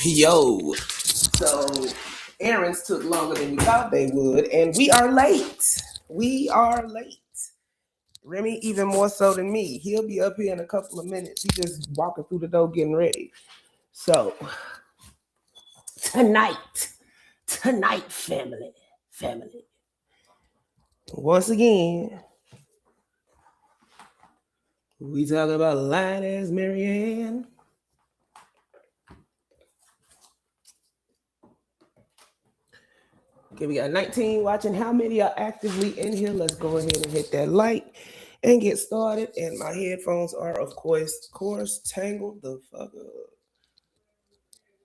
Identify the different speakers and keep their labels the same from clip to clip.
Speaker 1: Yo, so errands took longer than we thought they would, and we are late. We are late. Remy even more so than me. He'll be up here in a couple of minutes. He's just walking through the door getting ready. So tonight, family. Once again, we talk about Lioness Marianne. Okay, we got 19 watching. How many are actively in here? Let's go ahead and hit that like and get started. And my headphones are, of course, tangled the fuck up.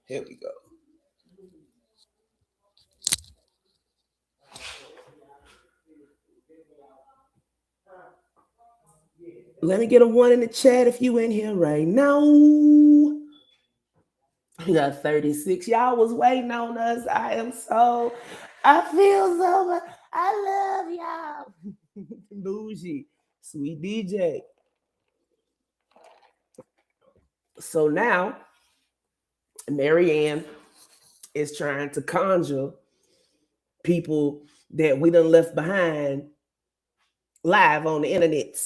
Speaker 1: Here we go. Let me get a 1 in the chat if you in here right now. We got 36. Y'all was waiting on us. I feel so much. I love y'all. Bougie. Sweet DJ. So now, Marianne is trying to conjure people that we done left behind live on the internet.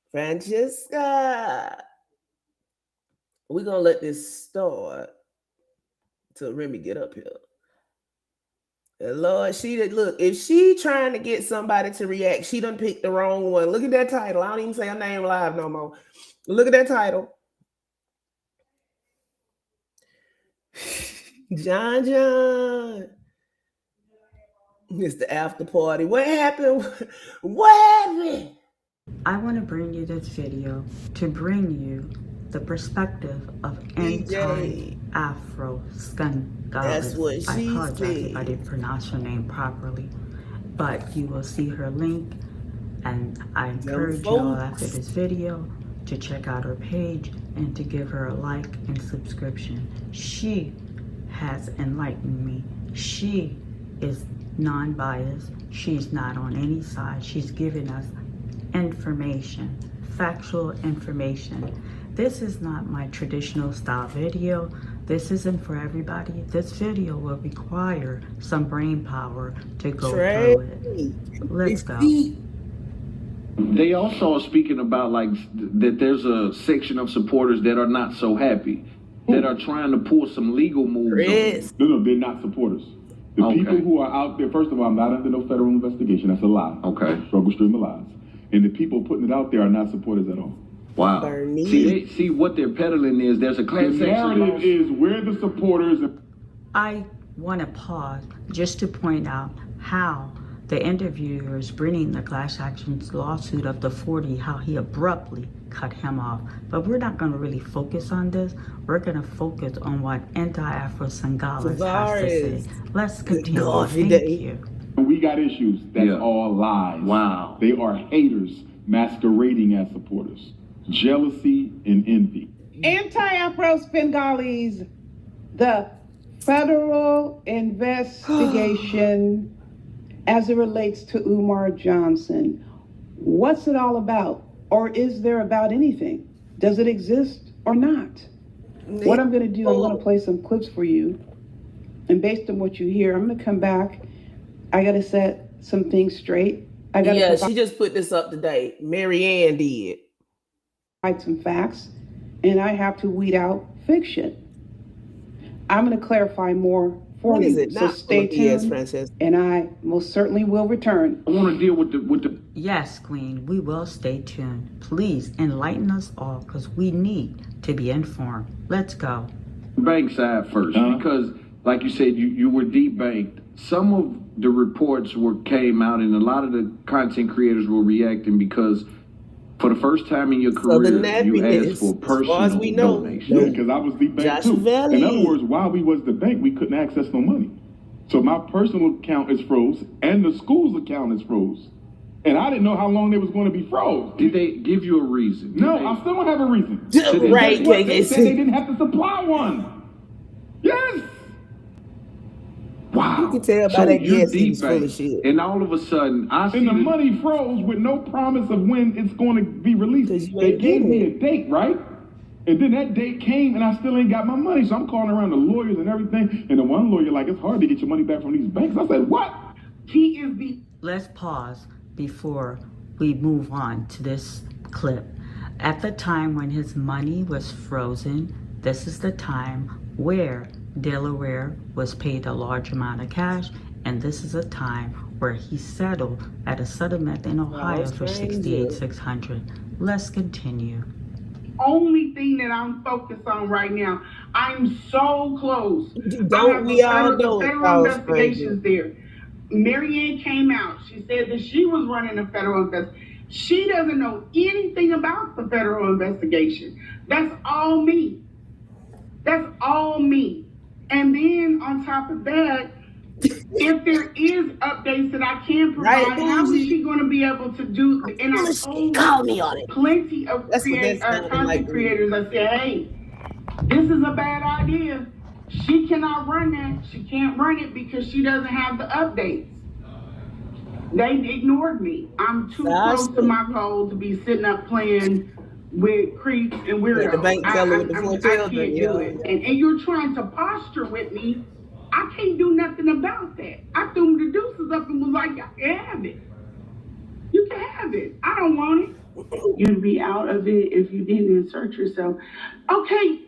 Speaker 1: Francesca. We're going to let this start till Remy get up here. And Lord, look, if she trying to get somebody to react, she done picked the wrong one. Look at that title. I don't even say her name live no more. Look at that title. John. It's the after party. What happened?
Speaker 2: I want to bring you this video to bring you the perspective of anti-Afro scandalous.
Speaker 1: That's what she
Speaker 2: I apologize
Speaker 1: said.
Speaker 2: if I didn't pronounce her name properly, but you will see her link, and I encourage you all after this video to check out her page and to give her a like and subscription. She has enlightened me. She is non-biased. She's not on any side. She's giving us information, factual information. This is not my traditional style video. This isn't for everybody. This video will require some brain power to go through it. Let's go.
Speaker 3: They also are speaking about like that there's a section of supporters that are not so happy, that are trying to pull some legal moves.
Speaker 4: No, they're not supporters. The people who are out there, first of all, I'm not under no federal investigation. That's a lie.
Speaker 3: Okay.
Speaker 4: Struggle stream of lies. And the people putting it out there are not supporters at all.
Speaker 3: Wow. See what they're peddling is there's a class action.
Speaker 4: The narrative is we're the supporters.
Speaker 2: I want to pause just to point out how the interviewer is bringing the class action lawsuit of the 40, how he abruptly cut him off. But we're not going to really focus on this. We're going to focus on what anti-Afro Sangalis has to say. Let's continue. Thank you.
Speaker 4: We got issues. That's all lies.
Speaker 3: Wow.
Speaker 4: They are haters masquerading as supporters. Jealousy and envy.
Speaker 5: Anti-Afro Bengalis, the federal investigation as it relates to Umar Johnson. What's it all about? Or is there about anything? Does it exist or not? What I'm going to do, I'm going to play some clips for you. And based on what you hear, I'm going to come back. I got to set some things straight.
Speaker 1: She just put this up today. Marianne did.
Speaker 5: Write some facts, and I have to weed out fiction. I'm going to clarify more for you. So stay tuned, and I most certainly will return.
Speaker 3: I want to deal with the.
Speaker 2: Yes, Queen, we will stay tuned. Please enlighten us all, because we need to be informed. Let's go.
Speaker 3: Bank side first, because like you said, you were debanked. Some of the reports came out, and a lot of the content creators were reacting because for the first time in your career, you asked for personal donations.
Speaker 4: Yeah, because I was debanked too. In other words, while we was the bank, we couldn't access no money. So my personal account is froze, and the school's account is froze. And I didn't know how long they was going to be froze.
Speaker 3: Did they give you a reason?
Speaker 4: No, I still don't have a reason.
Speaker 1: Right,
Speaker 4: they said they didn't have to supply one. Yes.
Speaker 3: Wow.
Speaker 1: You can tell by that guess he's full of shit.
Speaker 3: And all of a sudden,
Speaker 4: the money froze with no promise of when it's going to be released. They gave me a date, right? And then that date came and I still ain't got my money. So I'm calling around the lawyers and everything. And the one lawyer, like, it's hard to get your money back from these banks. I said, what?
Speaker 2: Let's pause before we move on to this clip. At the time when his money was frozen, this is the time where Delaware was paid a large amount of cash, and this is a time where he settled at a settlement in Ohio for $68,600. Let's continue.
Speaker 6: Only thing that I'm focused on right now. I'm so close.
Speaker 1: Don't we all know
Speaker 6: federal investigations there. Marianne came out. She said that she was running a federal investigation. She doesn't know anything about the federal investigation. That's all me. That's all me. And then on top of that, if there is updates that I can provide, how is she going to be able to do? And I told plenty of content creators, I said, hey, this is a bad idea. She cannot run that. She can't run it because she doesn't have the updates. They ignored me. I'm too close to my goal to be sitting up playing with creeps and weirdos. I can't do it. And you're trying to posture with me. I can't do nothing about that. I threw the deuces up and was like, y'all can have it. You can have it. I don't want it. You'd be out of it if you didn't insert yourself. Okay,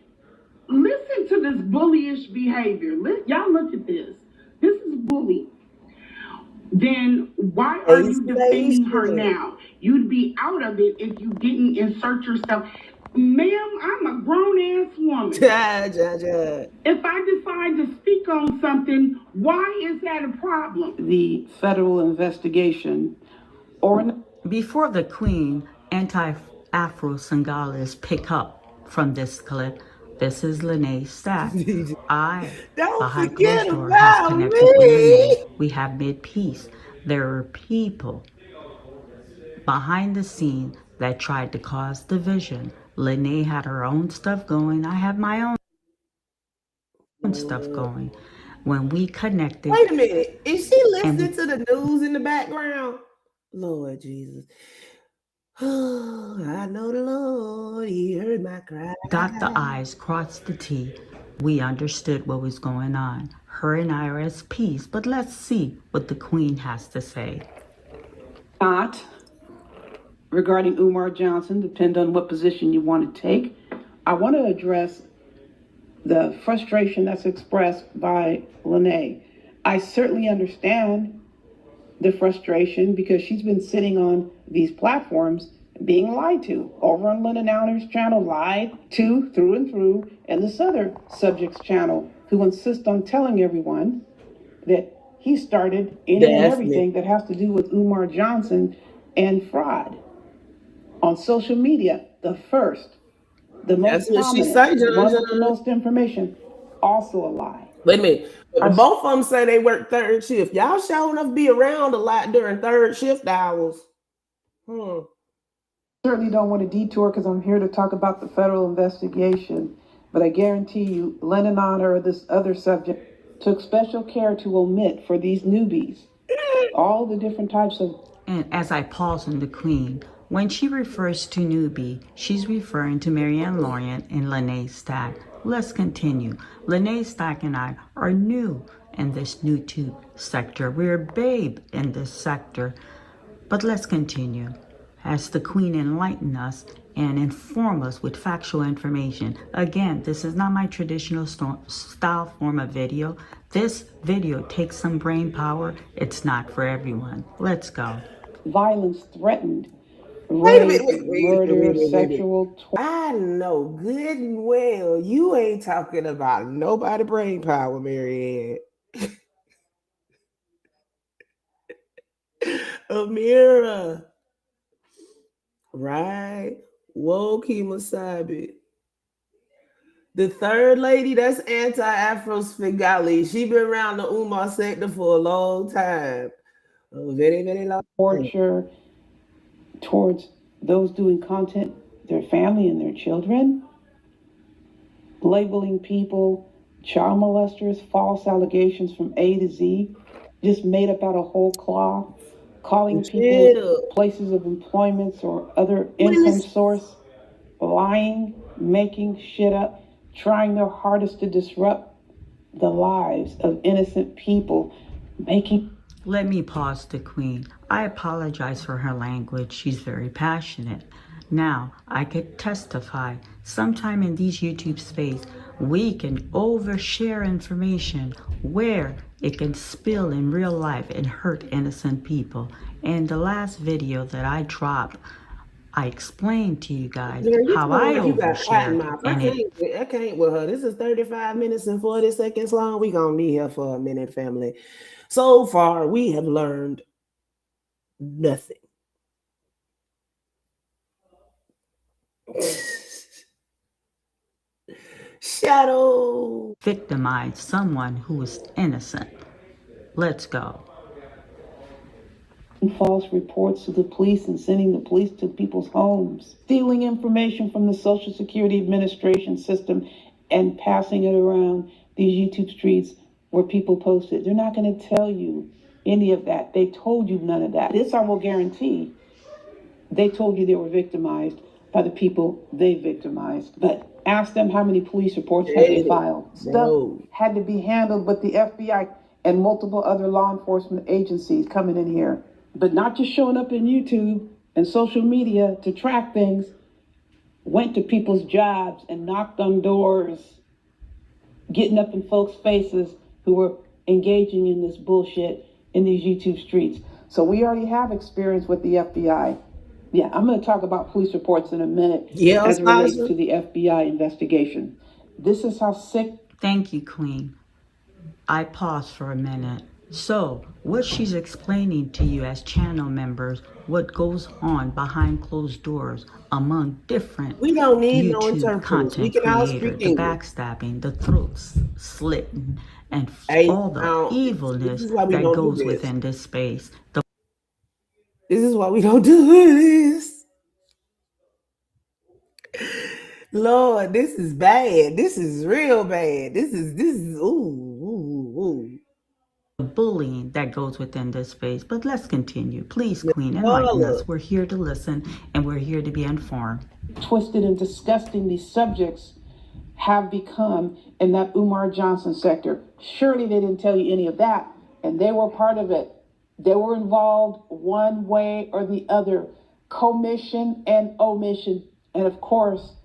Speaker 6: listen to this bullyish behavior. Y'all look at this. This is bully. Then why are you defending her now? You'd be out of it if you didn't insert yourself. Ma'am, I'm a grown-ass woman. If I decide to speak on something, why is that a problem?
Speaker 5: The federal investigation or...
Speaker 2: Before the Queen anti-Afro-Singalists pick up from this clip, this is Lene Stack. I, behind closed door, has connected with Lene. We have made peace. There are people behind the scene that tried to cause division. Lene had her own stuff going. I have my own stuff going. When we connected...
Speaker 1: Wait a minute. Is she listening to the news in the background? Lord Jesus. Oh, I know the Lord. He heard my cry.
Speaker 2: Dot the I's, crossed the T. We understood what was going on. Her and I are at peace, but let's see what the Queen has to say.
Speaker 5: Not regarding Umar Johnson, depend on what position you want to take. I want to address the frustration that's expressed by Lene. I certainly understand the frustration because she's been sitting on these platforms being lied to. Over on Lennon Alner's channel, lied to through and through, and this other subject's channel who insist on telling everyone that he started any and everything that has to do with Umar Johnson and fraud. On social media, the first, the most prominent, one with the most information, also a lie.
Speaker 1: Wait a minute. Both of them say they work third shift. Y'all showing enough be around a lot during third shift hours.
Speaker 5: Certainly don't want to detour because I'm here to talk about the federal investigation, but I guarantee you, Lennon Honor or this other subject took special care to omit for these newbies all the different types of...
Speaker 2: And as I pause on the Queen, when she refers to newbie, she's referring to Marianne Lorient and Lene Stack. Let's continue. Lene Stack and I are new in this YouTube sector. We're a babe in this sector. But let's continue. As the Queen enlighten us and inform us with factual information. Again, this is not my traditional style form of video. This video takes some brain power. It's not for everyone. Let's go.
Speaker 5: Violence threatened.
Speaker 1: Wait,
Speaker 5: murder, sexual...
Speaker 1: I know good and well you ain't talking about nobody brain power, Marianne. Amira. Right. Whoa, Kimasabi. The third lady, that's anti-Afro-Sfingali. She been around the Umar sector for a long time. Very, very long.
Speaker 5: Torture towards those doing content, their family and their children, labeling people child molesters, false allegations from A to Z, just made up out of whole cloth, calling people places of employment or other income source, lying, making shit up, trying their hardest to disrupt the lives of innocent people, making...
Speaker 2: Let me pause the Queen. I apologize for her language. She's very passionate. Now, I could testify. Sometime in these YouTube space, we can overshare information where it can spill in real life and hurt innocent people. In the last video that I dropped, I explained to you guys how I overshared.
Speaker 1: I can't with her. This is 35 minutes and 40 seconds long. We gonna be here for a minute, family. So far, we have learned nothing. Shadow
Speaker 2: victimized someone who is innocent. Let's go.
Speaker 5: False reports to the police and sending the police to people's homes, stealing information from the Social Security Administration system and passing it around these YouTube streets where people post it. They're not going to tell you any of that. They told you none of that. This I will guarantee. They told you they were victimized by the people they victimized. But ask them how many police reports have they filed. Stuff had to be handled with the FBI and multiple other law enforcement agencies coming in here. But not just showing up in YouTube and social media to track things. Went to people's jobs and knocked on doors, getting up in folks' faces who were engaging in this bullshit in these YouTube streets. So we already have experience with the FBI. Yeah, I'm going to talk about police reports in a minute as it relates to the FBI investigation. This is how sick...
Speaker 2: Thank you, Queen. I paused for a minute. So, what she's explaining to you as channel members, what goes on behind closed doors among different
Speaker 1: we don't need
Speaker 2: YouTube
Speaker 1: no
Speaker 2: content creators, the backstabbing, the throats slitting, and all the evilness that goes within this space.
Speaker 1: This is why we don't do this. Lord, this is bad. This is real bad. This is ooh.
Speaker 2: The bullying that goes within this space. But let's continue. Please, Queen, enlighten us. We're here to listen and we're here to be informed.
Speaker 5: Twisted and disgusting these subjects have become in that Umar Johnson sector. Surely they didn't tell you any of that, and they were part of it. They were involved one way or the other, commission and omission, and of course,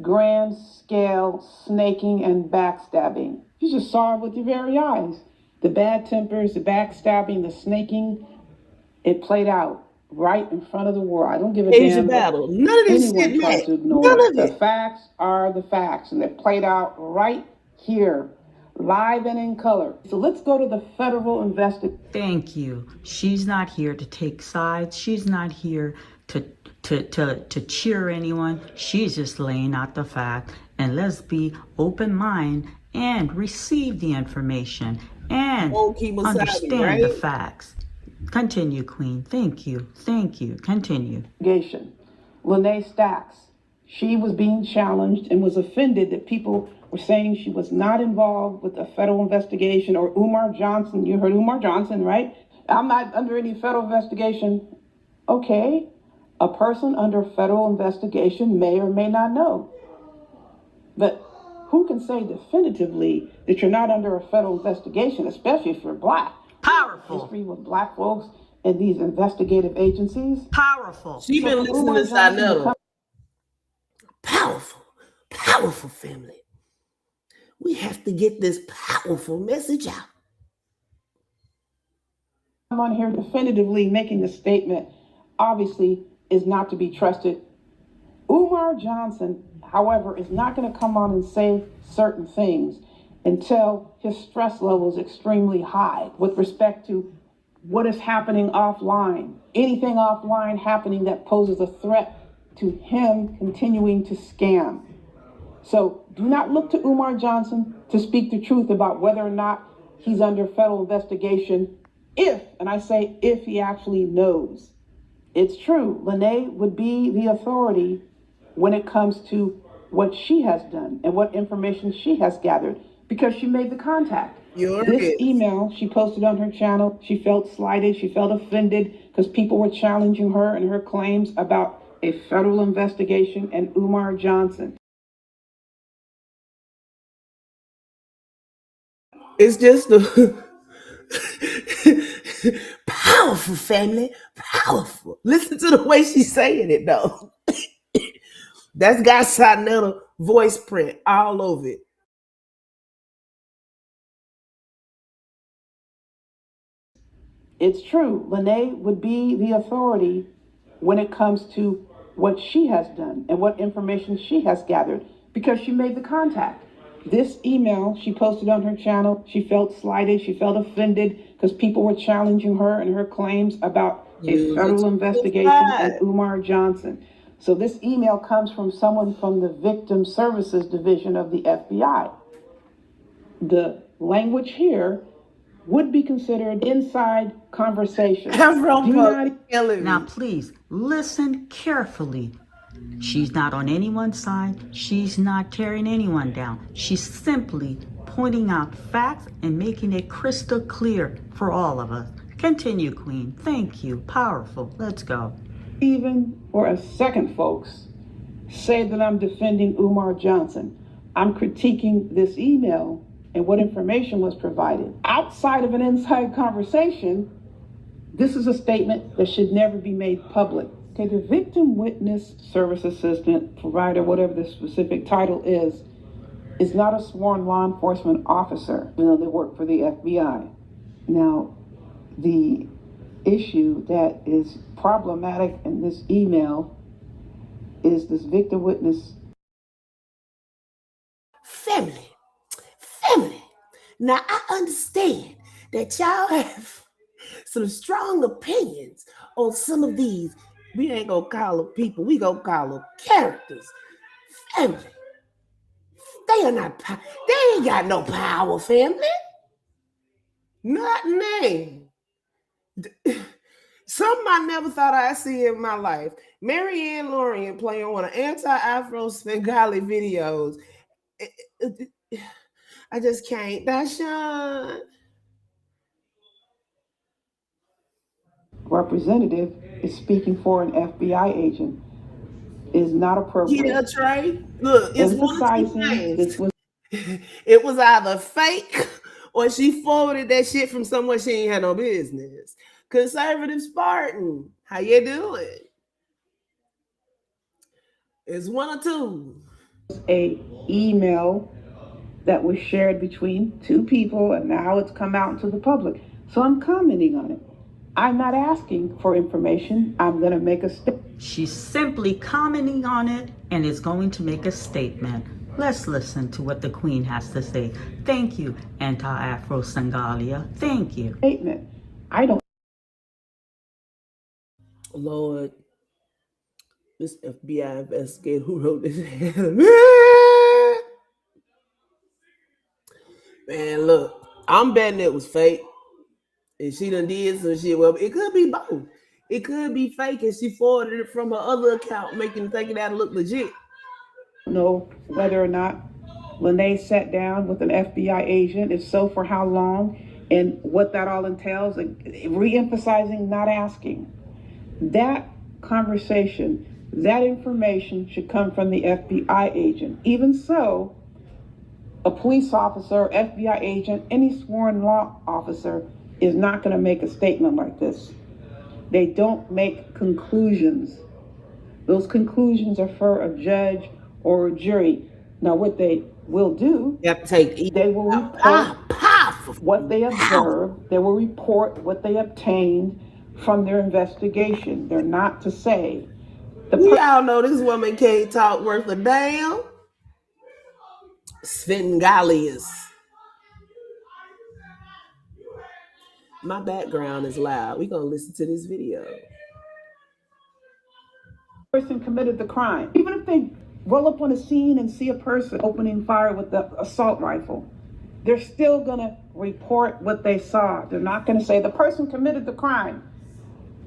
Speaker 5: grand scale snaking and backstabbing. You just saw it with your very eyes. The bad tempers, the backstabbing, the snaking, it played out right in front of the world. I don't give a damn.
Speaker 1: Battle. None of this shit
Speaker 5: tries to ignore
Speaker 1: None of
Speaker 5: it. The facts are the facts, and they played out right here, live and in color. So let's go to the federal investigation.
Speaker 2: Thank you. She's not here to take sides. She's not here to cheer anyone. She's just laying out the fact. And let's be open-minded and receive the information and understand the facts. Continue, Queen. Thank you. Thank you. Continue.
Speaker 5: Lene Stacks. She was being challenged and was offended that people were saying she was not involved with a federal investigation, or Umar Johnson. You heard Umar Johnson, right? I'm not under any federal investigation. Okay. A person under federal investigation may or may not know. But who can say definitively that you're not under a federal investigation, especially if you're black?
Speaker 2: Powerful.
Speaker 5: History with black folks in these investigative agencies.
Speaker 2: Powerful.
Speaker 1: She's been listening to Sinetta. Powerful family. We have to get this powerful message out.
Speaker 5: I'm on here definitively making a statement, obviously, is not to be trusted. Umar Johnson, however, is not going to come on and say certain things until his stress level is extremely high with respect to what is happening offline. Anything offline happening that poses a threat to him continuing to scam. So do not look to Umar Johnson to speak the truth about whether or not he's under federal investigation if, and I say if, he actually knows. It's true, Lene would be the authority when it comes to what she has done and what information she has gathered because she made the contact. This email she posted on her channel, she felt slighted, she felt offended because people were challenging her and her claims about a federal investigation and Umar Johnson.
Speaker 1: It's just the powerful family, powerful. Listen to the way she's saying it though. That's got Sinetta voice print all over it.
Speaker 5: It's true. Lene would be the authority when it comes to what she has done and what information she has gathered because she made the contact. This email she posted on her channel, she felt slighted, she felt offended because people were challenging her and her claims about a federal investigation and Umar Johnson. So this email comes from someone from the Victim Services Division of the FBI. The language here would be considered inside conversation.
Speaker 2: Now, please listen carefully. She's not on anyone's side. She's not tearing anyone down. She's simply pointing out facts and making it crystal clear for all of us. Continue, Queen. Thank you. Powerful. Let's go.
Speaker 5: Even for a second, folks, say that I'm defending Umar Johnson. I'm critiquing this email and what information was provided. Outside of an inside conversation, this is a statement that should never be made public. Okay, the victim witness service assistant, provider, whatever the specific title is not a sworn law enforcement officer, even though they work for the FBI. Now, the issue that is problematic in this email is this victim witness.
Speaker 1: Family. Now I understand that y'all have some strong opinions on some of these. We ain't gonna call them people, we gonna call them characters. Family. They are not they ain't got no power, family. Not name. Something I never thought I'd see in my life. Marianne Lorient playing one of anti-Afro Svengali videos. I just can't. Dashawn.
Speaker 5: Representative is speaking for an FBI agent is not appropriate.
Speaker 1: Yeah, Trey. Look, it's
Speaker 5: emphasizing this was.
Speaker 1: It was either fake or she forwarded that shit from somewhere she ain't had no business. Conservative Spartan, how you doing? It's one or two.
Speaker 5: A email that was shared between two people and now it's come out into the public. So I'm commenting on it. I'm not asking for information. I'm going to make a statement.
Speaker 2: She's simply commenting on it and is going to make a statement. Let's listen to what the Queen has to say. Thank you, Anti-Afro Sangalia. Thank you.
Speaker 5: Statement. I don't.
Speaker 1: Lord, this FBI investigator who wrote this. Man, look, I'm betting it was fake. And she done did some shit. Well, it could be both. It could be fake and she forwarded it from her other account, thinking that'll look legit.
Speaker 5: Know whether or not Lene sat down with an FBI agent, if so, for how long, and what that all entails, re-emphasizing not asking. That conversation, that information should come from the FBI agent. Even so, a police officer, FBI agent, any sworn law officer is not going to make a statement like this. They don't make conclusions. Those conclusions are for a judge or a jury. Now, what they will do, they will report what they observed. They will report what they obtained from their investigation. They're not to say.
Speaker 1: We all know this woman can't talk worth a damn. Svengalius. My background is loud. We're going to listen to this video.
Speaker 5: Person committed the crime. Even if they roll up on a scene and see a person opening fire with the assault rifle, they're still going to report what they saw. They're not going to say the person committed the crime.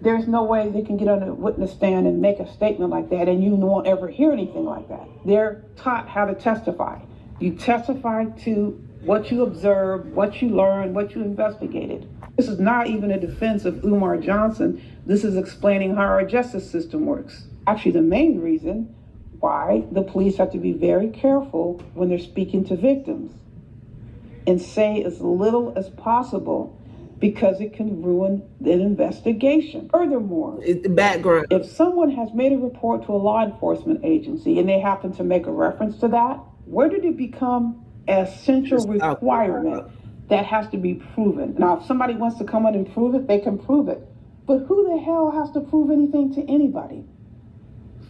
Speaker 5: There's no way they can get on a witness stand and make a statement like that, and you won't ever hear anything like that. They're taught how to testify. You testify to what you observed, what you learned, what you investigated. This is not even a defense of Umar Johnson. This is explaining how our justice system works. Actually, the main reason why the police have to be very careful when they're speaking to victims. and say as little as possible because it can ruin an investigation. Furthermore,
Speaker 1: the background.
Speaker 5: If someone has made a report to a law enforcement agency and they happen to make a reference to that, where did it become an essential requirement that has to be proven? Now, if somebody wants to come in and prove it, they can prove it. But who the hell has to prove anything to anybody?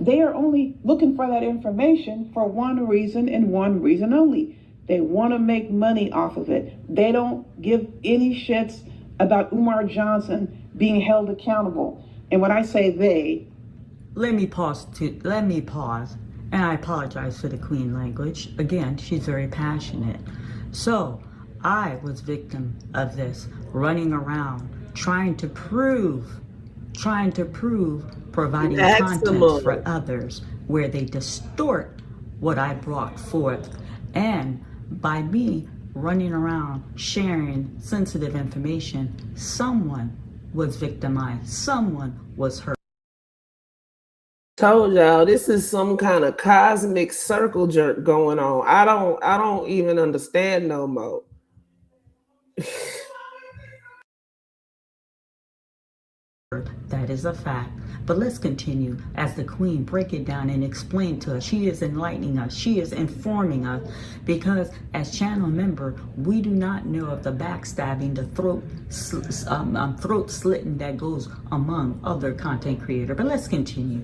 Speaker 5: They are only looking for that information for one reason and one reason only. They want to make money off of it. They don't give any shits about Umar Johnson being held accountable. And when I say they,
Speaker 2: let me pause, and I apologize for the Queen language. Again, she's very passionate. So I was victim of this, running around trying to prove, providing content for others where they distort what I brought forth. And by me running around sharing sensitive information, someone was victimized, someone was hurt.
Speaker 1: Told y'all, this is some kind of cosmic circle jerk going on. I don't even understand no more.
Speaker 2: That is a fact. But let's continue as the Queen break it down and explain to us. She is enlightening us. She is informing us, because as channel member, we do not know of the backstabbing, the throat slitting that goes among other content creators. But let's continue.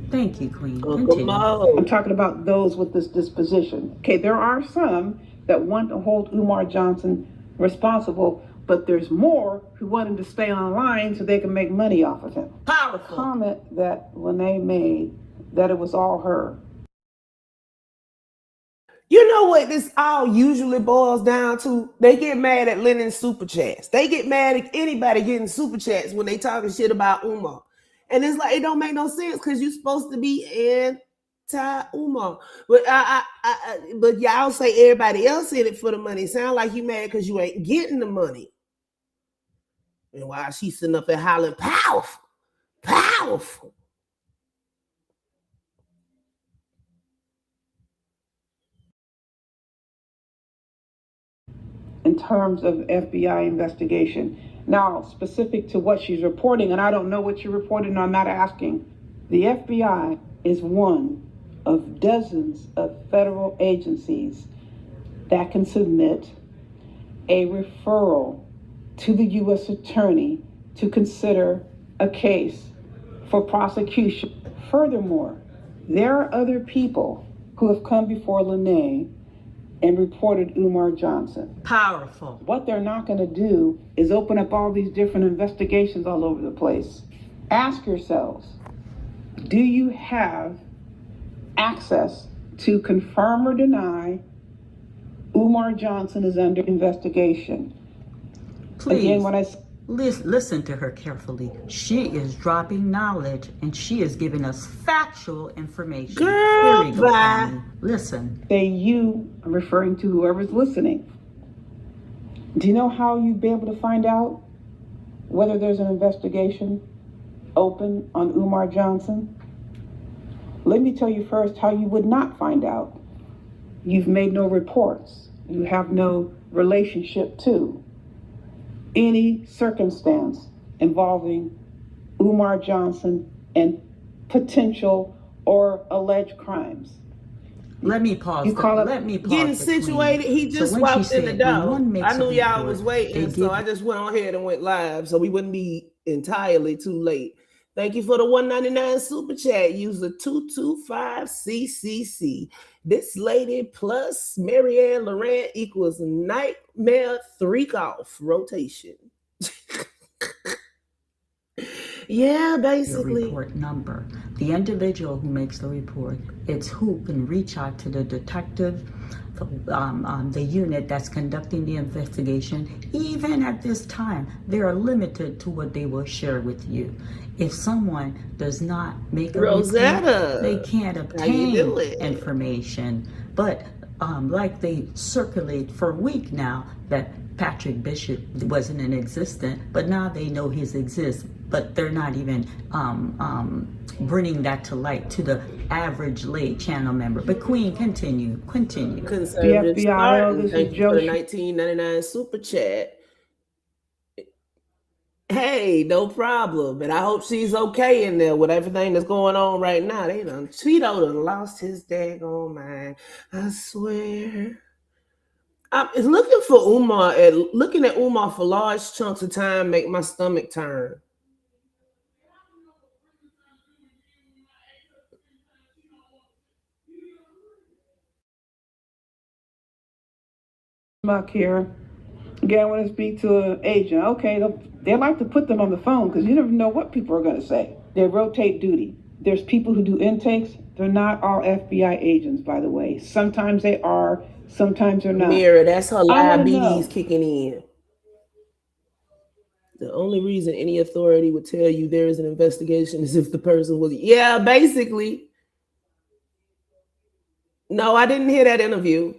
Speaker 2: Thank you, Queen. Continue.
Speaker 5: I'm talking about those with this disposition. Okay, there are some that want to hold Umar Johnson responsible, but there's more who want him to stay online so they can make money off of him.
Speaker 2: Powerful.
Speaker 5: The comment that Lene made, that it was all her.
Speaker 1: You know what this all usually boils down to? They get mad at Lennon's super chats. They get mad at anybody getting super chats when they talking shit about Umar. And it's like, it don't make no sense because you're supposed to be anti-Umar. But but y'all say everybody else in it for the money. Sound like you mad because you ain't getting the money. And while she's sitting up there hollering, powerful, powerful.
Speaker 5: In terms of FBI investigation. Now, specific to what she's reporting, and I don't know what you're reporting, I'm not asking. The FBI is one of dozens of federal agencies that can submit a referral to the U.S. Attorney to consider a case for prosecution. Furthermore, there are other people who have come before Lene and reported Umar Johnson.
Speaker 2: Powerful.
Speaker 5: What they're not going to do is open up all these different investigations all over the place. Ask yourselves, do you have access to confirm or deny Umar Johnson is under investigation?
Speaker 2: Please.
Speaker 5: Again, when I
Speaker 2: listen to her carefully. She is dropping knowledge and she is giving us factual information.
Speaker 1: Girl,
Speaker 2: Here we go, honey. Listen.
Speaker 5: say you, I'm referring to whoever's listening. Do you know how you'd be able to find out whether there's an investigation open on Umar Johnson? Let me tell you first how you would not find out. You've made no reports. You have no relationship to any circumstance involving Umar Johnson and potential or alleged crimes.
Speaker 2: Let me pause. Let me pause.
Speaker 1: Getting situated. He just walked in the door. I knew y'all was waiting, so I just went on ahead and went live so we wouldn't be entirely too late. Thank you for the $1.99 super chat. User 225CCC. This lady plus Marianne Lorient equals nightmare 3-off rotation. Yeah, basically.
Speaker 2: The report number. The individual who makes the report, it's who can reach out to the detective, the unit that's conducting the investigation. Even at this time, they are limited to what they will share with you. If someone does not make a report, they can't obtain information. But like they circulate for a week now that Patrick Bishop wasn't in existence, but now they know he exists but they're not even bringing that to light to the average lay channel member. But Queen, continue.
Speaker 1: Conservative
Speaker 5: FBI,
Speaker 1: Spartan,
Speaker 5: this
Speaker 1: thank
Speaker 5: is
Speaker 1: you for the
Speaker 5: Joe.
Speaker 1: 1999 super chat. Hey, no problem. And I hope she's okay in there with everything that's going on right now. Cheeto done lost his daggone mind. I swear. I'm looking for Umar. Looking at Umar for large chunks of time make my stomach turn.
Speaker 5: Here. Again, I want to speak to an agent. Okay, they like to put them on the phone because you never know what people are going to say. They rotate duty. There's people who do intakes. They're not all FBI agents, by the way. Sometimes they are, sometimes they're not.
Speaker 1: Mira, that's her diabetes kicking in. The only reason any authority would tell you there is an investigation is if the person was, yeah, basically. No, I didn't hear that interview.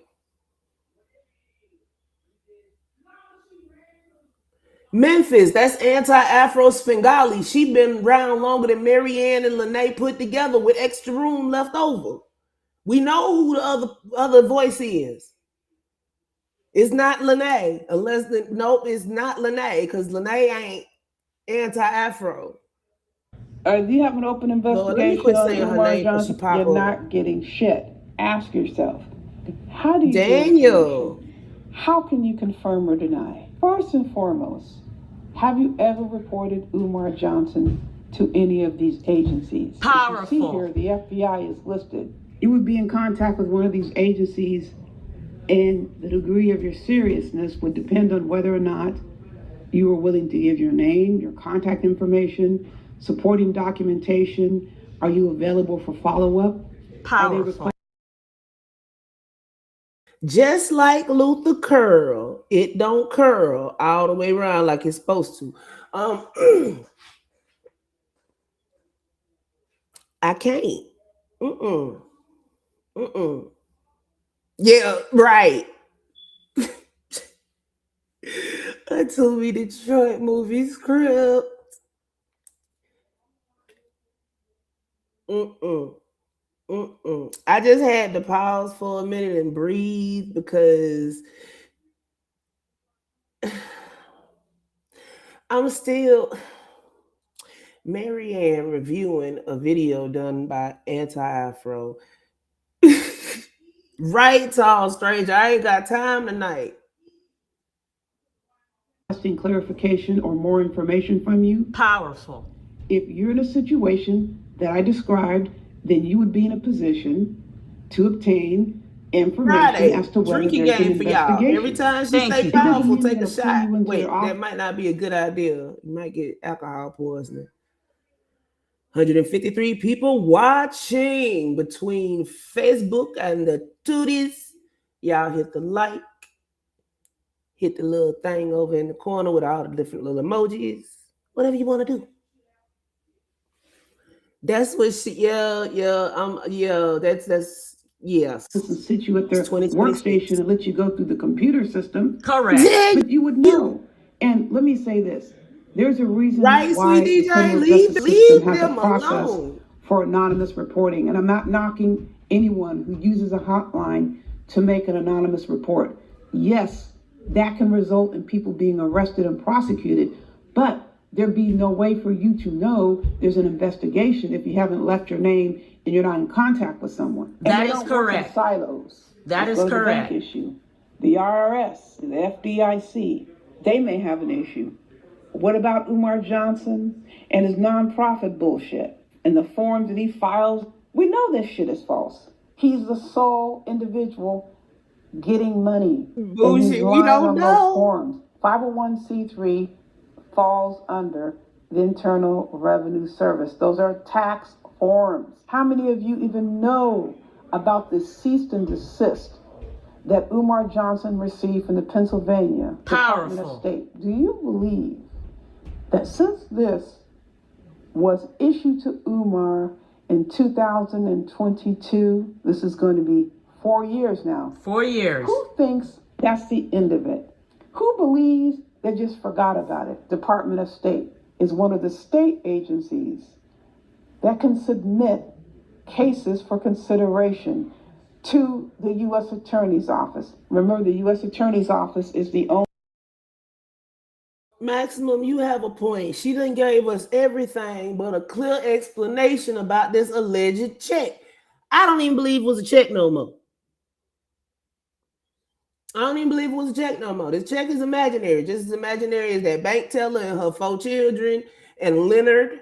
Speaker 1: Memphis, that's anti-Afro Svengali. She been around longer than Marianne and Lene put together with extra room left over. We know who the other voice is. It's not Lene, nope, it's not Lene, because Lene ain't anti-Afro.
Speaker 5: Do you have an open investigation on Umar Johnson? You're not getting shit. Ask yourself, how do you
Speaker 1: Daniel?
Speaker 5: How can you confirm or deny? First and foremost, have you ever reported Umar Johnson to any of these agencies?
Speaker 2: Powerful.
Speaker 5: As you see here, the FBI is listed. You would be in contact with one of these agencies, and the degree of your seriousness would depend on whether or not you are willing to give your name, your contact information, supporting documentation. Are you available for follow-up?
Speaker 2: Powerful.
Speaker 1: Just like Luther curl, it don't curl all the way around like it's supposed to. I can't. Yeah, right. I told me Detroit movie script. I just had to pause for a minute and breathe because I'm still Marianne reviewing a video done by Anti-Afro. Right, tall stranger. I ain't got time tonight.
Speaker 5: Asking clarification or more information from you.
Speaker 2: Powerful.
Speaker 5: If you're in a situation that I described, then you would be in a position to obtain information as to whether there's an investigation.
Speaker 1: Every time she say powerful, take a shot. Wait, that might not be a good idea. You might get alcohol poisoning. 153 people watching between Facebook and the tooties. Y'all hit the like. Hit the little thing over in the corner with all the different little emojis. Whatever you want to do. That's what she, that's yes.
Speaker 5: Sit you at their workstation and let you go through the computer system.
Speaker 2: Correct.
Speaker 5: But you would know. And let me say this. There's a reason why the criminal justice system has a process for anonymous reporting. And I'm not knocking anyone who uses a hotline to make an anonymous report. Yes, that can result in people being arrested and prosecuted, but there'd be no way for you to know there's an investigation if you haven't left your name and you're not in contact with someone.
Speaker 2: That is correct.
Speaker 5: In silos.
Speaker 2: That is correct.
Speaker 5: The bank issue. The IRS, the FDIC, they may have an issue. What about Umar Johnson and his nonprofit bullshit and the forms that he files? We know this shit is false. He's the sole individual getting money.
Speaker 1: Bullshit, we don't know.
Speaker 5: Forms. 501c3 falls under the Internal Revenue Service. Those are tax forms. How many of you even know about the cease and desist that Umar Johnson received from the Pennsylvania Department of State? Do you believe that since this was issued to Umar in 2022, this is going to be 4 years now.
Speaker 2: 4 years.
Speaker 5: Who thinks that's the end of it? Who believes they just forgot about it? Department of State. is one of the state agencies that can submit cases for consideration to the U.S. Attorney's Office. Remember, the U.S. Attorney's Office is the only...
Speaker 1: Maximum, you have a point. She done gave us everything but a clear explanation about this alleged check. I don't even believe it was a check no more. I don't even believe it was a check no more. This check is imaginary. Just as imaginary as that bank teller and her 4 children and Leonard.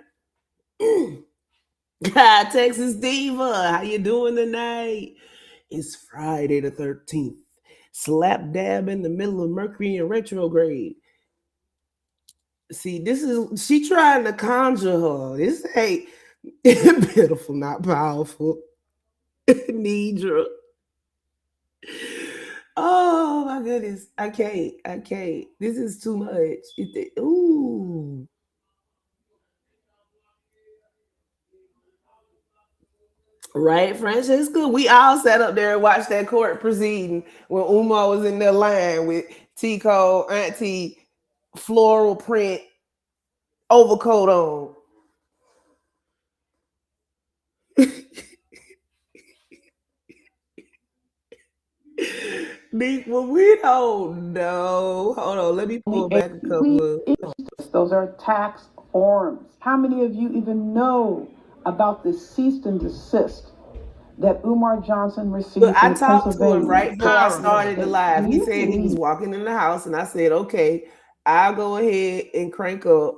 Speaker 1: God, Texas Diva, how you doing tonight? It's Friday the 13th. Slap dab in the middle of Mercury in retrograde. See, this is, she trying to conjure her. This ain't pitiful, not powerful. Nidra. Oh my goodness. I can't. This is too much. Ooh. Right, Francesca? We all sat up there and watched that court proceeding when Umar was in the line with Tico, Auntie, floral print overcoat on. Well, we don't know. Hold on, let me pull back a couple of.
Speaker 5: Those are tax forms. How many of you even know about the cease and desist that Umar Johnson received
Speaker 1: Look, I
Speaker 5: from
Speaker 1: talked to him
Speaker 5: Pennsylvania?
Speaker 1: right before I started the live. He said he was
Speaker 5: believe
Speaker 1: walking in the house, and I said, okay, I'll go ahead and crank up,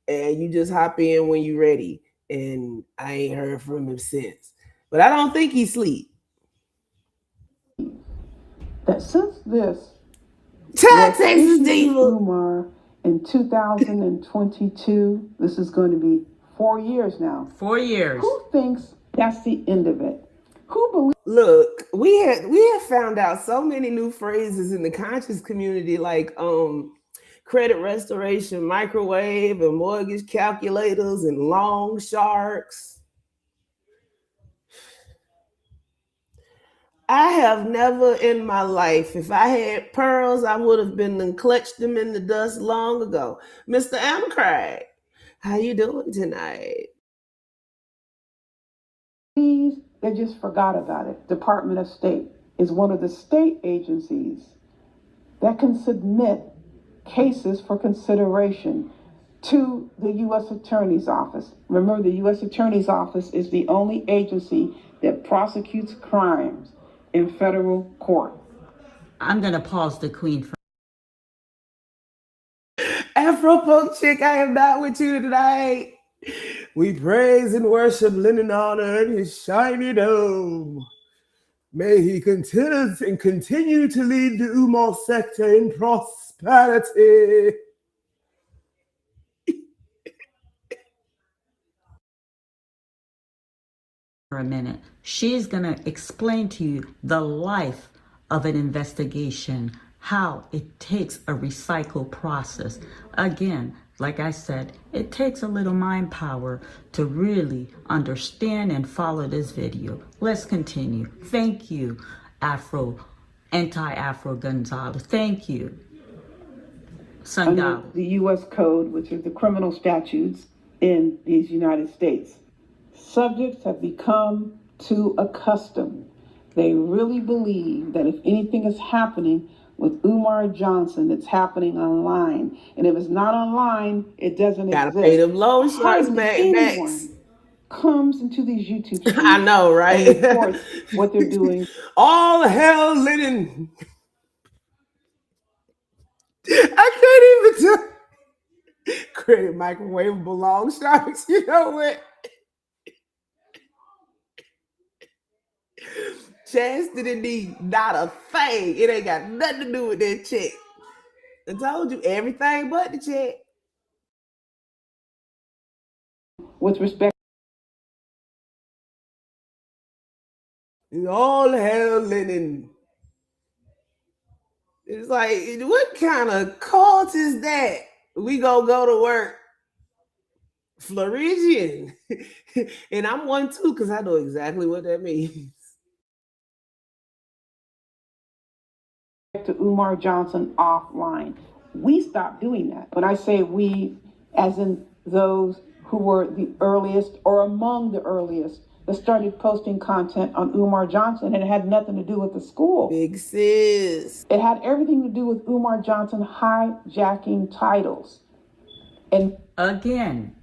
Speaker 1: and you just hop in when you're ready. And I ain't heard from him since. But I don't think he's asleep.
Speaker 5: that since this
Speaker 1: Texas
Speaker 5: issued to
Speaker 1: Diva.
Speaker 5: Umar in 2022, this is going to be 4 years now.
Speaker 2: 4 years.
Speaker 5: Who thinks that's the end of it? Who believes?
Speaker 1: Look, we had found out so many new phrases in the conscious community, like credit restoration, microwave, and mortgage calculators, and long sharks. I have never in my life, if I had pearls, I would have been and clutched them in the dust long ago. Mr. Amcraig, how you doing tonight?
Speaker 5: They just forgot about it. Department of State is one of the state agencies that can submit cases for consideration to the U.S. Attorney's Office. Remember, the U.S. Attorney's Office is the only agency that prosecutes crimes in federal court.
Speaker 2: I'm going to pause the Queen for
Speaker 1: Afro-punk chick, I am not with you tonight. We praise and worship Lennon Honor and his shiny dome. May he continue to lead the Umar sector in prosperity.
Speaker 2: a minute. She's going to explain to you the life of an investigation, how it takes a recycle process. Again, like I said, it takes a little mind power to really understand and follow this video. Let's continue. Thank you, Anti-Afro Gonzalez. Thank you.
Speaker 5: Under the U.S. Code, which is the criminal statutes in these United States, subjects have become too accustomed. They really believe that if anything is happening with Umar Johnson, it's happening online. And if it's not online, it doesn't exist.
Speaker 1: Gotta pay them loan sharks back.
Speaker 5: Anyone comes into these YouTube streams
Speaker 1: I know, right?
Speaker 5: And reports what they're doing.
Speaker 1: All hell linen. I can't even tell. Credit microwavable long sharks. You know what? Chastity, not a thing. It ain't got nothing to do with that check. I told you everything but the check.
Speaker 5: With respect,
Speaker 1: all hell linen. It's like, what kind of cult is that? We gonna go to work. Floridian. And I'm one too, because I know exactly what that means.
Speaker 5: To Umar Johnson offline. We stopped doing that. When I say we, as in those who were the earliest or among the earliest that started posting content on Umar Johnson, and it had nothing to do with the school.
Speaker 1: Big sis.
Speaker 5: It had everything to do with Umar Johnson hijacking titles. And
Speaker 2: again,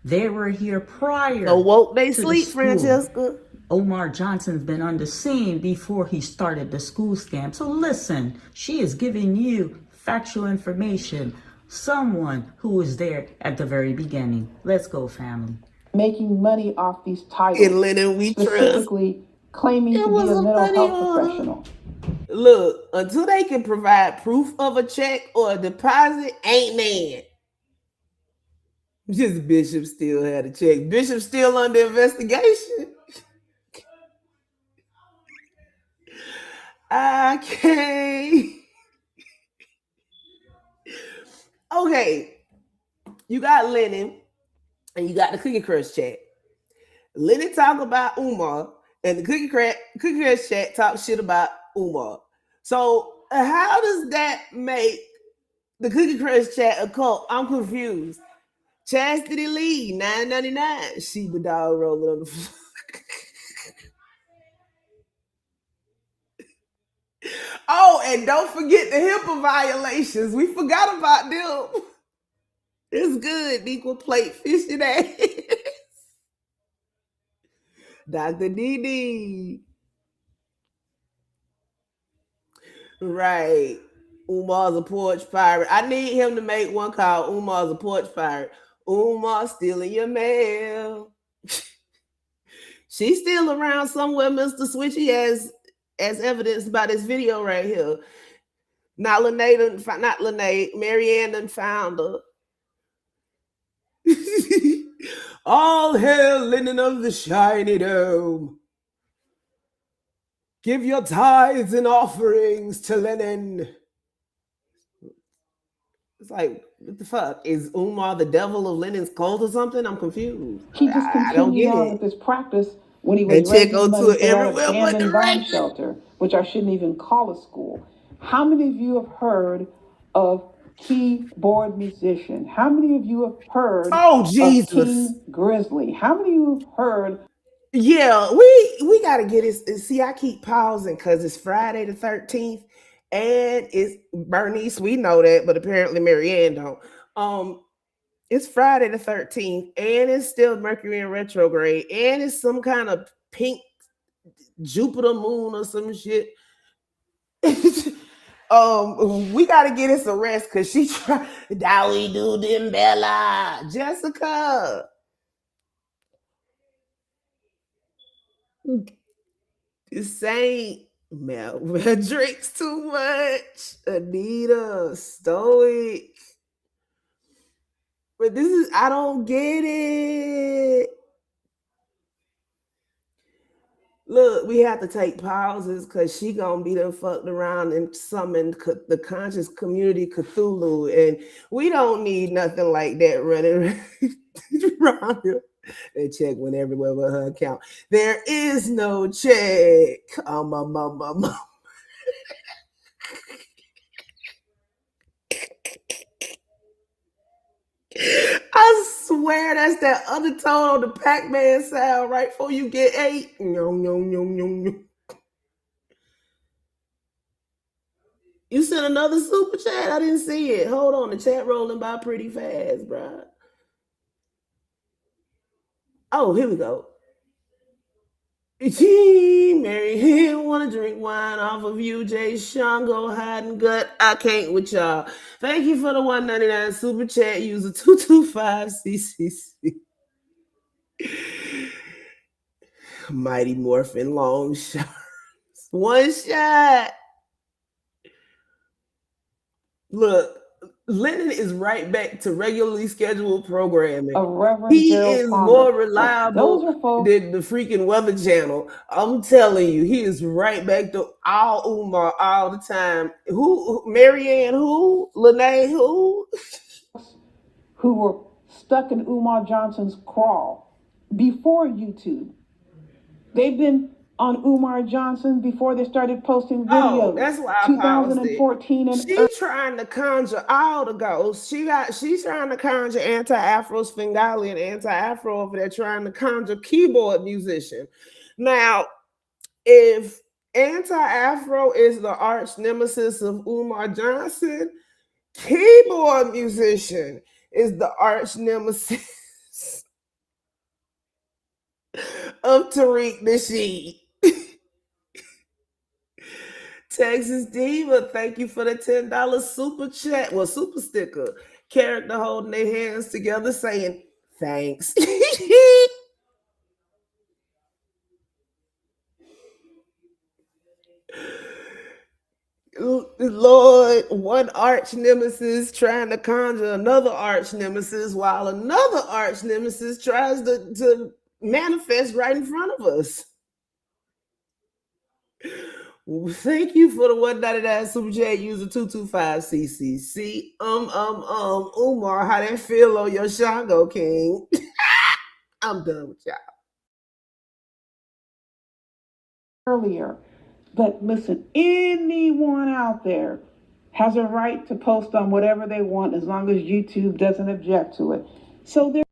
Speaker 2: they were here prior
Speaker 1: So woke they
Speaker 2: to
Speaker 1: sleep,
Speaker 2: the school.
Speaker 1: Francesca.
Speaker 2: Umar Johnson's been on the scene before he started the school scam. So listen, she is giving you factual information. Someone who was there at the very beginning. Let's go, family.
Speaker 5: Making money off these titles.
Speaker 1: In Lennon we
Speaker 5: specifically
Speaker 1: trust.
Speaker 5: Claiming to be a mental health professional.
Speaker 1: Look, until they can provide proof of a check or a deposit, ain't nan. Just Bishop still had a check. Bishop still under investigation. I can't. Okay, you got Lennon and you got the Cookie Crush chat. Lennon talk about Umar and the Cookie Crush chat talk shit about Umar. So how does that make the Cookie Crush chat a cult? I'm confused. Chastity Lee, $9.99. Sheba dog rolling on the floor. Oh, and don't forget the HIPAA violations. We forgot about them. It's good. Equal plate fishing ass. Dr. DD. Right. Umar's a porch pirate. I need him to make one called Umar's a porch pirate. Umar stealing your mail. She's still around somewhere, Mr. Switchy, as evidenced by this video right here. Not Lene, Marianne done found her. All hail linen of the shiny dome. Give your tithes and offerings to Lenin. It's like, what the fuck? Is Umar the devil of Lenin's cult or something? I'm confused.
Speaker 5: He just continued on with this practice when he was raising money for that abandoned bomb shelter, which I shouldn't even call a school. How many of you have heard of keyboard musician? How many of you have heard of King Grizzly? How many of you have heard?
Speaker 1: Yeah, we gotta get it. See, I keep pausing because it's Friday the 13th, and it's Bernice. We know that, but apparently Marianne don't. It's Friday the 13th, and it's still Mercury in retrograde, and it's some kind of pink Jupiter moon or some shit. We gotta get us a rest because she try. Dowie do them Bella Jessica. This ain't Mel drinks too much. Anita, stoic. But this is, I don't get it. Look, we have to take pauses because she gonna be done fucked around and summoned the conscious community Cthulhu, and we don't need nothing like that running around here. They check went everywhere with her account. There is no check. I swear that's that undertone on the Pac-Man sound right before you get 8. You sent another super chat? I didn't see it. Hold on, the chat rolling by pretty fast, bro. Oh, here we go. Mary want to drink wine off of you, Jay Shango hiding gut. I can't with y'all. Thank you for the $1.99 super chat user 225CCC. Mighty Morphin long shots. One shot. Look, Lennon is right back to regularly scheduled programming. He is more reliable than the freaking Weather Channel. I'm telling you, he is right back to all Umar all the time. Who? Marianne who? Lene who?
Speaker 5: Who were stuck in Umar Johnson's crawl before YouTube. They've been on Umar Johnson before they started posting
Speaker 1: Oh,
Speaker 5: videos.
Speaker 1: that's why I paused it.
Speaker 5: 2014 and
Speaker 1: She's trying to conjure all the ghosts. She's trying to conjure anti-afro Svengali and anti-afro over there trying to conjure keyboard musician. Now, if anti-afro is the arch nemesis of Umar Johnson, keyboard musician is the arch nemesis of Tariq Nasheed. Texas Diva, thank you for the $10 super chat. Well, super sticker. Character holding their hands together saying, thanks. Lord, one arch nemesis trying to conjure another arch nemesis while another arch nemesis tries to manifest right in front of us. Thank you for the $1.99 super chat user 225CCC. Umar, how that feel on your Shango King? I'm done with y'all.
Speaker 5: earlier. But listen, anyone out there has a right to post on whatever they want as long as YouTube doesn't object to it. So there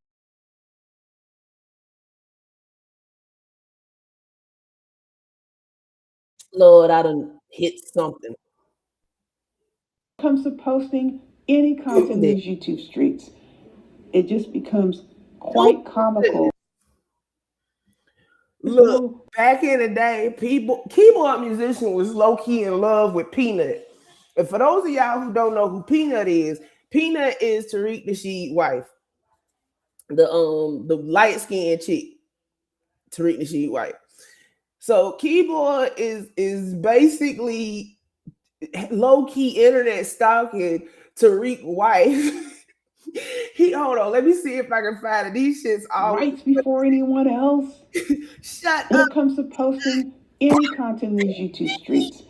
Speaker 1: Lord, I done hit something.
Speaker 5: comes to posting any content in these YouTube streets, it just becomes quite comical.
Speaker 1: Look, back in the day, keyboard musician was low-key in love with Peanut. And for those of y'all who don't know who Peanut is Tariq Nasheed's wife. The light-skinned chick, Tariq Nasheed's wife. So keyboard is basically low-key internet stalking Tariq's wife. Hold on, let me see if I can find it. These shits all
Speaker 5: rights before anyone else.
Speaker 1: Shut
Speaker 5: when
Speaker 1: up.
Speaker 5: it comes to posting any content in these YouTube streets,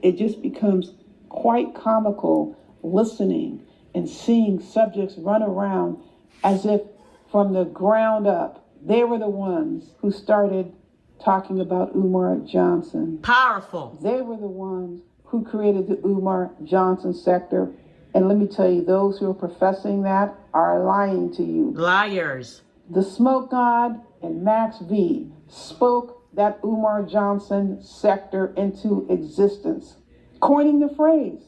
Speaker 5: it just becomes quite comical listening and seeing subjects run around as if from the ground up they were the ones who started talking about Umar Johnson.
Speaker 2: Powerful.
Speaker 5: They were the ones who created the Umar Johnson sector. And let me tell you, those who are professing that are lying to you.
Speaker 2: Liars.
Speaker 5: The Smoke God and Max V spoke that Umar Johnson sector into existence, coining the phrase.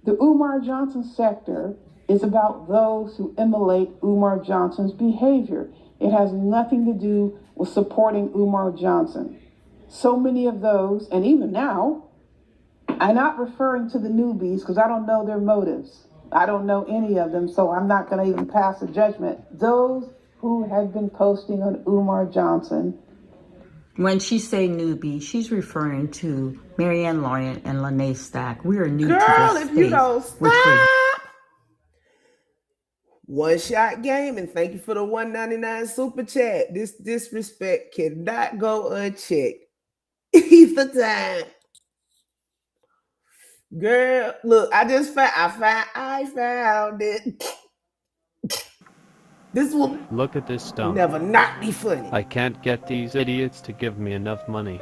Speaker 5: The Umar Johnson sector is about those who emulate Umar Johnson's behavior. It has nothing to do with supporting Umar Johnson. So many of those, and even now, I'm not referring to the newbies because I don't know their motives. I don't know any of them, so I'm not going to even pass a judgment. Those who had been posting on Umar Johnson.
Speaker 2: When she say newbie, she's referring to Marianne Lorient and Lene Stack. We are new
Speaker 1: Girl,
Speaker 2: to this
Speaker 1: if
Speaker 2: space.
Speaker 1: you don't stop. One shot game, and thank you for the $1.99 super chat. This disrespect cannot go unchecked. Ether time. Girl, look, I found it. This will
Speaker 7: look at this dump.
Speaker 1: Never not be funny.
Speaker 7: I can't get these idiots to give me enough money.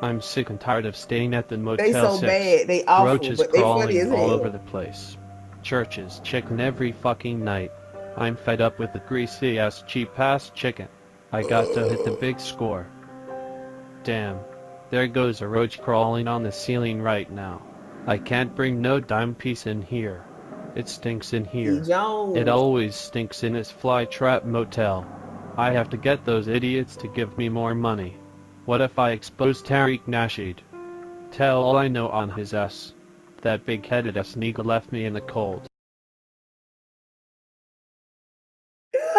Speaker 7: I'm sick and tired of staying at the Motel 6.
Speaker 1: They so bad, they awful,
Speaker 7: Roaches
Speaker 1: but they funny as
Speaker 7: crawling all
Speaker 1: hell.
Speaker 7: over the place. Churches chicken every fucking night. I'm fed up with the greasy ass cheap ass chicken. I got to hit the big score. Damn. There goes a roach crawling on the ceiling right now. I can't bring no dime piece in here. It stinks in here. It always stinks in this fly-trap motel. I have to get those idiots to give me more money. What if I expose Tariq Nasheed? Tell all I know on his ass. That big-headed ass nigga left me in the cold.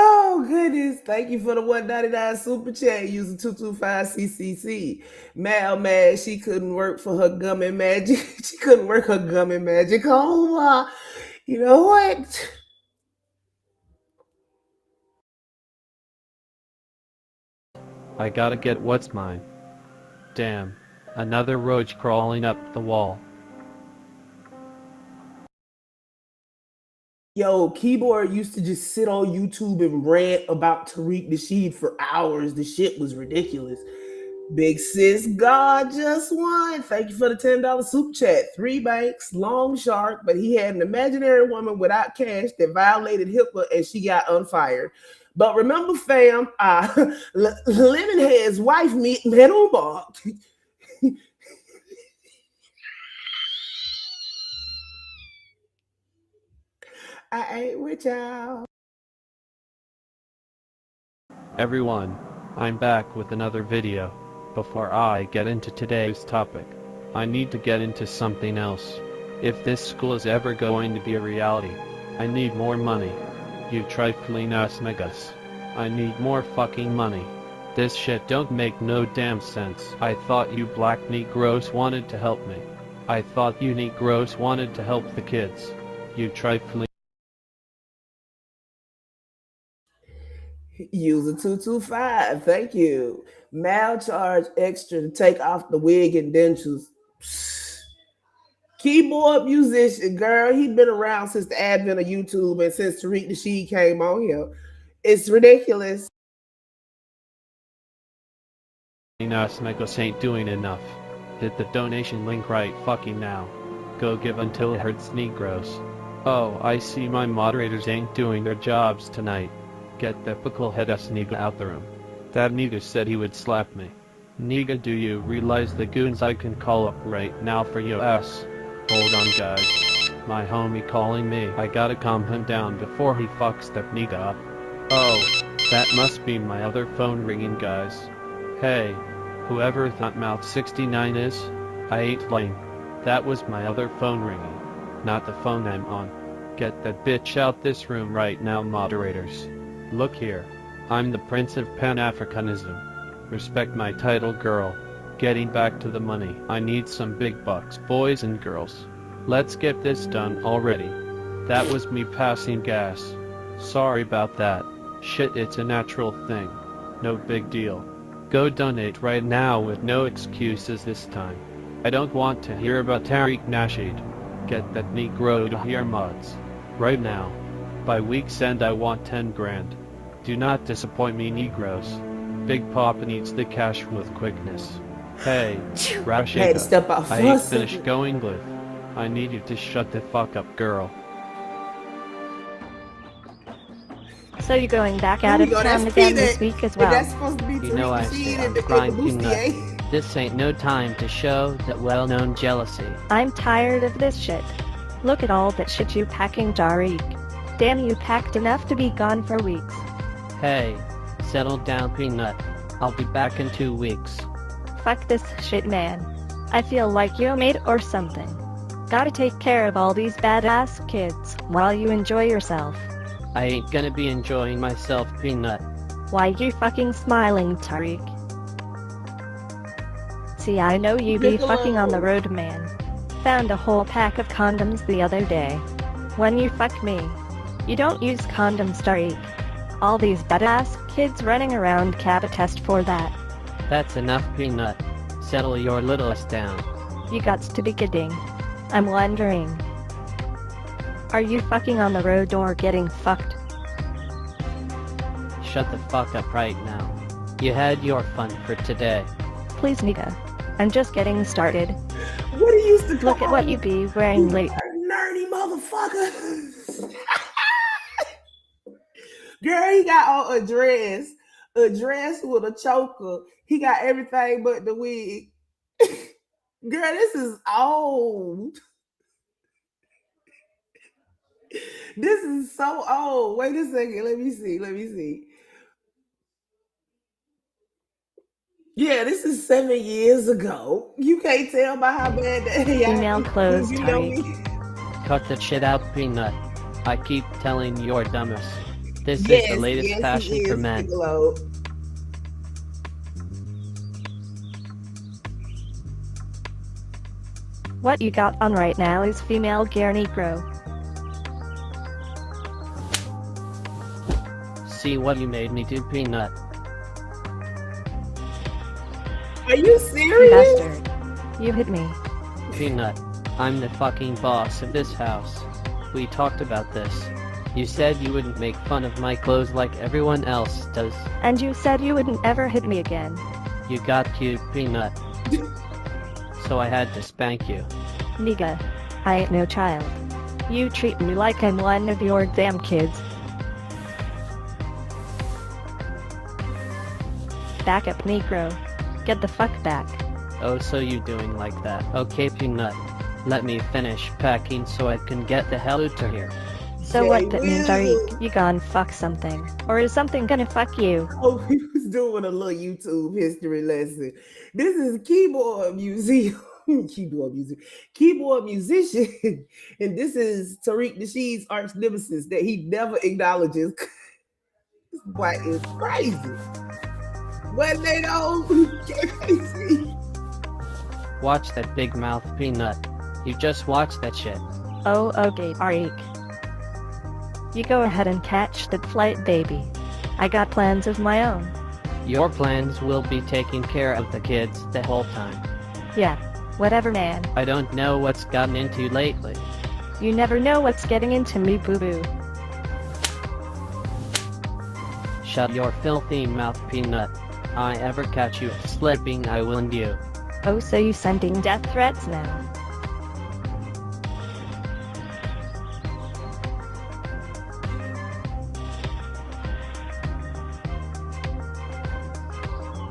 Speaker 1: Oh goodness, thank you for the $1.99 super chat using 225CCC. Mad, she couldn't work for her gummy magic. She couldn't work her gummy magic. Oh, you know what?
Speaker 7: I gotta get what's mine. Damn, another roach crawling up the wall.
Speaker 1: Yo, Keyboard used to just sit on YouTube and rant about Tariq Nasheed for hours. The shit was ridiculous. Big sis, God just won. Thank you for the $10 super chat. 3 banks, long shark, but he had an imaginary woman without cash that violated HIPAA and she got unfired. But remember, fam, Lemonhead's wife met Umar. I ain't with y'all.
Speaker 7: Everyone, I'm back with another video. Before I get into today's topic, I need to get into something else. If this school is ever going to be a reality, I need more money. You trifling ass niggas. I need more fucking money. This shit don't make no damn sense. I thought you black Negroes wanted to help me. I thought you Negroes wanted to help the kids. You trifling.
Speaker 1: User 225, thank you. Mal charge extra to take off the wig and dentures. Keyboard musician, girl, he's been around since the advent of YouTube and since Tariq Nasheed came on here. It's ridiculous.
Speaker 7: Us niggas ain't doing enough. Hit the donation link right fucking now. Go give until it hurts Negroes. Oh, I see my moderators ain't doing their jobs tonight. Get the pickle head ass nigga out the room. That nigga said he would slap me. Nigga, do you realize the goons I can call up right now for your ass? Hold on, guys. My homie calling me. I gotta calm him down before he fucks that nigga up. Oh, that must be my other phone ringing, guys. Hey, whoever that Mouth 69 is, I ain't lame. That was my other phone ringing, not the phone I'm on. Get that bitch out this room right now, moderators. Look here, I'm the Prince of Pan-Africanism. Respect my title, girl. Getting back to the money, I need some big bucks, boys and girls. Let's get this done already. That was me passing gas. Sorry about that. Shit, it's a natural thing. No big deal. Go donate right now with no excuses this time. I don't want to hear about Tariq Nasheed. Get that Negro to hear mods. Right now. By week's end I want 10 grand. Do not disappoint me, Negroes. Big Papa needs the cash with quickness. Hey, Rashida, I ain't finished going with. I need you to shut the fuck up, girl.
Speaker 8: So you're going back out of town again this week as well?
Speaker 7: You know I say I'm grinding nut. This ain't no time to show that well-known jealousy.
Speaker 8: I'm tired of this shit. Look at all that shit you packing, Tariq. Damn, you packed enough to be gone for weeks.
Speaker 7: Hey, settle down, Peanut. I'll be back in 2 weeks.
Speaker 8: Fuck this shit, man. I feel like you're made or something. Gotta take care of all these badass kids while you enjoy yourself.
Speaker 7: I ain't gonna be enjoying myself, Peanut.
Speaker 8: Why you fucking smiling, Tariq? See, I know you be fucking on the road, man. Found a whole pack of condoms the other day. When you fuck me, you don't use condoms, Tariq. All these badass kids running around can't attest for that.
Speaker 7: That's enough, Peanut. Settle your little ass down.
Speaker 8: You gots to be kidding. I'm wondering, are you fucking on the road or getting fucked?
Speaker 7: Shut the fuck up right now. You had your fun for today.
Speaker 8: Please, nigga. I'm just getting started.
Speaker 1: What do you used to
Speaker 8: look at what you be wearing late?
Speaker 1: Nerdy motherfucker. Girl, he got on a dress with a choker. He got everything but the wig. Girl, this is old. This is so old. Wait a second. Let me see. Yeah, this is 7 years ago. You can't tell by how bad that
Speaker 8: female clothes, Tariq.
Speaker 7: Cut that shit out, Peanut. I keep telling you're dumbass. This is the latest fashion for men.
Speaker 8: What you got on right now is female gear, Negro.
Speaker 7: See what you made me do, Peanut.
Speaker 1: Are you serious?
Speaker 8: Bastard. You hit me.
Speaker 7: Peanut, I'm the fucking boss of this house. We talked about this. You said you wouldn't make fun of my clothes like everyone else does.
Speaker 8: And you said you wouldn't ever hit me again.
Speaker 7: You got cute, peanut. So I had to spank you.
Speaker 8: Nigga, I ain't no child. You treat me like I'm one of your damn kids. Back up, Negro. Get the fuck back.
Speaker 7: Oh, so you doing like that? Okay, peanut. Let me finish packing so I can get the hell out of here.
Speaker 8: So what that means, Tariq? You gonna fuck something? Or is something gonna fuck you?
Speaker 1: Oh, he was doing a little YouTube history lesson. This is keyboard museum. Keyboard musician. And this is Tariq Nasheed's arch nemesis that he never acknowledges. This boy is crazy. When they don't
Speaker 7: Watch that big mouth, peanut. You just watch that shit.
Speaker 8: Oh, okay, Tariq. You go ahead and catch that flight, baby. I got plans of my own.
Speaker 7: Your plans will be taking care of the kids the whole time.
Speaker 8: Yeah, whatever, man.
Speaker 7: I don't know what's gotten into you lately.
Speaker 8: You never know what's getting into me, boo-boo.
Speaker 7: Shut your filthy mouth, peanut. I ever catch you slipping, I will end you.
Speaker 8: Oh, so you sending death threats now?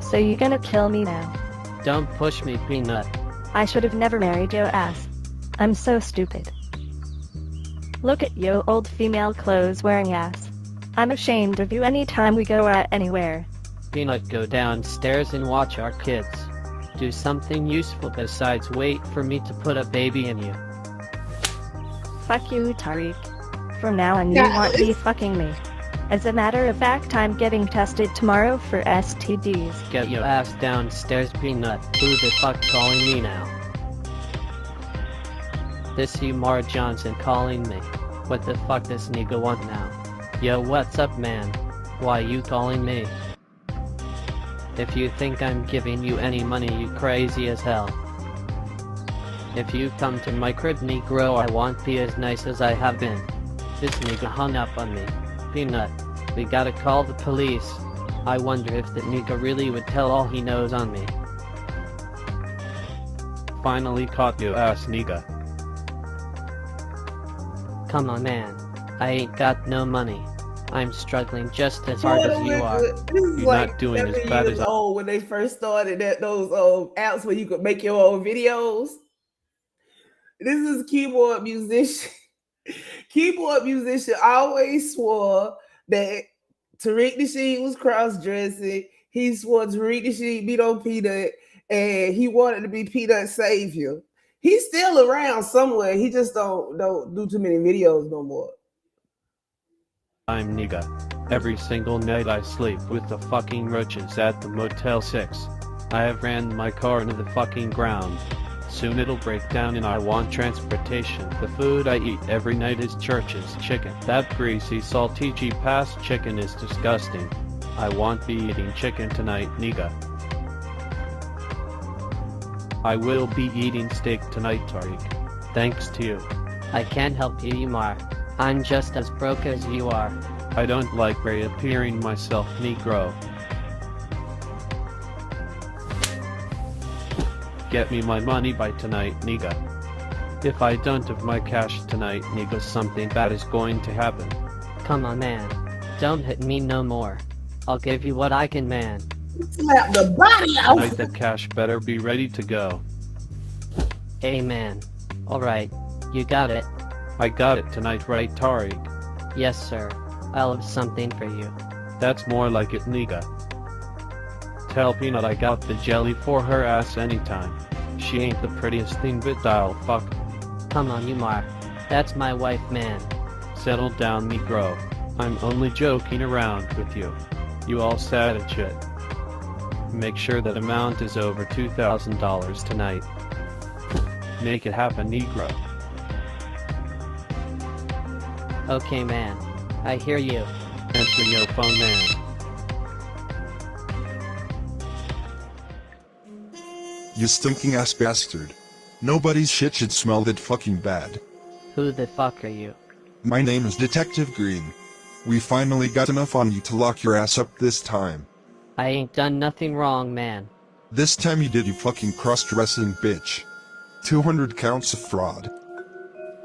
Speaker 8: So you gonna kill me now?
Speaker 7: Don't push me, peanut.
Speaker 8: I should have never married your ass. I'm so stupid. Look at yo old female clothes wearing ass. I'm ashamed of you anytime we go out anywhere.
Speaker 7: Peanut, go downstairs and watch our kids. Do something useful besides wait for me to put a baby in you.
Speaker 8: Fuck you, Tariq. From now on you won't be fucking me. As a matter of fact, I'm getting tested tomorrow for STDs.
Speaker 7: Get your ass downstairs, peanut. Who the fuck calling me now? This Umar Johnson calling me. What the fuck does nigga want now? Yo, what's up, man? Why you calling me? If you think I'm giving you any money, you crazy as hell. If you come to my crib, Negro, I won't be as nice as I have been. This nigga hung up on me. Peanut, we gotta call the police. I wonder if that nigga really would tell all he knows on me.
Speaker 9: Finally caught you, ass nigga.
Speaker 7: Come on, man. I ain't got no money. I'm struggling just as hard as you are.
Speaker 1: You're
Speaker 9: like not doing as bad as I.
Speaker 1: When they first started those apps where you could make your own videos. This is keyboard musician. Keyboard musician always swore that Tariq Nasheed was cross-dressing. He swore Tariq Nasheed beat on Peanut, and he wanted to be Peanut's savior. He's still around somewhere. He just don't do too many videos no more.
Speaker 9: I'm nigga. Every single night I sleep with the fucking roaches at the Motel 6. I have ran my car into the fucking ground. Soon it'll break down and I want transportation. The food I eat every night is Church's chicken. That greasy, salty, cheap-ass chicken is disgusting. I won't be eating chicken tonight, nigga. I will be eating steak tonight, Tariq. Thanks to you.
Speaker 7: I can't help you, Umar. I'm just as broke as you are.
Speaker 9: I don't like reappearing myself, Negro. Get me my money by tonight, nigga. If I don't have my cash tonight, nigga, something bad is going to happen.
Speaker 7: Come on, man. Don't hit me no more. I'll give you what I can, man.
Speaker 1: Slap the body out.
Speaker 9: Tonight the cash better be ready to go.
Speaker 7: Hey, man. Alright. You got it.
Speaker 9: I got it tonight, right, Tariq?
Speaker 7: Yes, sir. I'll have something for you.
Speaker 9: That's more like it, nigga. Tell Peanut I got the jelly for her ass anytime. She ain't the prettiest thing but dial fuck.
Speaker 7: Come on, Umar. That's my wife, man.
Speaker 9: Settle down, Negro. I'm only joking around with you. You all sad and shit. Make sure that amount is over $2,000 tonight. Make it happen, Negro.
Speaker 7: Okay, man. I hear you.
Speaker 9: Enter your phone, man.
Speaker 10: You stinking ass bastard. Nobody's shit should smell that fucking bad.
Speaker 7: Who the fuck are you?
Speaker 10: My name is Detective Green. We finally got enough on you to lock your ass up this time.
Speaker 7: I ain't done nothing wrong, man.
Speaker 10: This time you did, you fucking cross-dressing bitch. 200 counts of fraud.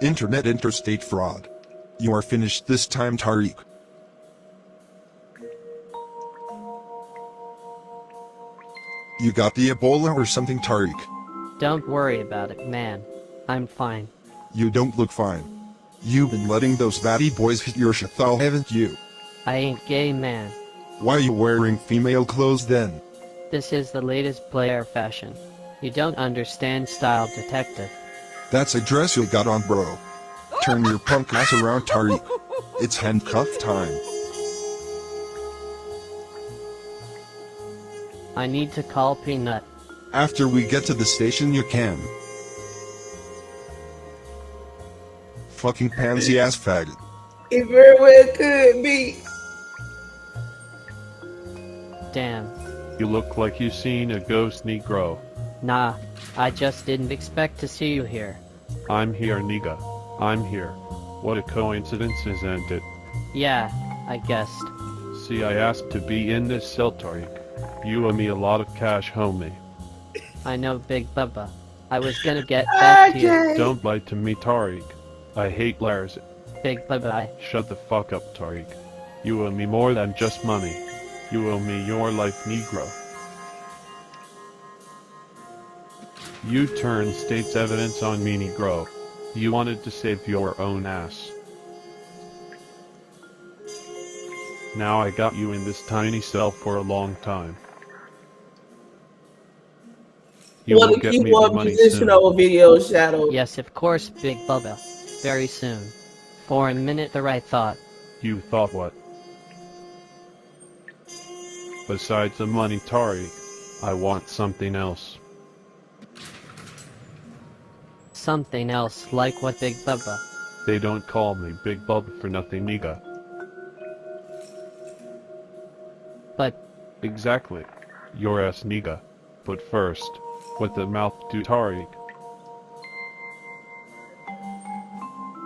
Speaker 10: Internet interstate fraud. You are finished this time, Tariq. You got the Ebola or something, Tariq?
Speaker 9: Don't worry about it, man. I'm fine.
Speaker 10: You don't look fine. You've been letting those batty boys hit your shathal, haven't you?
Speaker 9: I ain't gay, man.
Speaker 10: Why are you wearing female clothes then?
Speaker 9: This is the latest player fashion. You don't understand style, detective.
Speaker 10: That's a dress you got on, bro. Turn your punk ass around, Tariq. It's handcuff time.
Speaker 9: I need to call Peanut.
Speaker 10: After we get to the station you can. Fucking pansy ass faggot.
Speaker 1: It very well could be.
Speaker 9: Damn.
Speaker 7: You look like you seen a ghost, Negro.
Speaker 9: Nah, I just didn't expect to see you here.
Speaker 7: I'm here, nigga. I'm here. What a coincidence, isn't it?
Speaker 9: Yeah, I guessed.
Speaker 7: See, I asked to be in this cell, Tariq. You owe me a lot of cash, homie.
Speaker 9: I know, Big Bubba. I was gonna get back to you.
Speaker 7: Don't lie to me, Tariq. I hate liars.
Speaker 9: Big Bubba,
Speaker 7: Shut the fuck up, Tariq. You owe me more than just money. You owe me your life, Negro. You turned state's evidence on me, Negro. You wanted to save your own ass. Now I got you in this tiny cell for a long time. You will get me the money soon.
Speaker 1: Video shadow.
Speaker 9: Yes, of course, Big Bubba. Very soon. For a minute there I thought.
Speaker 7: You thought what? Besides the money, Tariq, I want something else.
Speaker 9: Something else, like what, Big Bubba?
Speaker 7: They don't call me Big Bubba for nothing, nigga.
Speaker 9: But...
Speaker 7: Exactly. Your ass, nigga. But first, what the mouth do, Tariq?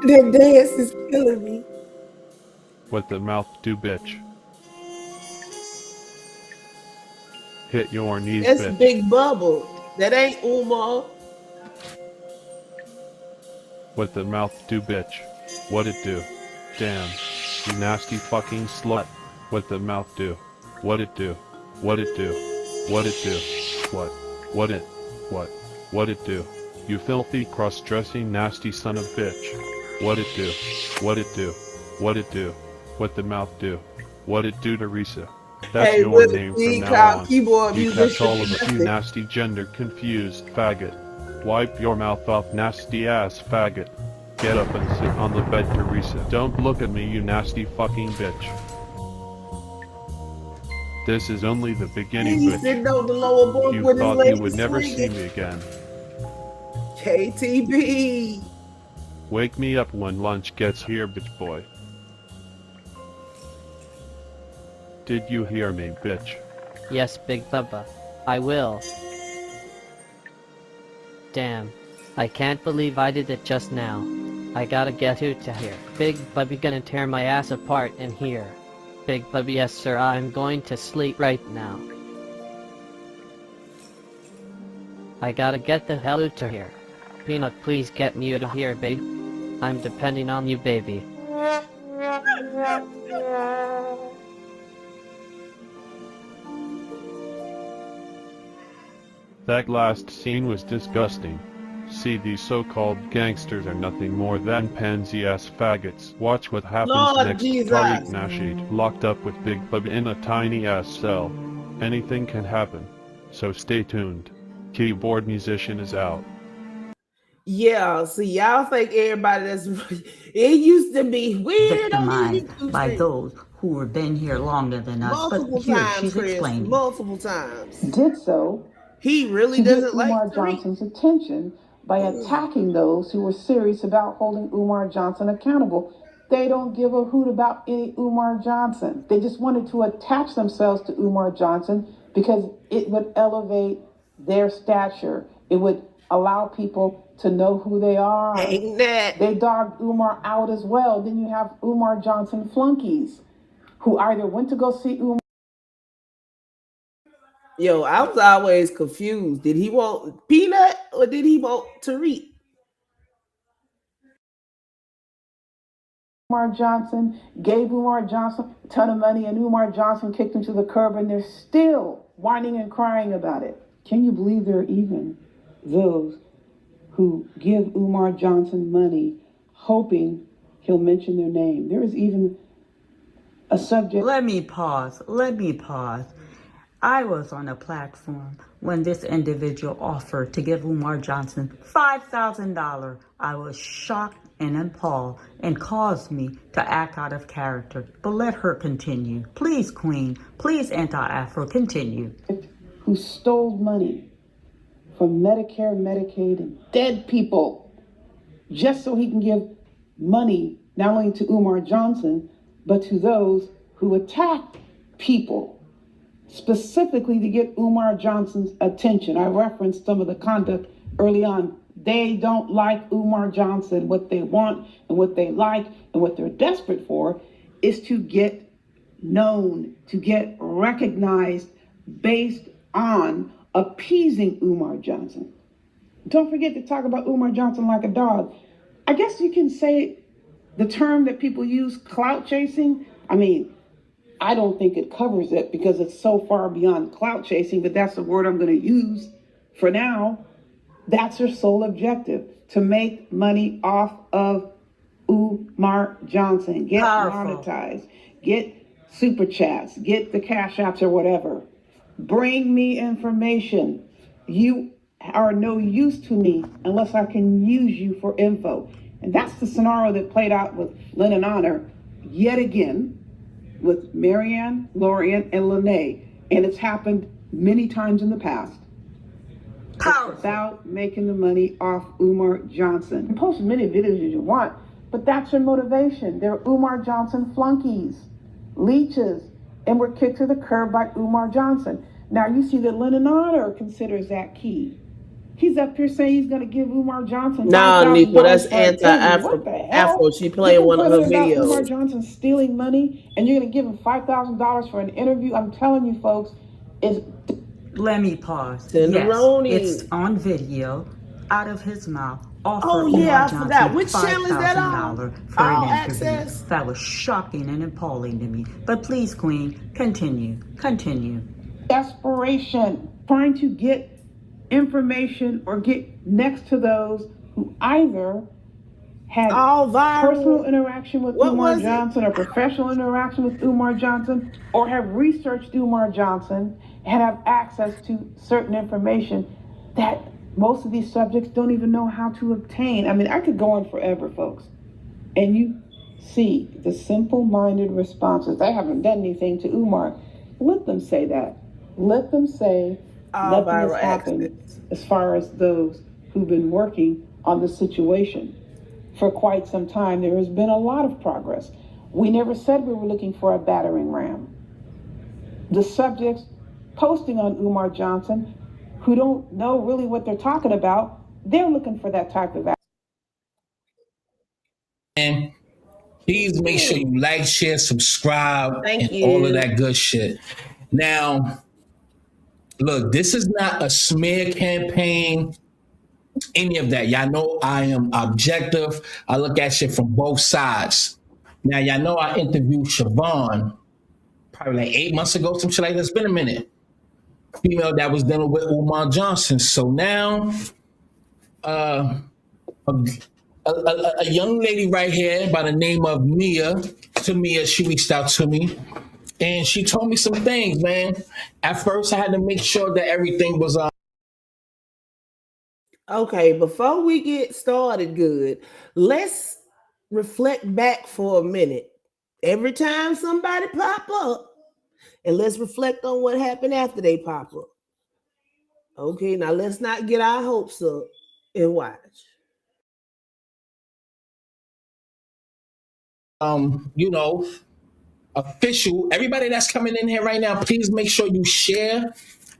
Speaker 1: That dance is killing me.
Speaker 7: What the mouth do, bitch? Hit your knees,
Speaker 1: That's
Speaker 7: bitch.
Speaker 1: Big Bubble. That ain't Umar.
Speaker 7: What the mouth do, bitch? What it do? Damn. You nasty fucking slut. What the mouth do? What it do? What it do? What it do? What? What it? What? What it do? You filthy cross-dressing nasty son of bitch. What it do? What it do? What it do? What the mouth do? What it do, Teresa? That's
Speaker 1: Hey,
Speaker 7: your name from now on.
Speaker 1: Keyboard
Speaker 7: You
Speaker 1: musician
Speaker 7: catch all of it, you nasty gender-confused faggot. Wipe your mouth off, nasty ass faggot. Get up and sit on the bed, Teresa. Don't look at me, you nasty fucking bitch. This is only the beginning,
Speaker 1: He's
Speaker 7: bitch.
Speaker 1: sitting on the lower bunk
Speaker 7: You
Speaker 1: with his
Speaker 7: thought
Speaker 1: legs
Speaker 7: you would never see
Speaker 1: swinging.
Speaker 7: me again.
Speaker 1: KTB.
Speaker 7: Wake me up when lunch gets here, bitch boy. Did you hear me, bitch?
Speaker 9: Yes, Big Bubba. I will. Damn. I can't believe I did it just now. I gotta get out to here. Big Bubby gonna tear my ass apart in here. Big Bubby, yes sir, I'm going to sleep right now. I gotta get the hell out of here. Peanut, please get me out of here, babe. I'm depending on you, baby.
Speaker 7: That last scene was disgusting. See, these so-called gangsters are nothing more than pansy-ass faggots. Watch what happens
Speaker 1: Lord
Speaker 7: next.
Speaker 1: Jesus.
Speaker 7: Tariq Nasheed, locked up with Big Bub in a tiny-ass cell. Anything can happen. So stay tuned. Keyboard musician is out.
Speaker 1: Yeah, see, y'all think everybody that's... It used to be weird
Speaker 2: victimized by those who were been here longer than us.
Speaker 1: multiple
Speaker 2: But here,
Speaker 1: times,
Speaker 2: she's
Speaker 1: Chris.
Speaker 2: explaining.
Speaker 1: Multiple times.
Speaker 5: Did so
Speaker 1: He really
Speaker 5: to get
Speaker 1: doesn't like
Speaker 5: Umar
Speaker 1: Tariq.
Speaker 5: Johnson's attention by attacking those who were serious about holding Umar Johnson accountable. They don't give a hoot about any Umar Johnson. They just wanted to attach themselves to Umar Johnson because it would elevate their stature. It would allow people to know who they are.
Speaker 1: Ain't that?
Speaker 5: They dogged Umar out as well. Then you have Umar Johnson flunkies who either went to go see Umar.
Speaker 1: Yo, I was always confused. Did he want Peanut or did he want Tariq?
Speaker 5: Umar Johnson, gave Umar Johnson a ton of money, and Umar Johnson kicked him to the curb, and they're still whining and crying about it. Can you believe there are even those who give Umar Johnson money hoping he'll mention their name? There is even a subject.
Speaker 2: Let me pause. I was on a platform when this individual offered to give Umar Johnson $5,000. I was shocked and appalled and caused me to act out of character. But let her continue. Please, Queen. Please, Anti-Afro, continue.
Speaker 5: Who stole money from Medicare, Medicaid, and dead people just so he can give money not only to Umar Johnson, but to those who attack people, specifically to get Umar Johnson's attention. I referenced some of the conduct early on. They don't like Umar Johnson. What they want and what they like and what they're desperate for is to get known, to get recognized based on appeasing Umar Johnson. Don't forget to talk about Umar Johnson like a dog. I guess you can say the term that people use, clout chasing. I mean, I don't think it covers it because it's so far beyond clout chasing, but that's the word I'm going to use for now. That's her sole objective, to make money off of Umar Johnson, get monetized, get super chats, get the cash apps or whatever. Bring me information. You are no use to me unless I can use you for info. And that's the scenario that played out with Lynn and Honor yet again with Marianne, Lorient, and Lene. And it's happened many times in the past. It's about making the money off Umar Johnson. You post as many videos as you want, but that's your motivation. They're Umar Johnson flunkies, leeches, and were kicked to the curb by Umar Johnson. Now you see that Lennon Honor considers that key. He's up here saying he's going to give Umar Johnson
Speaker 1: Nah, Nico, that's
Speaker 5: anti-Afro. What the hell?
Speaker 1: Afro. She playing one of her videos.
Speaker 5: Umar Johnson stealing money, and you're going to give him $5,000 for an interview. I'm telling you, folks, is.
Speaker 2: Let me pause.
Speaker 1: Tenderoni.
Speaker 2: Yes, it's on video, out of his mouth.
Speaker 1: Oh yeah, I forgot. Which channel is that on?
Speaker 2: For
Speaker 1: All
Speaker 2: an interview.
Speaker 1: access.
Speaker 2: That was shocking and appalling to me. But please, Queen, continue.
Speaker 5: Desperation, trying to get information or get next to those who either had personal interaction with Umar Johnson or professional interaction with Umar Johnson, or have researched Umar Johnson and have access to certain information that most of these subjects don't even know how to obtain. I mean, I could go on forever, folks. And you see the simple-minded responses. They haven't done anything to Umar. Let them say that. Let them say nothing has happened as far as those who've been working on the situation for quite some time. There has been a lot of progress. We never said we were looking for a battering ram. The subjects posting on Umar Johnson, who don't know really what they're talking about, they're looking for that type of action.
Speaker 11: And please make sure you like, share, subscribe, all of that good shit. Now, look, this is not a smear campaign, any of that. Y'all know I am objective. I look at shit from both sides. Now, y'all know I interviewed Siobhan probably like 8 months ago, some shit like that. It's been a minute. Female that was dealing with Umar Johnson. So now, a young lady right here by the name of Mia, she reached out to me. And she told me some things, man. At first, I had to make sure that everything was
Speaker 1: Okay, before we get started good, let's reflect back for a minute. Every time somebody pop up, and let's reflect on what happened after they pop up. Okay, now let's not get our hopes up and watch.
Speaker 11: Official. Everybody that's coming in here right now, please make sure you share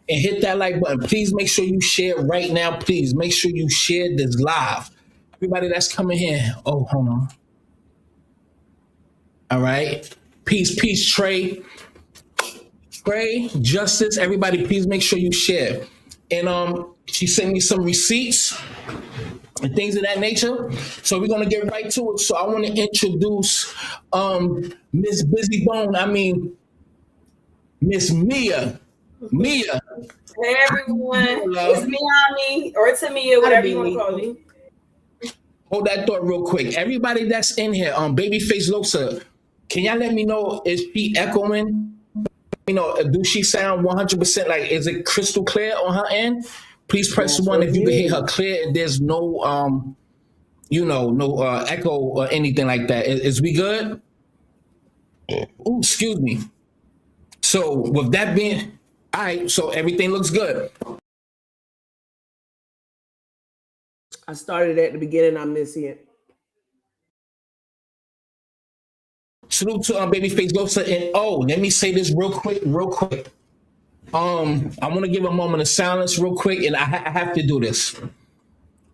Speaker 11: and hit that like button. Please make sure you share right now. Please make sure you share this live. Everybody that's coming here. Oh, hold on. All right. Peace, Trey. pray, justice. Everybody, please make sure you share. And she sent me some receipts and things of that nature. So we're gonna get right to it. So I want to introduce Miss Busy Bone. I mean Miss Mia. Mia.
Speaker 12: Hey everyone, it's Miami or Tamia, whatever you want to call me.
Speaker 11: Hold that thought real quick. Everybody that's in here, Babyface Losa, can y'all let me know, is she echoing? You know, do she sound 100% like, is it crystal clear on her end? Please press one if you can hear her clear and there's no, no echo or anything like that. Is we good? Ooh, excuse me. So with that being, all right, so everything looks good.
Speaker 1: I started at the beginning, I'm missing it.
Speaker 11: Salute to Babyface Losa. And let me say this real quick. I want to give a moment of silence real quick, and I have to do this.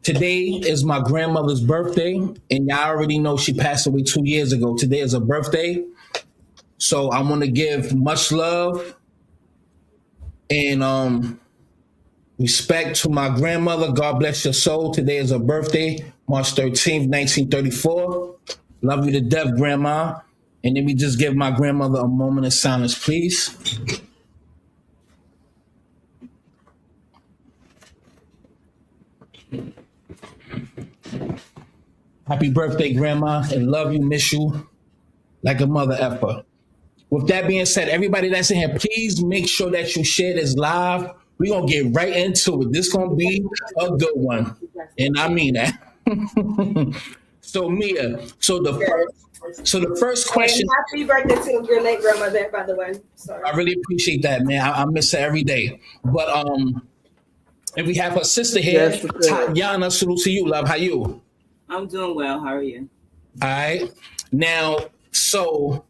Speaker 11: Today is my grandmother's birthday, and y'all already know she passed away 2 years ago. Today is her birthday. So I want to give much love and respect to my grandmother. God bless your soul. Today is her birthday, March 13th, 1934. Love you to death, Grandma. And then we just give my grandmother a moment of silence, please. Happy birthday, Grandma, and love you, miss you like a mother effer. With that being said, everybody that's in here, please make sure that you share this live. We're going to get right into it. This is going to be a good one. And I mean that. So, Mia, the first question.
Speaker 12: Happy birthday to your late grandmother, by the way. Sorry.
Speaker 11: I really appreciate that, man. I miss her every day. But and we have her sister here, Tatiana. Salute to you, love. How you?
Speaker 13: I'm doing well. How are you?
Speaker 11: All right. Now, so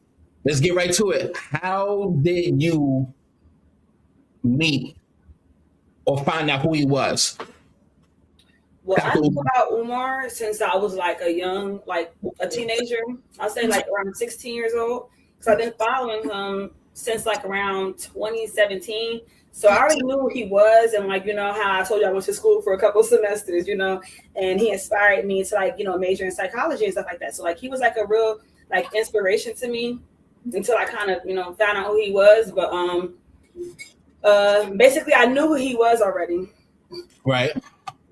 Speaker 11: let's get right to it. How did you meet or find out who he was?
Speaker 12: Well, I knew about Umar since I was like a teenager. I'll say like around 16 years old. So I've been following him since like around 2017. So I already knew who he was, and like, you know, how I told you I went to school for a couple semesters, you know, and he inspired me to like, you know, major in psychology and stuff like that. So like he was like a real like inspiration to me until I kind of, you know, found out who he was. But basically I knew who he was already.
Speaker 11: Right.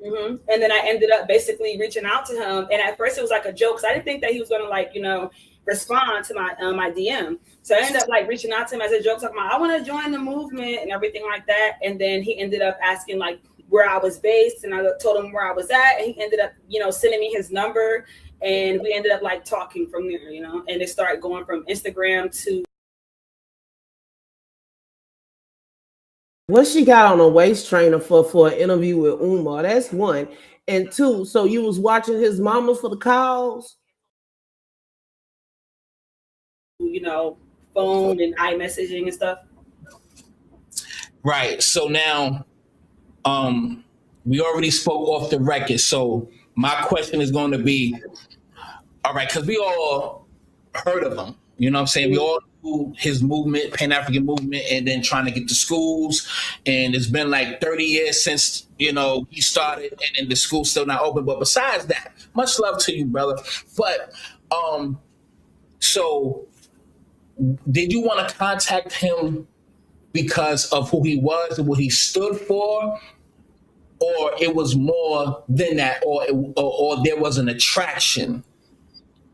Speaker 12: Mm-hmm. And then I ended up basically reaching out to him. And at first it was like a joke, because I didn't think that he was going to like, you know, respond to my my DM. So I ended up like reaching out to him as a joke, talking about I want to join the movement and everything like that. And then he ended up asking like where I was based, and I told him where I was at. And he ended up, you know, sending me his number, and we ended up like talking from there, you know, and it started going from Instagram to.
Speaker 1: What she got on a waist trainer for an interview with Umar? That's one. And two, so you was watching his mama for the calls?
Speaker 12: You know, phone and iMessaging and stuff.
Speaker 11: Right. So now, we already spoke off the record. So my question is going to be, all right, because we all heard of him. You know what I'm saying? We all knew his movement, Pan-African movement, and then trying to get to schools. And it's been like 30 years since, you know, he started, and then the school's still not open. But besides that, much love to you, brother. But so did you want to contact him because of who he was and what he stood for? Or it was more than that, or there was an attraction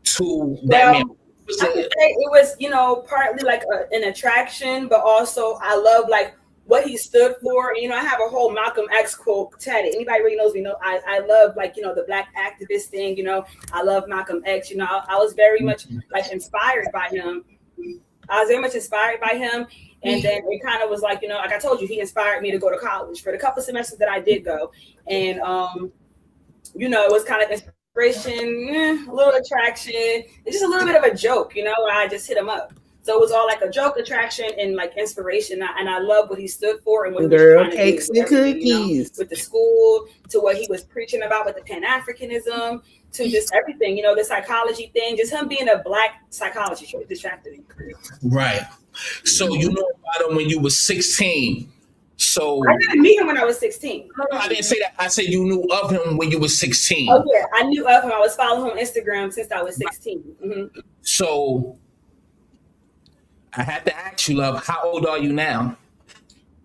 Speaker 11: to that man?
Speaker 12: I could say it was, you know, partly like an attraction, but also I love like what he stood for. You know, I have a whole Malcolm X quote tatted. Anybody really knows me know I love like, you know, the black activist thing. You know, I love Malcolm X. You know, I was very much like inspired by him. I was very much inspired by him. And then it kind of was like, you know, like I told you, he inspired me to go to college for the couple semesters that I did go. And, you know, it was kind of inspiration, a little attraction. It's just a little bit of a joke, you know, where I just hit him up. So it was all like a joke, attraction, and like inspiration. And I love what he stood for and what he was trying to do with everything, you know, with the school, to what he was preaching about with the Pan-Africanism, to just everything, you know, the psychology thing, just him being a black psychologist distracted me.
Speaker 11: Right. So you know about him when you were 16. So
Speaker 12: I didn't meet him when I was 16.
Speaker 11: No, I didn't say that. I said you knew of him when you were 16.
Speaker 12: Oh yeah, I knew of him. I was following him on Instagram since I was 16. Mm-hmm.
Speaker 11: So I had to ask you, love, how old are you now?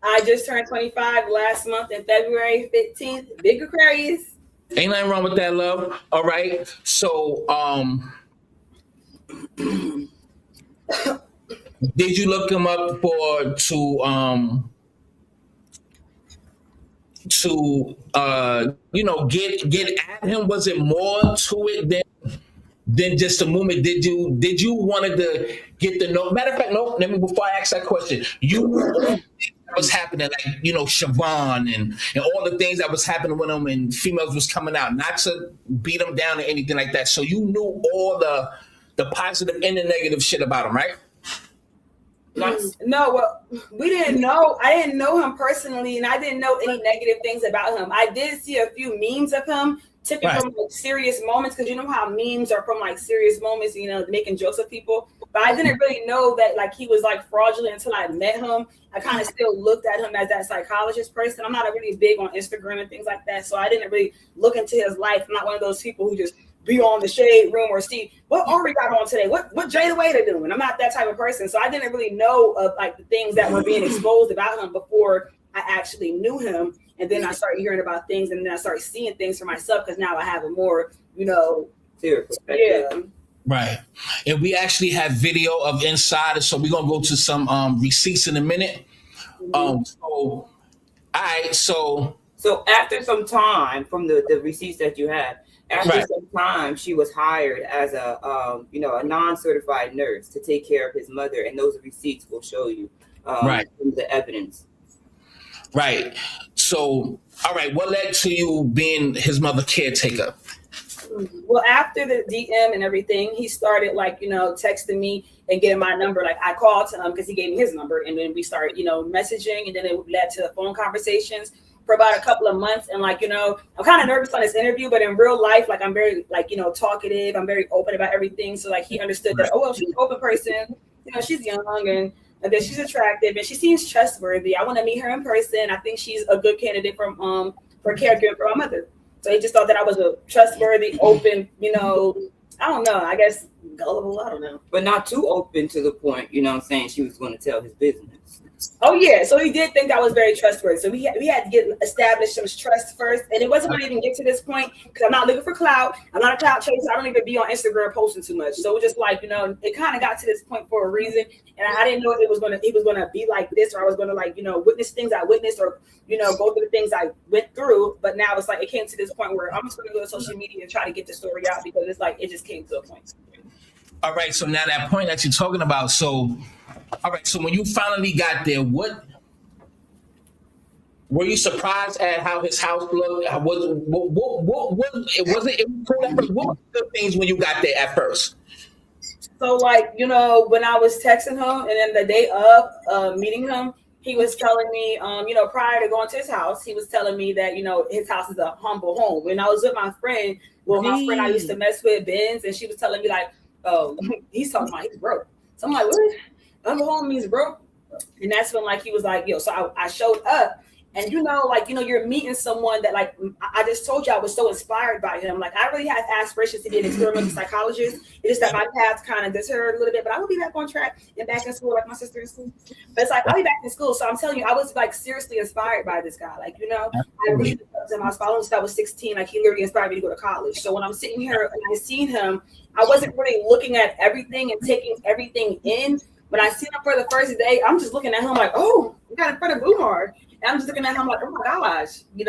Speaker 12: I just turned 25 last month in February 15th. Big Aquarius.
Speaker 11: Ain't nothing wrong with that, love. All right. So did you look him up get at him? Was it more to it than just a movement? Did you wanted to get the know? Matter of fact, no. Let me before I ask that question. You that was happening, like Siobhan and all the things that was happening with them and females was coming out, not to beat them down or anything like that. So you knew all the positive and the negative shit about them, right?
Speaker 12: No, well, we didn't know. I didn't know him personally, and I didn't know any negative things about him. I did see a few memes of him taken from like serious moments, because you know how memes are from like serious moments, making jokes of people. But I didn't really know that like he was like fraudulent until I met him. I kind of still looked at him as that psychologist person. I'm not really big on Instagram and things like that, so I didn't really look into his life. I'm not one of those people who just be on the shade room or see what Ari got on today, what Jada Waiter doing. I'm not that type of person, so I didn't really know of like the things that were being exposed about him before I actually knew him. And then I started hearing about things, and then I started seeing things for myself, because now I have a more clear perspective. Yeah.
Speaker 11: Right. And we actually have video of inside, so we're gonna go to some receipts in a minute. So
Speaker 13: after some time from the receipts that you have, after some time, she was hired as a a non-certified nurse to take care of his mother, and those receipts will show you the evidence.
Speaker 11: Right. So, all right, what led to you being his mother caretaker?
Speaker 12: Well, after the DM and everything, he started texting me and getting my number. Like I called to him because he gave me his number, and then we started messaging, and then it led to phone conversations for about a couple of months. And I'm kind of nervous on this interview, but in real life, I'm very talkative. I'm very open about everything. So he understood that, oh well, she's an open person. She's young and that she's attractive and she seems trustworthy. I want to meet her in person. I think she's a good candidate for caregiving for my mother. So he just thought that I was a trustworthy, open, I don't know, I guess gullible, I don't know.
Speaker 13: But not too open to the point, saying she was going to tell his business.
Speaker 12: Oh yeah, so he did think I was very trustworthy. So we had to establish some trust first, and it wasn't going to even get to this point because I'm not looking for clout. I'm not a clout chaser. I don't even be on Instagram posting too much. So it was just it kind of got to this point for a reason, and I didn't know if he was going to be like this, or I was going to witness things I witnessed, or go through the things I went through. But now it's it came to this point where I'm just going to go to social media and try to get the story out, because it's it just came to a point.
Speaker 11: All right, so now that point that you're talking about, so when you finally got there, what were you surprised at how his house looked? What was the things when you got there at first?
Speaker 12: So when I was texting him, and then the day of meeting him, he was telling me, prior to going to his house, he was telling me that, his house is a humble home. When I was with my friend, my friend I used to mess with, Benz, and she was telling me oh, he's talking about he's broke. So I'm what? Humble home means broke? And that's when he was yo. So I showed up, and you're meeting someone that I just told you I was so inspired by him. I really had aspirations to be an experimental psychologist. It's just that my path kind of deterred a little bit, but I will be back on track and back in school like my sister in school. But it's I'll be back in school. So I'm telling you, I was seriously inspired by this guy. I really loved him. I was following since I was 16. He literally inspired me to go to college. So when I'm sitting here and I seen him, I wasn't really looking at everything and taking everything in. When I see him for the first day, I'm just looking at him oh, we got in front of Umar. And I'm just looking at him oh my gosh, And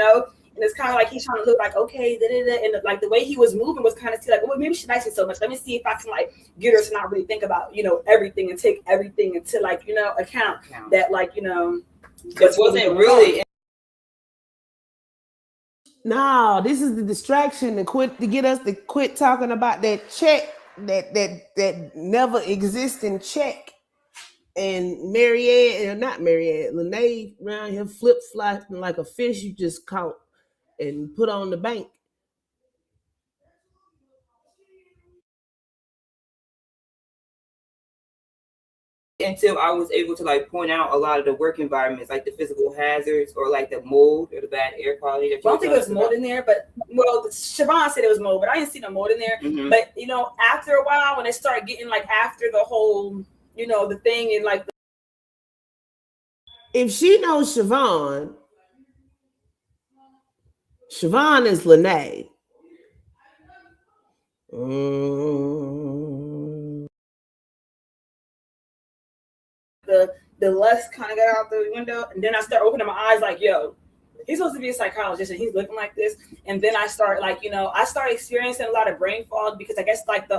Speaker 12: it's kind of he's trying to look okay, and the way he was moving was kind of well, maybe she likes me so much. Let me see if I can get her to not really think about everything and take everything into account that
Speaker 13: this wasn't really.
Speaker 1: No, this is the distraction to get us to quit talking about that check that never existing check. And not Marianne, Lene around here flip flopping like a fish you just caught and put on the bank.
Speaker 13: until I was able to like point out a lot of the work environments, like the physical hazards or like the mold or the bad air quality. That
Speaker 12: I don't think it was mold in there, but Siobhan said it was mold, but I didn't see no mold in there. Mm-hmm. But after a while, when they start getting like after the whole, the thing and like.
Speaker 1: If she knows Siobhan is Lene.
Speaker 12: The lust kind of got out the window, and then I start opening my eyes like, yo, he's supposed to be a psychologist and he's looking like this. And then I start I start experiencing a lot of brain fog because I guess like the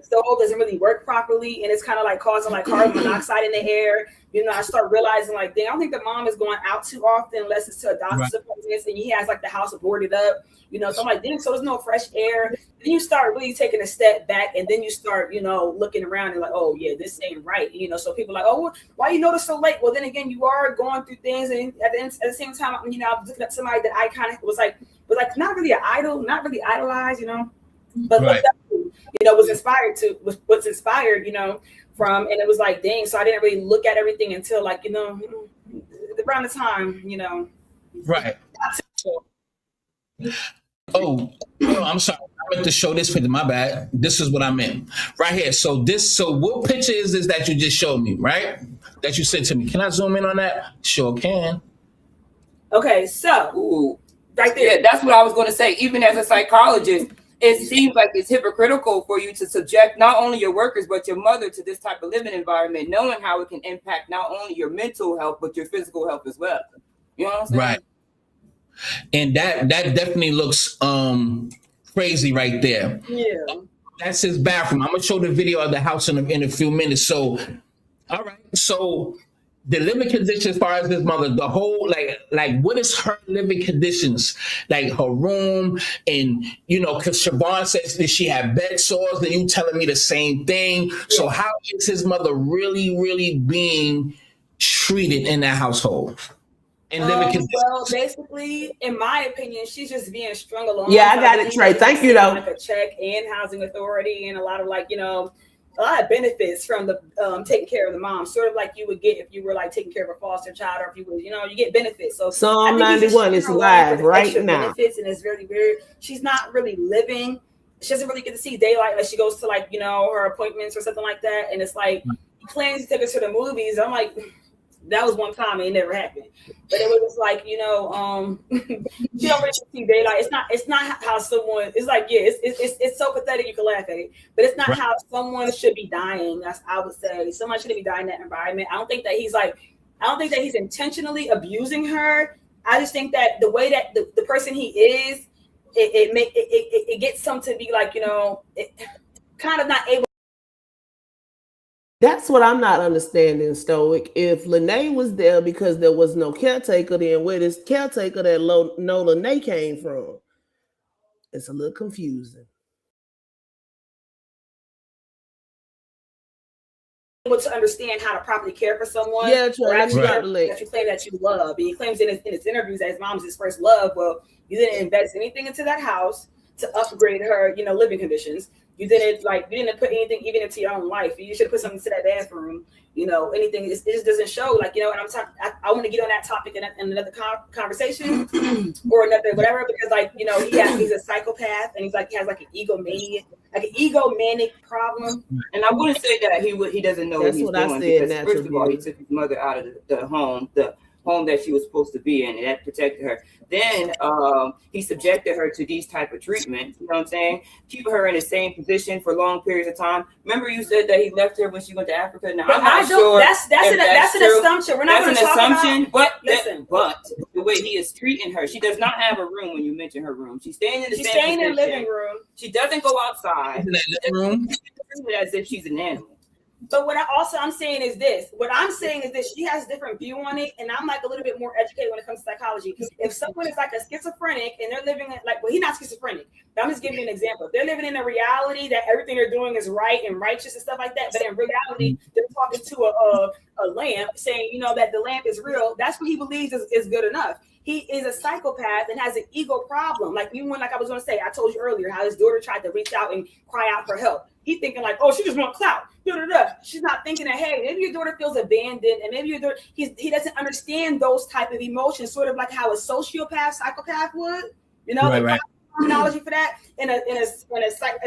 Speaker 12: stove doesn't really work properly and it's kind of like causing like carbon monoxide in the air. I start realizing like, dang, I don't think the mom is going out too often unless it's to a doctor's appointment and he has like the house boarded up. So I'm like, dang, so there's no fresh air. Then you start really taking a step back and then you start, looking around and like, oh yeah, this ain't right. So people are like, oh, why you notice so late? Well, then again, you are going through things, and at the same time, I was looking at somebody that I kind of was like not really an idol, not really idolized, but looked up to, was inspired from, and it was like, dang, so I didn't really look at everything until like, around the time,
Speaker 11: Right. Oh, I'm sorry. I meant to show this picture. My bad. This is what I meant. Right here. So what picture is this that you just showed me, right? That you sent to me. Can I zoom in on that? Sure can.
Speaker 12: Okay, so
Speaker 13: right there. Yeah, that's what I was going to say. Even as a psychologist, it seems like it's hypocritical for you to subject not only your workers, but your mother to this type of living environment, knowing how it can impact not only your mental health, but your physical health as well. You know what I'm saying?
Speaker 11: Right. And that definitely looks crazy right there.
Speaker 12: Yeah.
Speaker 11: That's his bathroom. I'm gonna show the video of the house in a few minutes. So, all right. So the living conditions as far as his mother, the whole like what is her living conditions? Like her room, and because Siobhan says that she had bed sores, and you telling me the same thing. Yeah. So how is his mother really, really being treated in that household?
Speaker 12: Well, basically, in my opinion, she's just being strung along.
Speaker 1: Yeah, I got it, Trey. Thank you, though.
Speaker 12: Like a check and housing authority and a lot of a lot of benefits from the taking care of the mom, sort of like you would get if you were like taking care of a foster child, or if you were, you get benefits. So
Speaker 1: Psalm 91 is live right now.
Speaker 12: Benefits, and it's very weird. She's not really living. She doesn't really get to see daylight unless she goes to her appointments or something like that. And it's like plans to take her to the movies. I'm like, that was one time and it never happened. But it was just like, she don't really see daylight. It's not how someone, it's like, yeah, it's so pathetic you can laugh at it. But it's not how someone should be dying. I would say someone shouldn't be dying in that environment. I don't think that he's intentionally abusing her. I just think that the way that the person he is, it gets him to be like, kind of not able.
Speaker 1: That's what I'm not understanding, Stoic. If Lene was there because there was no caretaker, then where this caretaker that Lene came from? It's a little confusing.
Speaker 12: Able to understand how to properly care for someone.
Speaker 1: Yeah, that
Speaker 12: you claim that you love. And he claims in his interviews that his mom's his first love. Well, you didn't invest anything into that house to upgrade her, living conditions. You didn't put anything even into your own life. You should put something into that bathroom. Anything. It just doesn't show. And I'm talking. I want to get on that topic in another conversation or another whatever, because he's a psychopath and he has like an egomaniac problem.
Speaker 13: And I wouldn't say that he doesn't know
Speaker 1: That's
Speaker 13: what he's
Speaker 1: doing.
Speaker 13: Because first of all, he took his mother out of the home that she was supposed to be in, and that protected her. Then he subjected her to these type of treatments. You know what I'm saying? Keep her in the same position for long periods of time. Remember, you said that he left her when she went to Africa. Now, I'm not sure.
Speaker 12: That's an assumption. We're not going to talk about.
Speaker 13: But the way he is treating her, she does not have a room when you mention her room. She's staying in the
Speaker 12: living room.
Speaker 13: She doesn't go outside.
Speaker 11: In that living room,
Speaker 13: as if she's an animal.
Speaker 12: But I'm saying is this. What I'm saying is this. She has a different view on it, and I'm like a little bit more educated when it comes to psychology. If someone is like a schizophrenic and they're living he's not schizophrenic, but I'm just giving you an example. If they're living in a reality that everything they're doing is right and righteous and stuff like that, but in reality they're talking to a lamp saying, that the lamp is real. That's what he believes is good enough. he is a psychopath and has an ego problem. Like even when, like I was going to say, I told you earlier how his daughter tried to reach out and cry out for help. He's thinking like, oh, she just want clout. She's not thinking that, hey, maybe your daughter feels abandoned, and maybe your daughter, he doesn't understand those type of emotions, sort of like how a psychopath would.
Speaker 11: Right.
Speaker 12: Terminology for that in a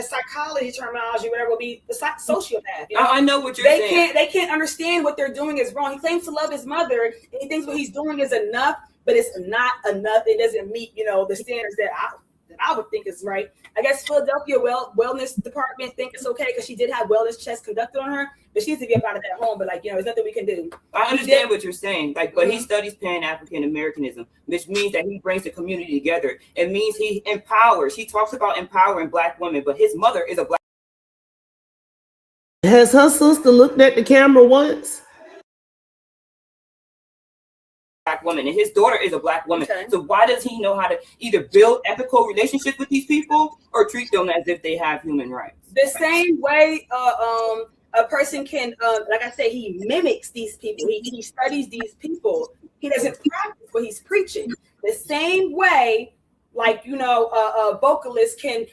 Speaker 12: psychology terminology, whatever will be the sociopath.
Speaker 13: I know what you're saying.
Speaker 12: They can't understand what they're doing is wrong. He claims to love his mother, and he thinks what he's doing is enough, but it's not enough. It doesn't meet, the standards that I would think is right. I guess Philadelphia wellness department think it's okay because she did have wellness checks conducted on her, but she needs to be about it at home. But there's nothing we can do.
Speaker 13: I understand what you're saying, but he studies Pan-African Americanism, which means that he brings the community together. It means he empowers. He talks about empowering Black women, but his mother is a Black.
Speaker 1: Has her sister looked at the camera once?
Speaker 13: Black woman, and his daughter is a Black woman. Okay. So why does he know how to either build ethical relationships with these people or treat them as if they have human rights?
Speaker 12: The same way a person can, like I say, he mimics these people. He studies these people. He doesn't practice what he's preaching. The same way, like a vocalist can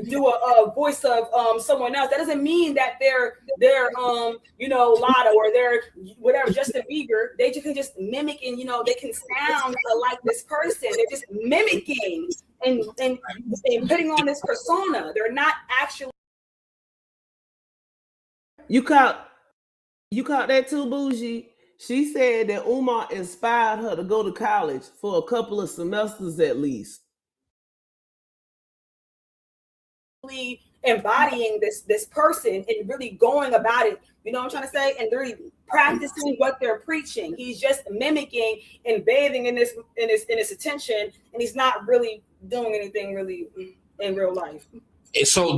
Speaker 12: do a voice of someone else. That doesn't mean that they're Lotto or they're whatever Justin Bieber. They can just mimic and they can sound like this person. They're just mimicking and putting on this persona. They're not actually.
Speaker 1: You caught that too, Bougie? She said that Umar inspired her to go to college for a couple of semesters at least.
Speaker 12: Embodying this person and really going about it, you know what I'm trying to say, and really practicing what they're preaching. He's just mimicking and bathing in this attention, and he's not really doing anything really in real life.
Speaker 11: So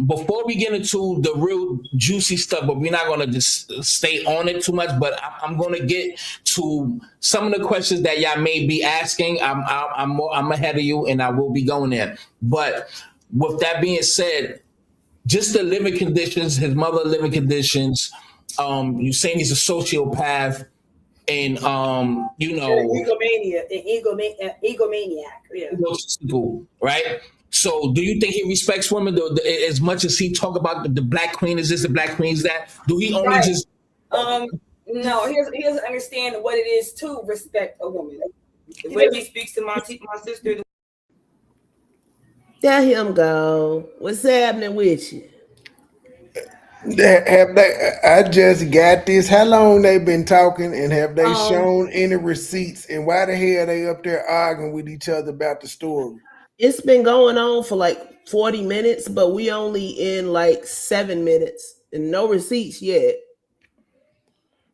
Speaker 11: before we get into the real juicy stuff, but we're not going to just stay on it too much, but I'm going to get to some of the questions that y'all may be asking. I'm ahead of you, and I will be going there. But with that being said, just the living conditions, his mother living conditions, you saying he's a sociopath, and
Speaker 12: egomaniac,
Speaker 11: yeah, right? So do you think he respects women as much as he talk about the Black queen is this, the Black queen is that? Do he only just
Speaker 12: no, he doesn't understand what it is to respect a woman.
Speaker 13: The way he speaks to my sister.
Speaker 1: Let him go. What's happening with you?
Speaker 14: I just got this. How long they been talking, and have they shown any receipts? And why the hell are they up there arguing with each other about the story?
Speaker 1: It's been going on for like 40 minutes, but we only in like 7 minutes and no receipts yet.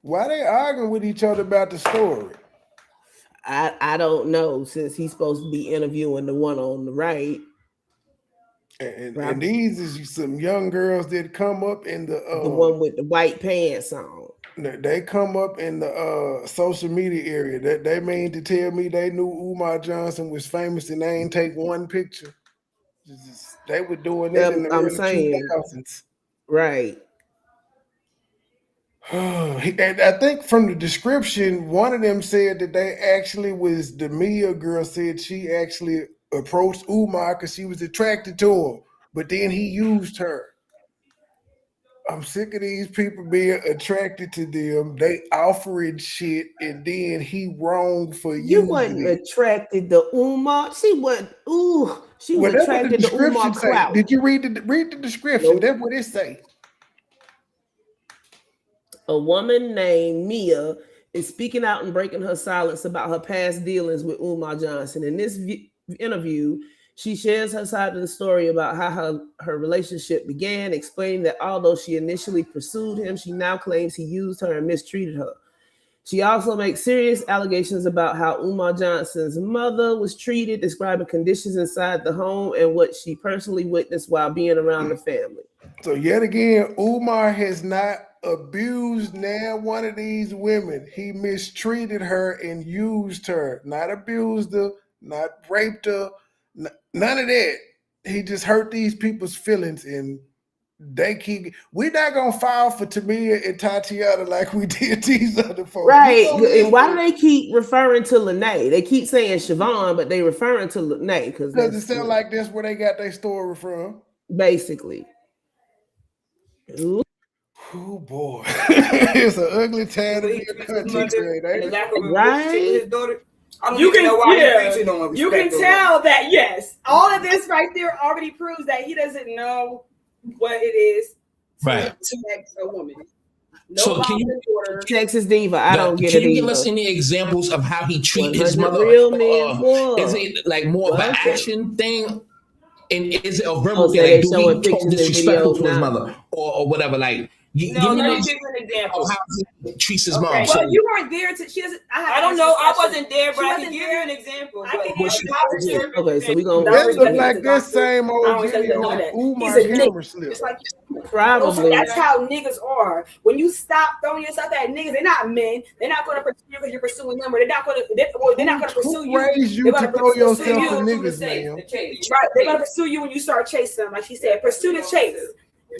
Speaker 14: Why they arguing with each other about the story?
Speaker 1: I don't know, since he's supposed to be interviewing the one on the right.
Speaker 14: And these is some young girls that come up in the
Speaker 1: one with the white pants on.
Speaker 14: They come up in the social media area. That they mean to tell me they knew Umar Johnson was famous and they ain't take one picture. They were doing it in the early 2000s.
Speaker 1: Right.
Speaker 14: And I think from the description, one of them said that they actually was the Mia girl said she actually approached Umar because she was attracted to him, but then he used her. I'm sick of these people being attracted to them. They offering shit, and then he wrong for
Speaker 1: you. You wasn't attracted to Umar. She wasn't. Ooh, she was attracted to Umar clout.
Speaker 14: Did you read the description? Nope. That's what it say.
Speaker 1: A woman named Mia is speaking out and breaking her silence about her past dealings with Umar Johnson. In this interview, she shares her side of the story about how her relationship began, explaining that although she initially pursued him, she now claims he used her and mistreated her. She also makes serious allegations about how Umar Johnson's mother was treated, describing conditions inside the home and what she personally witnessed while being around the family.
Speaker 14: So yet again, Umar has not abused now one of these women. He mistreated her and used her, not abused her, not raped her, none of that. He just hurt these people's feelings, and we're not gonna fall for Tamia and Tatiana like we did these other folks.
Speaker 1: Right. And why do they keep referring to Lene? They keep saying Siobhan, but they referring to Lene
Speaker 14: because it sounds like that's where they got their story from.
Speaker 1: Basically.
Speaker 14: Oh boy. It's an ugly time to be a content creator.
Speaker 1: Right?
Speaker 12: You can tell that, yes, all of this right there already proves that he doesn't know what it is to text a woman. No,
Speaker 11: so can you
Speaker 1: Texas Diva? I don't get it.
Speaker 11: Can you give us any examples of how he treats his mother?
Speaker 1: Real men,
Speaker 11: is it like more of an action thing? And is it a verbal
Speaker 1: so
Speaker 11: thing? Like, do he talk
Speaker 1: pictures
Speaker 11: disrespectful to his mother or whatever? Like,
Speaker 13: give me an example
Speaker 11: of how he treats his mom.
Speaker 12: Well,
Speaker 11: So,
Speaker 12: you weren't there to. She doesn't.
Speaker 13: I don't know. I wasn't there, but I can give you an example.
Speaker 1: Okay, so we gonna.
Speaker 14: That look like that same old video with Umar camera slip.
Speaker 1: Probably.
Speaker 12: That's how niggas are. When you stop throwing yourself at niggas, they're not men. They're not going to pursue you because you're pursuing them, or they're not going to. They're not going to pursue you.
Speaker 14: Who raised you to throw yourself at niggas, man?
Speaker 12: Right, they're going to pursue you when you start chasing them. Like she said, pursue the chase.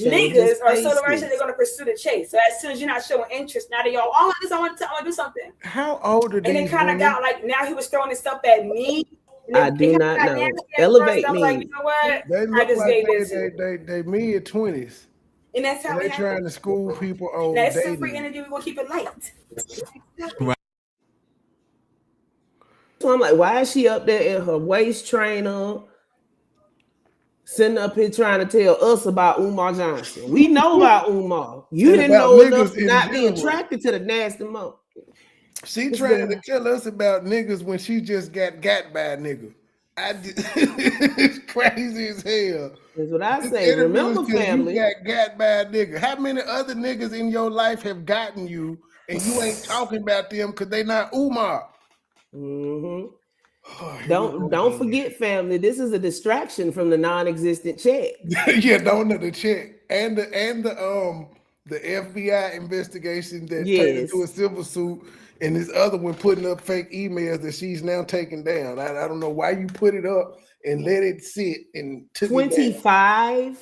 Speaker 12: Niggas are so the they're going to pursue the chase. So as soon as you're not showing interest, now they all, I want to do something.
Speaker 14: How old are these?
Speaker 12: And it kind of got like, now he was throwing himself at me.
Speaker 1: I do not know. Elevate me.
Speaker 12: Like, you know what?
Speaker 14: They look like they mid-20s.
Speaker 12: And that's how
Speaker 14: they're trying to school people on
Speaker 12: that's
Speaker 14: dating.
Speaker 12: some free energy. We're going to keep it light.
Speaker 11: Right.
Speaker 1: So I'm like, why is she up there in her waist trainer? Sitting up here trying to tell us about Umar Johnson. We know about Umar. You didn't know enough to not be attracted to the nasty mother.
Speaker 14: She trying to tell us about niggas when she just got by a nigga. It's crazy as hell.
Speaker 1: That's what I say. Remember, family.
Speaker 14: You got by a nigga. How many other niggas in your life have gotten you and you ain't talking about them because they not Umar?
Speaker 1: Mm-hmm. Don't forget, family. This is a distraction from the non-existent check.
Speaker 14: Yeah, don't know the check and the FBI investigation that turned into a civil suit, and this other one putting up fake emails that she's now taking down. I don't know why you put it up and let it sit and
Speaker 1: 25.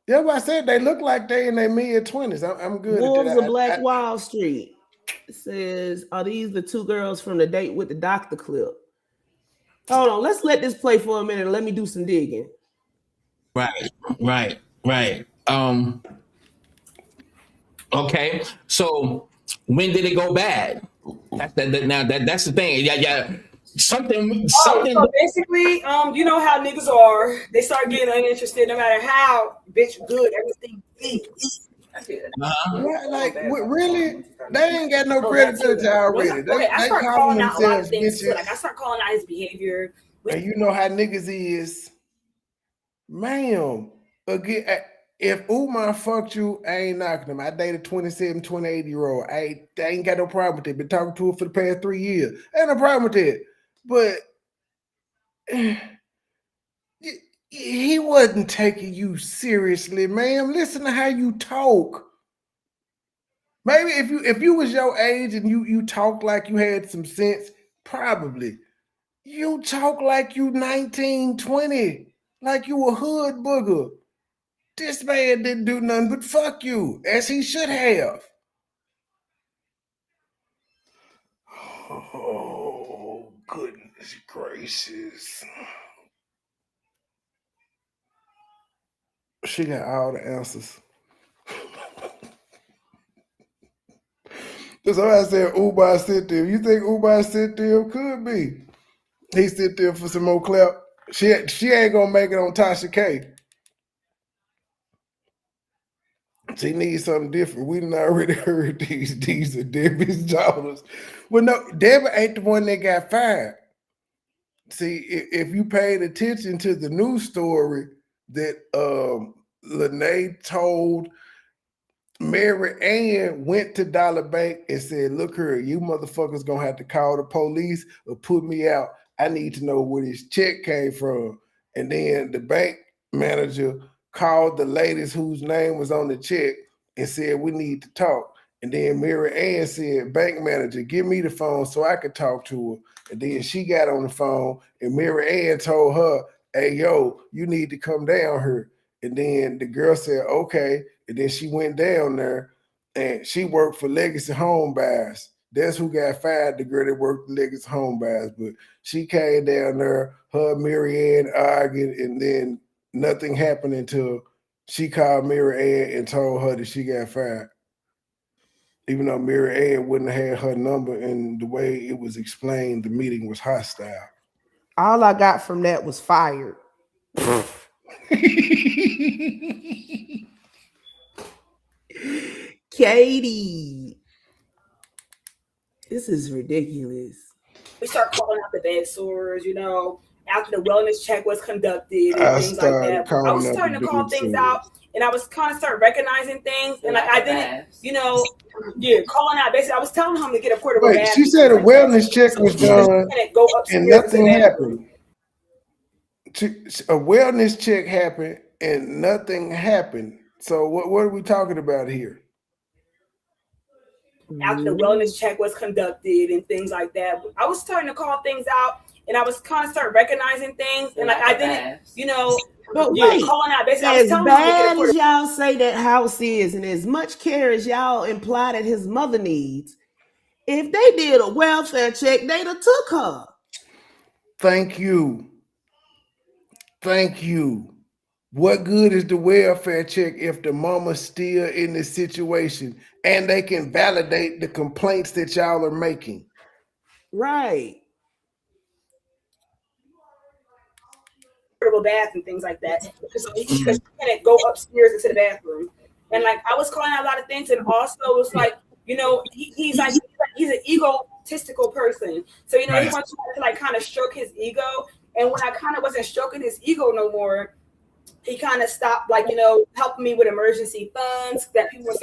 Speaker 14: That's what I said. They look like they in their mid-20s. I'm good.
Speaker 1: Wolves of Black Wall Street. It says, are these the two girls from the Date with the Doctor clip? Hold on, let's let this play for a minute and let me do some digging.
Speaker 11: Right. Okay, so when did it go bad? That's the thing. Yeah. Something.
Speaker 12: So basically, you know how niggas are. They start getting uninterested no matter how bitch good everything is.
Speaker 14: Like really, they ain't got no credibility already.
Speaker 12: I start calling out a lot of things too. Like I start calling out his behavior.
Speaker 14: And you know how niggas is, ma'am. Again, if Umar fucked you, I ain't knocking him. I dated 27, 28-year-old. I ain't got no problem with it. Been talking to her for the past 3 years. Ain't no problem with it. But he wasn't taking you seriously, ma'am. Listen to how you talk. Maybe if you was your age and you talked like you had some sense, probably. You talk like you 19, 20, like you a hood booger. This man didn't do nothing but fuck you, as he should have. Oh, goodness gracious. She got all the answers. So I said Umar sit there. You think Umar sit there? Could be. He sit there for some more clap. She ain't gonna make it on Tasha K. She needs something different. We done already heard these are Debbie's daughters. Well, no, Debbie ain't the one that got fired. See, if you paid attention to the news story that Lene told, Mary Ann went to Dollar Bank and said, look here, you motherfuckers gonna have to call the police or put me out. I need to know where this check came from. And then the bank manager called the ladies whose name was on the check and said, we need to talk. And then Mary Ann said, bank manager, give me the phone so I could talk to her. And then she got on the phone and Mary Ann told her, hey, yo, you need to come down here. And then the girl said, okay. And then she went down there and she worked for Legacy Home Buys. That's who got fired, the girl that worked for Legacy Home Buys. But she came down there, her and Marianne argued, and then nothing happened until she called Marianne and told her that she got fired. Even though Marianne wouldn't have had her number, and the way it was explained, the meeting was hostile.
Speaker 1: All I got from that was fired. Katie, this is ridiculous.
Speaker 12: We start calling out the bed sores, after the wellness check was conducted and things like that. I was starting to call things out, and I was kind of start recognizing things, and like I didn't, calling out. Basically, I was telling him to get a portable bath.
Speaker 14: She said a wellness check was done, and nothing happened. A wellness check happened, and nothing happened. So what are we talking about here?
Speaker 12: After the wellness check was conducted and things like that, I was starting to call things out, and I was kind of start recognizing things, and like I didn't,
Speaker 1: But wait,
Speaker 12: calling out. Basically,
Speaker 1: as bad as y'all say that house is, and as much care as y'all imply that his mother needs, if they did a welfare check, they'd have took her.
Speaker 14: Thank you. What good is the welfare check if the mama's still in this situation and they can validate the complaints that y'all are making?
Speaker 1: Right.
Speaker 12: Portable bath and things like that because she couldn't go upstairs into the bathroom, and like I was calling out a lot of things, and also it was like he's an egotistical person, so he wants to like kind of stroke his ego, and when I kind of wasn't stroking his ego no more, he kind of stopped helping me with emergency funds that people were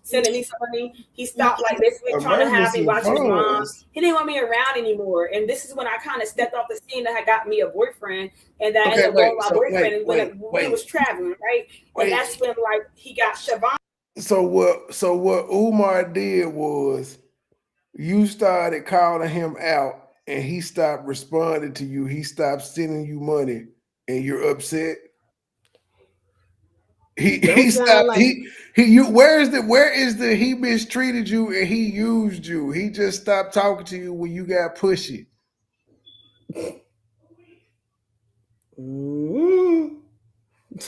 Speaker 12: sending me some money. He stopped basically trying to have me watch his mom. He didn't want me around anymore. And this is when I kind of stepped off the scene that had got me a boyfriend, and that I ended up going with my boyfriend when we was traveling, right? And that's when he got Siobhan.
Speaker 14: So what Umar did was you started calling him out and he stopped responding to you. He stopped sending you money and you're upset. He stopped. Where is the he mistreated you and he used you? He just stopped talking to you when you got pushy.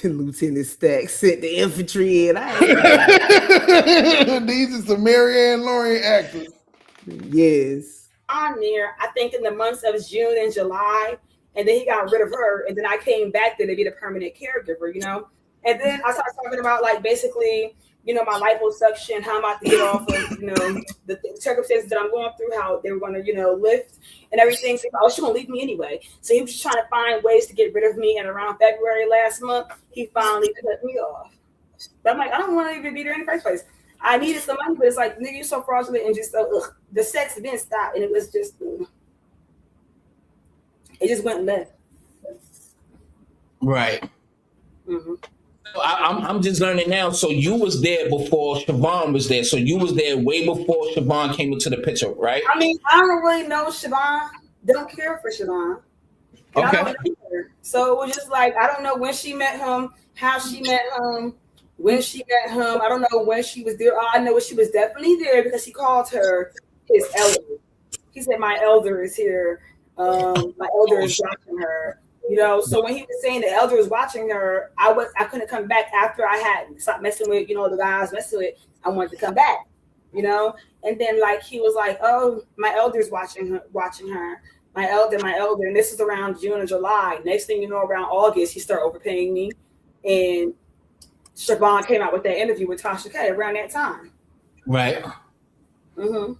Speaker 1: Lieutenant Stacks sent the infantry in.
Speaker 14: These are some Marianne Lorient actors.
Speaker 1: Yes.
Speaker 12: On there, I think in the months of June and July, and then he got rid of her, and then I came back there to be the permanent caregiver, And then I started talking about basically, my liposuction, how I'm about to get off of, the circumstances that I'm going through, how they were going to, lift and everything. So, she going to leave me anyway. So he was just trying to find ways to get rid of me. And around February last month, he finally cut me off. But I'm like, I don't want to even be there in the first place. I needed some money, but it's like, nigga, you're so fraudulent and just the sex didn't stop. And it was just, it just went left.
Speaker 11: Right.
Speaker 12: Mm-hmm.
Speaker 11: I'm just learning now. So you was there before Siobhan was there. So you was there way before Siobhan came into the picture, right?
Speaker 12: I mean, I don't really know Siobhan. Don't care for Siobhan. Okay. I don't know her. So it was just like, I don't know when she met him, how she met him, when she met him. I don't know when she was there. All I know is she was definitely there because he called her his elder. He said, my elder is here. My elder is watching her. So when he was saying the elder was watching her, I couldn't come back after I had stopped messing with, the guys messing with. I wanted to come back, and then he was like, oh, my elder's watching her, my elder, and this is around June or July. Next thing you know, around August, he started overpaying me, and Siobhan came out with that interview with Tasha K around that time.
Speaker 11: Right.
Speaker 12: Mm-hmm.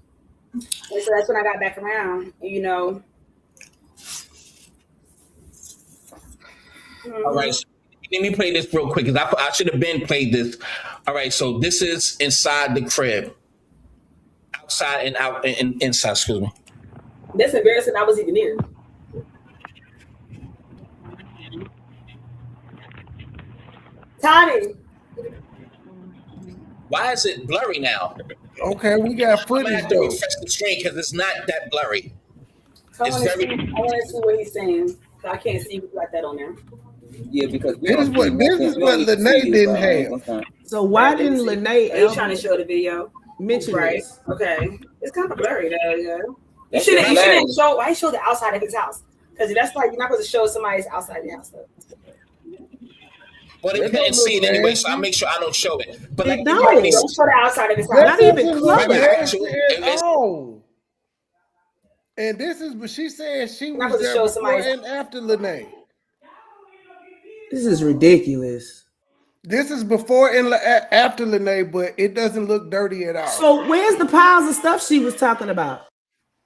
Speaker 12: And so that's when I got back around,
Speaker 11: All right, so let me play this real quick because I should have been played this. All right, so this is inside the crib, outside and out and inside. Excuse me.
Speaker 12: That's embarrassing. I was even there. Tommy.
Speaker 11: Why is it blurry now?
Speaker 14: Okay, we got footage.
Speaker 11: I'm gonna have to refresh the screen because it's not that blurry.
Speaker 12: I want to see what he's saying. I can't see like that on there.
Speaker 13: Yeah, because
Speaker 14: this is what Lene didn't have.
Speaker 1: So why didn't Lene?
Speaker 12: Are you trying to show the video?
Speaker 1: Mention this.
Speaker 12: Okay, it's kind of blurry there. Yeah. You shouldn't show. Why show the outside of his house? Because that's like you're not supposed to show somebody's outside the house.
Speaker 11: Well, they couldn't see it anyway, so I make sure I don't show it. But like,
Speaker 12: don't show the outside of his house.
Speaker 1: Not even close.
Speaker 14: Oh. And this is, but she said she was there before and after Lene.
Speaker 1: This is ridiculous.
Speaker 14: This is before and after Lene, but it doesn't look dirty at all.
Speaker 1: So where's the piles of stuff she was talking about?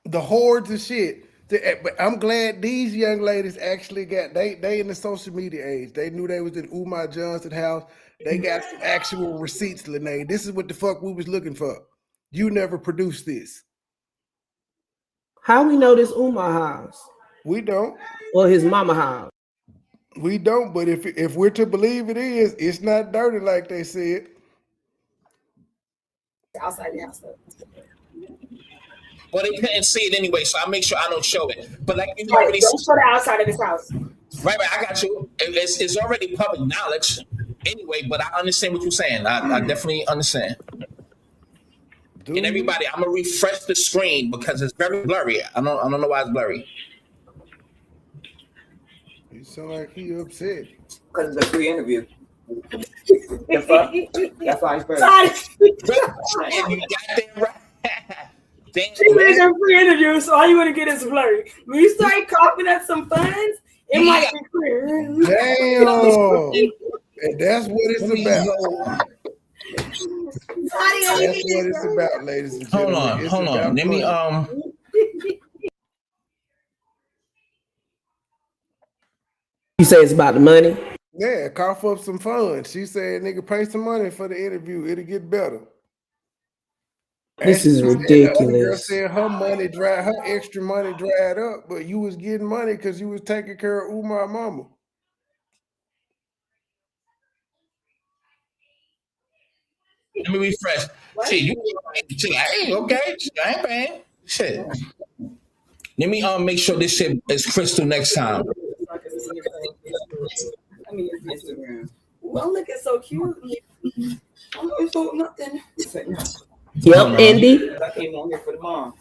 Speaker 14: The hordes of shit. But I'm glad these young ladies actually got they in the social media age. They knew they was in Umar Johnson's house. They got some actual receipts, Lene. This is what the fuck we was looking for. You never produced this.
Speaker 1: How we know this Umar house?
Speaker 14: We don't.
Speaker 1: Or his mama house?
Speaker 14: We don't, but if we're to believe it is, it's not dirty like they said.
Speaker 12: Outside the house.
Speaker 11: Well, they couldn't see it anyway, so I make sure I don't show it. But like you
Speaker 12: already don't show the outside of his house.
Speaker 11: Right, I got you. It's already public knowledge anyway, but I understand what you're saying. I definitely understand. And everybody, I'm gonna refresh the screen because it's very blurry. I don't know why it's blurry.
Speaker 14: You sound like he upset.
Speaker 13: Because it's a free interview. That's why he's
Speaker 11: You got that right.
Speaker 12: She made a free interview, so all you want to get is blurry. When you start coughing at some funds, it might be clear.
Speaker 14: Damn. And that's what it's about. That's what it's about, ladies and gentlemen.
Speaker 11: Hold on. Let me
Speaker 1: You say it's about the money?
Speaker 14: Yeah, cough up some funds. She said, nigga, pay some money for the interview. It'll get better.
Speaker 1: This is ridiculous.
Speaker 14: The girl said her extra money dried up, but you was getting money because you was taking care of Umar mama.
Speaker 11: Let me refresh. Shit, okay. I ain't paying. Shit. Let me make sure this shit is crystal next time.
Speaker 12: I mean, Instagram. Well, look, it's so cute. I'm not for nothing.
Speaker 1: Yep, Andy.
Speaker 13: I came on here for the mom.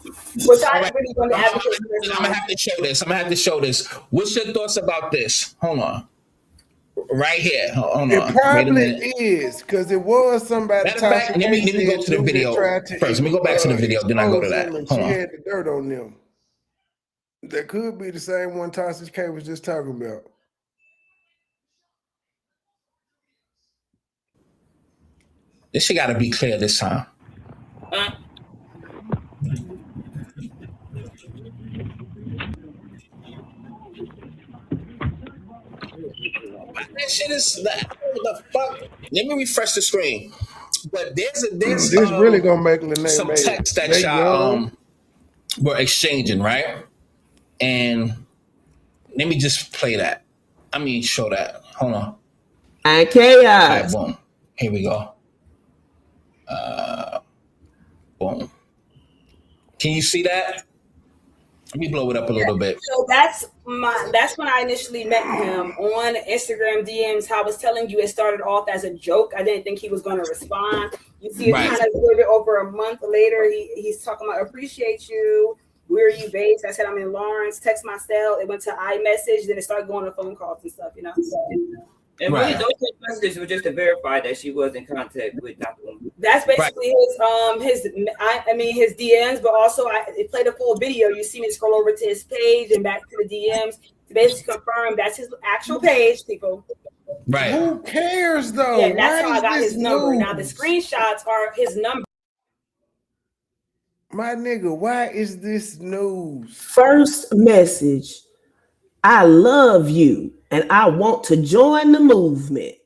Speaker 12: Which I really want to advocate.
Speaker 11: I'm gonna have to show this. What's your thoughts about this? Hold on. Right here. Hold on.
Speaker 14: It probably is because it was somebody.
Speaker 11: Matter of fact, let me go to the video first. Let me go back to the video, then I go to that. Hold
Speaker 14: she
Speaker 11: on.
Speaker 14: had the dirt on them. That could be the same one Tasha K was just talking about.
Speaker 11: This shit got to be clear this time. That shit is the fuck. Let me refresh the screen. But there's
Speaker 14: this really gonna make Lene
Speaker 11: some text that y'all were exchanging, right? And let me just play that. I mean, show that. Hold on.
Speaker 1: Chaos.
Speaker 11: Right, boom. Here we go. Boom. Can you see that? Let me blow it up a little bit.
Speaker 12: So that's when I initially met him on Instagram DMs. How I was telling you, it started off as a joke. I didn't think he was going to respond. You see, it's kind of a little bit over a month later. He's talking about appreciate you. Where are you based? I said I'm in Lawrence. Text my cell. It went to iMessage. Then it started going to phone calls and stuff.
Speaker 13: And really, those text messages were just to verify that she was in contact with Dr. Umar.
Speaker 12: That's basically his DMs, but also it played a full video. You see me scroll over to his page and back to the DMs to basically confirm that's his actual page, people.
Speaker 11: Right.
Speaker 14: Who cares though?
Speaker 12: Yeah, that's how I got his number. Now the screenshots are his number.
Speaker 14: My nigga, why is this news?
Speaker 1: First message. I love you and I want to join the movement.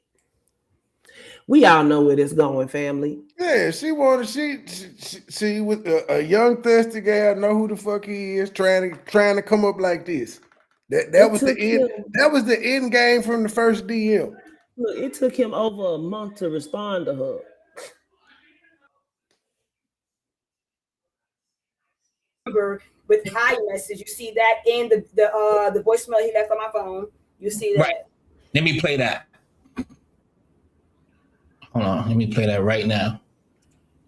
Speaker 1: We all know where this going, family.
Speaker 14: Yeah, she was a young thirsty guy. Know who the fuck he is, trying to come up like this. That was the end. That was the end game from the first DM.
Speaker 1: Look, it took him over a month to respond to her.
Speaker 12: With iMessage, you see that in the voicemail he left on my phone. You see that.
Speaker 11: Right. Let me play that. Hold on. Let me play that right now.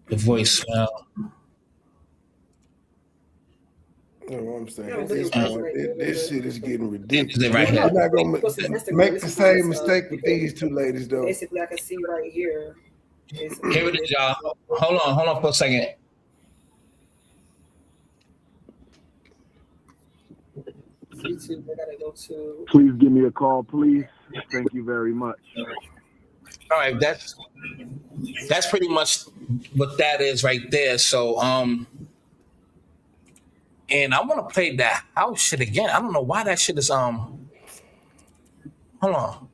Speaker 11: The voicemail.
Speaker 14: You know what I'm saying? At this point, this shit is getting ridiculous.
Speaker 11: Right here.
Speaker 14: We're not gonna make the same mistake with these two ladies, though.
Speaker 12: Basically, I can see right here.
Speaker 11: Here it is, y'all. Hold on for a second.
Speaker 12: YouTube, I gotta go to.
Speaker 15: Please give me a call, please. Thank you very much.
Speaker 11: All right, that's pretty much what that is right there. So, and I want to play that house shit again. I don't know why that shit is hold on.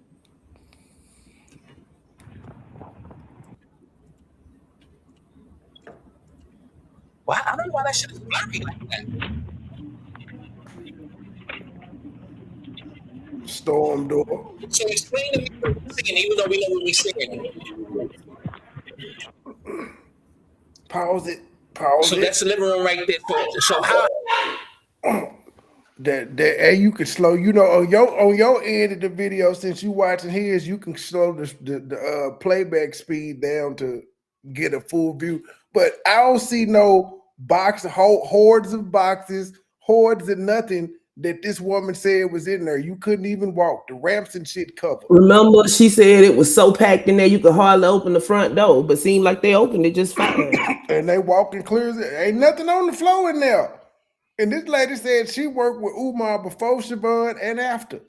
Speaker 11: Why? I don't know why that shit is blurry like that.
Speaker 14: Storm door.
Speaker 11: So explain to me what we're saying, even though we know what we're saying.
Speaker 14: Pause it.
Speaker 11: So that's the living room right there. So how?
Speaker 14: And you can slow. You know, on your end of the video, since you watching his, you can slow the playback speed down to get a full view. But I don't see no hordes of boxes, hordes of nothing that this woman said was in there. You couldn't even walk. The ramps and shit covered.
Speaker 1: Remember, she said it was so packed in there you could hardly open the front door, but seemed like they opened it just fine.
Speaker 14: And they walking clear. Ain't nothing on the floor in there. And this lady said she worked with Umar before Siobhan and after.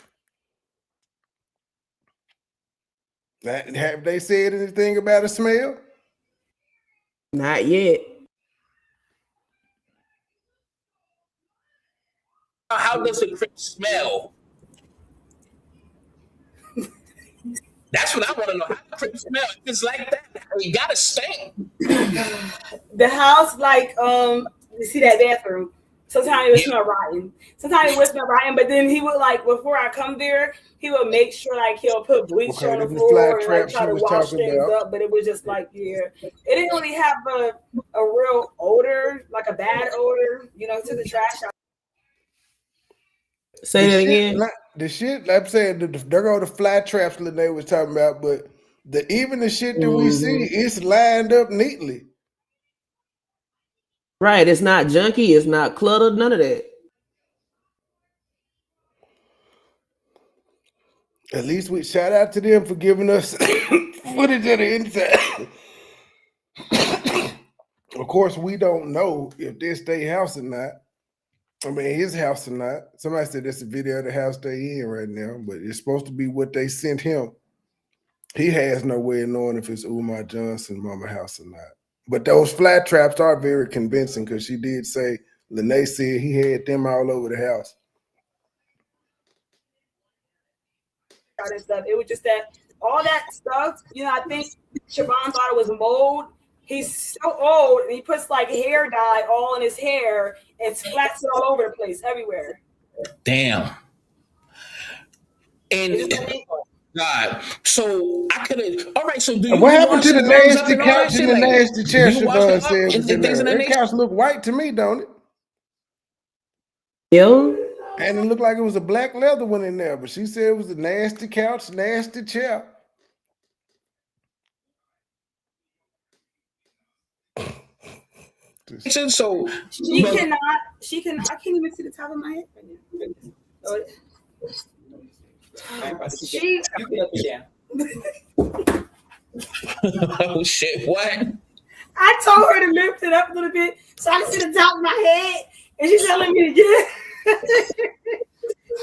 Speaker 14: Have they said anything about a smell?
Speaker 1: Not yet.
Speaker 11: How does the crib smell? That's what I want to know. How does the crib smell? If it's like that, you gotta stink.
Speaker 12: The house, like, you see that bathroom. Sometimes it would smell rotten. Sometimes it would smell rotten, but then he would, like, before I come there, he would make sure, like, he'll put bleach on the floor and, like, try to wash things up. But it was just like, yeah, it didn't really have a real odor, like a bad odor. You know, to the trash out.
Speaker 1: Say that again.
Speaker 14: The shit, like I'm saying, there go the fly traps that they was talking about, but even the shit that we see, it's lined up neatly.
Speaker 1: Right, it's not junky, it's not cluttered, none of that.
Speaker 14: At least we shout out to them for giving us footage of the inside. Of course, we don't know if this their house or not. I mean, his house or not. Somebody said that's a video of the house they in right now, but it's supposed to be what they sent him. He has no way of knowing if it's Umar Johnson mama house or not. But those flat traps are very convincing because she did say, Lene said he had them all over the house.
Speaker 12: And stuff. It was just that all that stuff, you know, I think Siobhan thought it was mold. He's so old and he puts like hair dye all in his hair and splats it all over the place, everywhere.
Speaker 11: Damn. And God, so I could have. All right, so do you?
Speaker 14: What happened to the nasty couch and the nasty chair? Siobhan said that couch look white to me, don't it?
Speaker 1: Yeah.
Speaker 14: And it looked like it was a black leather one in there, but she said it was a nasty couch, nasty chair.
Speaker 11: So
Speaker 12: she cannot. I can't even see the top of my head right now. She.
Speaker 11: Oh shit! What?
Speaker 12: I told her to lift it up a little bit so I can see the top of my head, and she's telling me to get.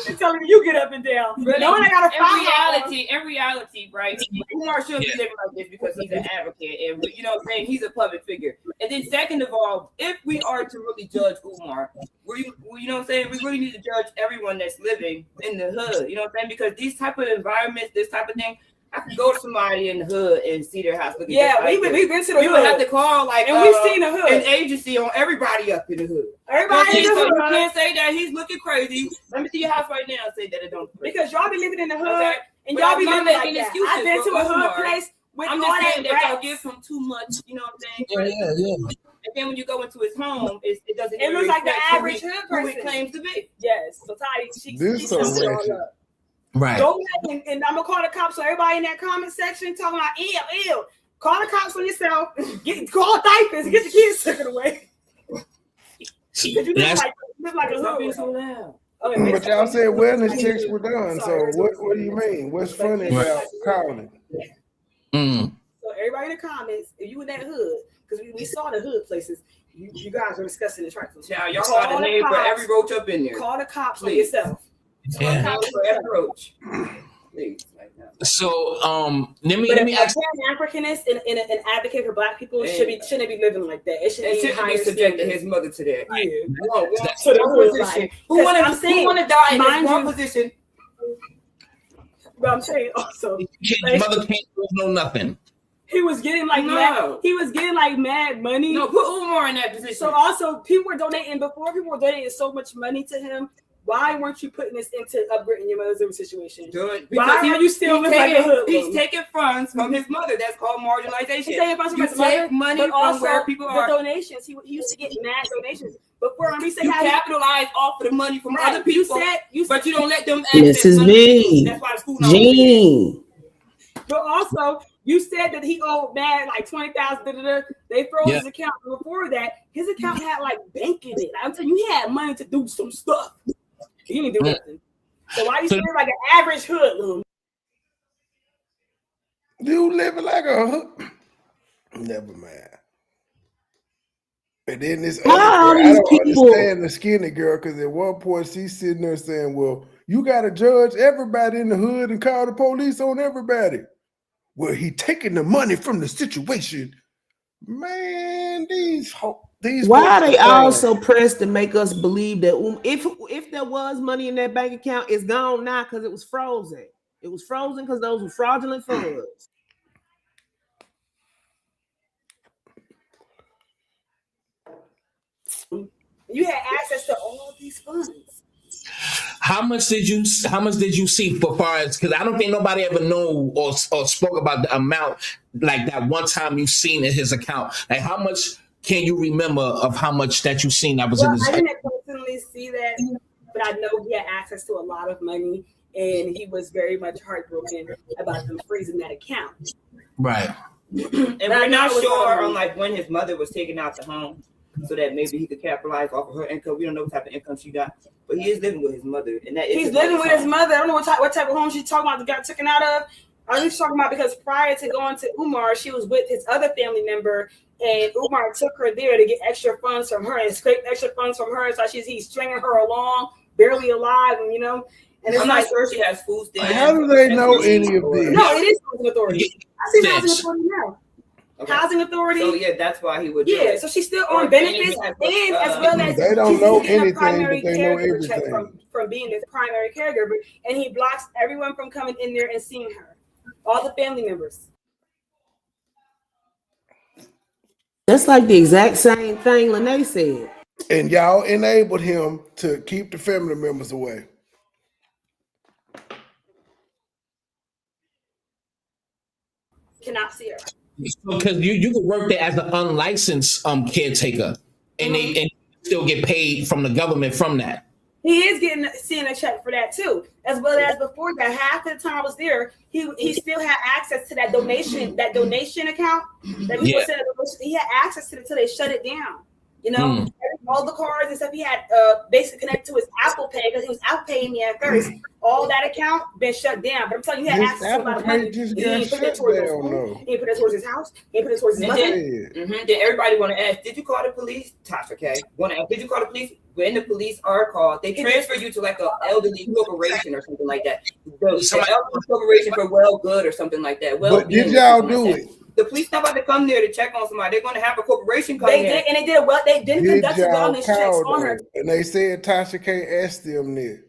Speaker 12: She's telling me you get up and down.
Speaker 13: Really,
Speaker 12: no, I got
Speaker 13: in reality, right? Umar shouldn't be living like this because he's an advocate, and you know what I'm saying, he's a public figure. And then, second of all, if we are to really judge Umar, you know what I'm saying, we really need to judge everyone that's living in the hood. You know what I'm saying, because these type of environments, this type of thing. I could go to somebody in the hood and see their house. We've been to the hood. We would have to call
Speaker 12: and we've seen the hood.
Speaker 13: An agency on everybody up in the hood.
Speaker 12: Everybody in the hood.
Speaker 13: You can't say that he's looking crazy. Let me see your house right now and say that it don't.
Speaker 12: Because y'all be living in the hood and y'all be living like that. I've been to a hood place with all that
Speaker 13: that y'all give him too much. You know what I'm saying?
Speaker 11: Yeah.
Speaker 13: And then when you go into his home, it doesn't.
Speaker 12: It looks like the average hood person
Speaker 13: who he claims to be.
Speaker 12: Yes. So Toddy,
Speaker 14: this so ratchet.
Speaker 11: Right.
Speaker 12: Go ahead and I'm gonna call the cops. So everybody in that comment section talking about ew. Call the cops on yourself. Call diapers. Get the kids taken away. You live like a hood.
Speaker 13: So loud.
Speaker 12: Okay,
Speaker 14: but y'all said wellness checks were done. So what do you mean? What's funny about calling?
Speaker 12: So everybody in the comments, if you in that hood, because we saw the hood places, you guys are discussing the trifles.
Speaker 13: Yeah, y'all got a name for every roach up in there.
Speaker 12: Call the cops on yourself.
Speaker 11: Yeah.
Speaker 13: Call for every roach. Please.
Speaker 11: So let me
Speaker 12: ask. An Africanist and an advocate for Black people shouldn't be living like that. It shouldn't be
Speaker 13: subjecting his mother to that.
Speaker 12: Yeah.
Speaker 13: Who want to die in this one position?
Speaker 12: But I'm saying also,
Speaker 11: mother can't know nothing.
Speaker 12: He was getting mad money.
Speaker 13: No, put Umar in that position.
Speaker 12: So also, people were donating before. People were donating so much money to him. Why weren't you putting this into upgrading your mother's living situation? Why are you still living like a hood?
Speaker 13: He's taking funds from his mother. That's called marginalization.
Speaker 12: He's taking funds from his mother, money but from where people are. The donations. He used to get mad donations. Before we say
Speaker 13: you capitalize off of the money from other people, but you don't let them
Speaker 1: access this is me. That's why the school Gene.
Speaker 12: But also, you said that he owed mad like 20,000. They froze his account. Before that, his account had like bank in it. I'm telling you, he had money to do some stuff. He didn't do nothing. So why you saying like an average hoodlum?
Speaker 14: You living like a hood? Never mind. And then this other girl, I don't understand the skinny girl, because at one point she's sitting there saying, well, you got to judge everybody in the hood and call the police on everybody. Well, he taking the money from the situation. Man, these
Speaker 1: why are they all so pressed to make us believe that if there was money in that bank account, it's gone now because it was frozen. It was frozen because those were fraudulent funds.
Speaker 12: You had access to all these funds.
Speaker 11: How much did you see for far as, because I don't think nobody ever know or spoke about the amount like that one time you seen in his account? Like how much can you remember of how much that you seen that was in his account?
Speaker 12: I didn't personally see that, but I know he had access to a lot of money, and he was very much heartbroken about them freezing that account.
Speaker 11: Right.
Speaker 13: And we're not sure on like when his mother was taken out the home, so that maybe he could capitalize off of her income. We don't know what type of income she got, but he is living with his mother, and that
Speaker 12: he's living with his mother. I don't know what type of home she's talking about that got taken out of. I was talking about because prior to going to Umar, she was with his other family member, and Umar took her there to get extra funds from her and scraped extra funds from her. So he's stringing her along, barely alive, and And it's
Speaker 13: I'm not sure she has food stamps.
Speaker 14: How do they know any of this?
Speaker 12: No, it is housing authority. I see housing authority now. Okay. Housing authority.
Speaker 13: So yeah, that's why he would.
Speaker 12: Yeah, so she's still on benefits, and as well as
Speaker 14: they don't know anything, but they know everything.
Speaker 12: From being his primary caregiver, and he blocks everyone from coming in there and seeing her, all the family members.
Speaker 1: That's like the exact same thing Lene said.
Speaker 14: And y'all enabled him to keep the family members away.
Speaker 12: Cannot see her.
Speaker 11: Because you could work there as an unlicensed caretaker, and they still get paid from the government from that.
Speaker 12: He is seeing a check for that too, as well as before that. Half of the time I was there, he still had access to that donation account that people said he had access to it until they shut it down. All the cards and stuff he had basically connected to his Apple Pay, because he was Apple Paying me at first. All that account been shut down. But I'm telling you, he had access to a lot of money. He didn't put it towards his school. He didn't put it towards his house. He didn't put it towards his mother.
Speaker 13: Then everybody want to ask, did you call the police? Tasha K. Want to ask, did you call the police? When the police are called, they transfer you to like an elderly corporation or something like that. The elderly corporation for well good or something like that.
Speaker 14: But did y'all do it?
Speaker 13: The police not about to come there to check on somebody. They're going to have a corporation come there.
Speaker 12: And they did well. They didn't conduct wellness checks on her.
Speaker 14: And they said Tasha K asked them that.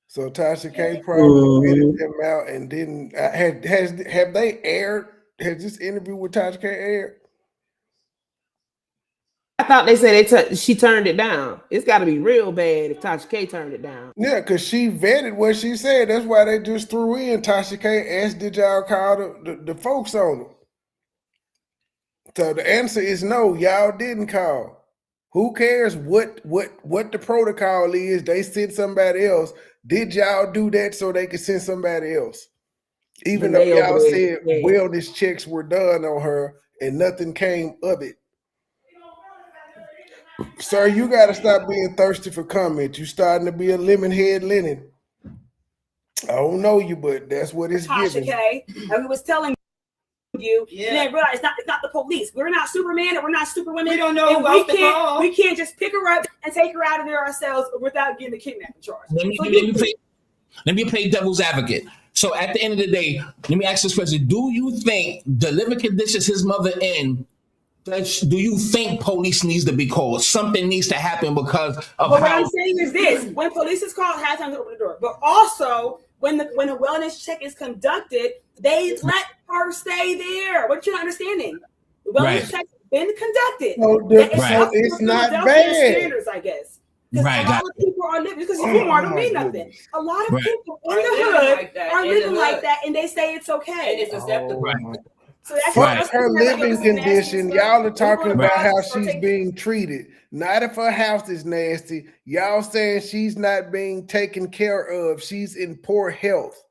Speaker 14: So Tasha K probably edited them out and didn't. Have they aired? Has this interview with Tasha K aired?
Speaker 1: I thought they said she turned it down. It's got to be real bad if Tasha K turned it down.
Speaker 14: Yeah, because she vetted what she said. That's why they just threw in Tasha K asked, did y'all call the folks on them? So the answer is no, y'all didn't call. Who cares what the protocol is? They sent somebody else. Did y'all do that so they could send somebody else? Even though y'all said wellness checks were done on her and nothing came of it. Sir, you got to stop being thirsty for comment. You starting to be a lemon head Lennon. I don't know you, but that's what it's giving.
Speaker 12: Okay, and we was telling you, and then realize it's not the police. We're not Superman and we're not Superwomen.
Speaker 13: We don't know
Speaker 12: we can't just pick her up and take her out of there ourselves without getting a kidnapping charge.
Speaker 11: Let me play devil's advocate. So at the end of the day, let me ask this question: do you think the living conditions his mother in? Do you think police needs to be called? Something needs to happen because of
Speaker 12: what I'm saying is this: when police is called, have time to open the door. But also, when a wellness check is conducted, they let her stay there. What you're not understanding? The wellness check has been conducted.
Speaker 14: So it's not bad.
Speaker 12: Standards, I guess. Because a lot of people are living, because Umar don't mean nothing. A lot of people in the hood are living like that, and they say it's okay.
Speaker 13: And it's acceptable.
Speaker 12: So that's
Speaker 14: Fuck her living condition. Y'all are talking about how she's being treated. Not if her house is nasty. Y'all saying she's not being taken care of. She's in poor health.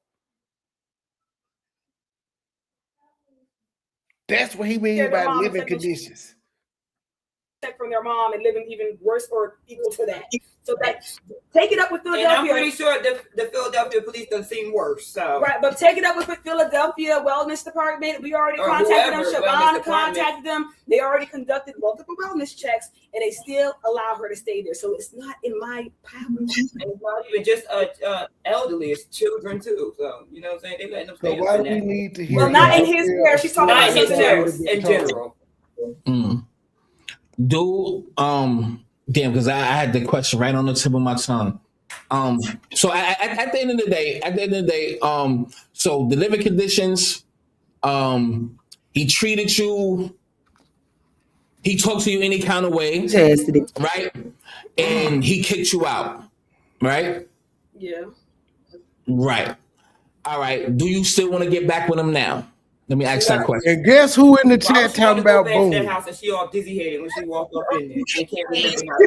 Speaker 14: That's what he means by living conditions.
Speaker 12: From their mom and living even worse or equal to that. So that take it up with Philadelphia.
Speaker 13: And I'm pretty sure the Philadelphia police don't seem worse. So
Speaker 12: right, but take it up with the Philadelphia Wellness Department. We already contacted them. Siobhan contacted them. They already conducted multiple wellness checks, and they still allow her to stay there. So it's not in my power. And it's
Speaker 13: not even just elderly; it's children too. So you know what I'm saying? They letting them stay.
Speaker 14: So why do we need to hear?
Speaker 12: Well, not in his care. She's talking about his care
Speaker 13: in general.
Speaker 11: Damn, because I had the question right on the tip of my tongue. So at the end of the day, so the living conditions, he treated you, he talked to you any kind of way, right? And he kicked you out, right?
Speaker 12: Yeah.
Speaker 11: Right. All right. Do you still want to get back with him now? Let me ask that question.
Speaker 14: And guess who in the chat talking about boom?
Speaker 13: That house and she all dizzy headed when she walked up in there. They can't remember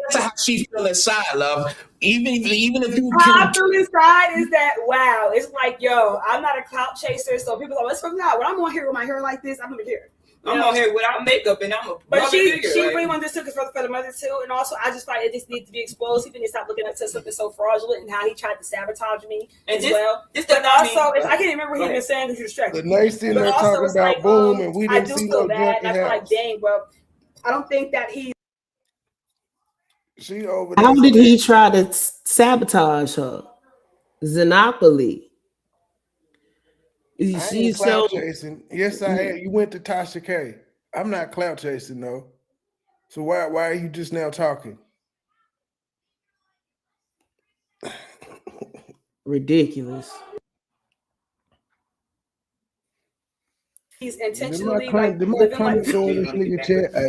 Speaker 11: That's how she feel inside, love. Even if you
Speaker 12: how I feel inside is that wow. It's like, yo, I'm not a clout chaser, so people are like, let's fuck out. When I'm on here with my hair like this, I'm gonna care.
Speaker 13: I'm on here without makeup and I'm a
Speaker 12: but she really wanted this to for the mother too, and also I just thought it just needs to be exposed. He needs to stop looking at something so fraudulent and how he tried to sabotage me and as well. But also, I can't remember what he was saying because you're distracted.
Speaker 14: The next thing they're talking about boom, and we didn't see no drunken
Speaker 12: house. I feel like, dang, well, I don't think that he.
Speaker 14: She over.
Speaker 1: How did he try to sabotage her? Xenopoly.
Speaker 14: She's clout chasing. Yes, I am. You went to Tasha K. I'm not clout chasing though. So why are you just now talking?
Speaker 1: Ridiculous.
Speaker 12: He's intentionally
Speaker 14: living like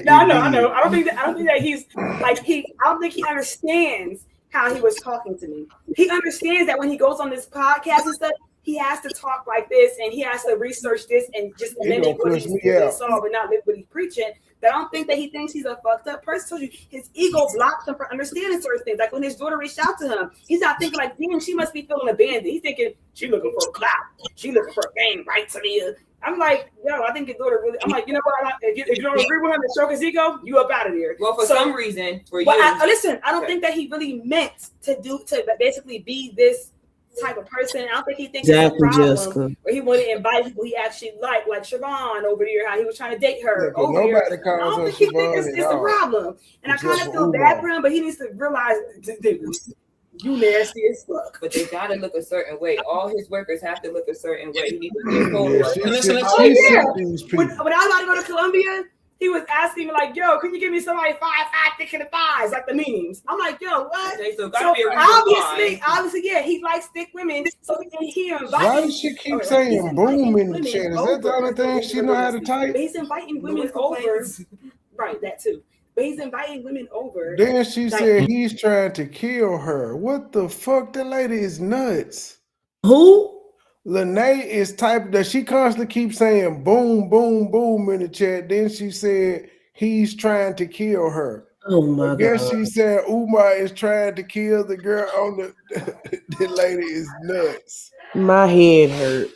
Speaker 12: No. I know. I don't think that he's like I don't think he understands how he was talking to me. He understands that when he goes on this podcast and stuff, he has to talk like this and he has to research this and just mimic what he saw, but not live what he's preaching. But I don't think that he thinks he's a fucked up person. I told you, his ego blocks him from understanding certain things. Like when his daughter reached out to him, he's not thinking like, damn, she must be feeling abandoned. He's thinking she looking for a clout. She looking for a bang right to me. I'm like, yo, I think his daughter really. I'm like, you know what? If you don't agree with him and stroke his ego, you up out of here.
Speaker 13: Well, for some reason, for you.
Speaker 12: Listen, I don't think that he really meant to basically be this type of person. I don't think he thinks it's a problem. Or he wanted to invite people he actually liked, like Siobhan over here, how he was trying to date her over here. I don't think he thinks it's a problem. And I kind of feel bad for him, but he needs to realize you nasty as fuck.
Speaker 13: But they gotta look a certain way. All his workers have to look a certain way. He needs to be
Speaker 12: when I was about to go to Columbia, he was asking me like, yo, can you give me somebody 5'5" thick in the thighs, like the memes? I'm like, yo, what?
Speaker 13: Okay, so
Speaker 12: obviously, yeah, he likes thick women. So he invites.
Speaker 14: Why does she keep saying boom in the chat? Is that the only thing she know how to type?
Speaker 12: But he's inviting women over. Right, that too. But he's inviting women over.
Speaker 14: Then she said he's trying to kill her. What the fuck? That lady is nuts.
Speaker 1: Who?
Speaker 14: Lene is typing that she constantly keeps saying boom, boom, boom in the chat. Then she said he's trying to kill her.
Speaker 1: Oh my
Speaker 14: I guess
Speaker 1: God.
Speaker 14: she said Umar is trying to kill the girl on the. The lady is nuts.
Speaker 1: My head hurt.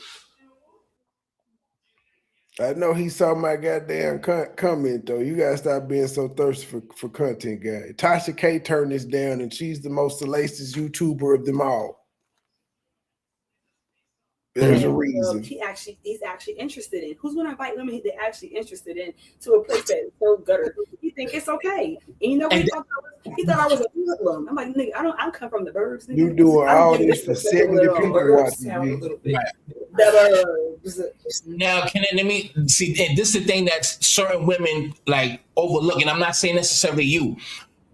Speaker 14: I know he saw my goddamn comment though. You gotta stop being so thirsty for content, guy. Tasha K turned this down, and she's the most salacious YouTuber of them all. There's a reason.
Speaker 12: He's actually interested in. Who's going to invite women they're actually interested in to a place that is so gutter? You think it's okay? And you know what? He thought I was a hoodlum. I'm like, nigga, I come from the burbs. Nigga.
Speaker 14: You doing all this for 70 people watching me.
Speaker 11: Now, let me see? And this is the thing that certain women like overlook, and I'm not saying necessarily you.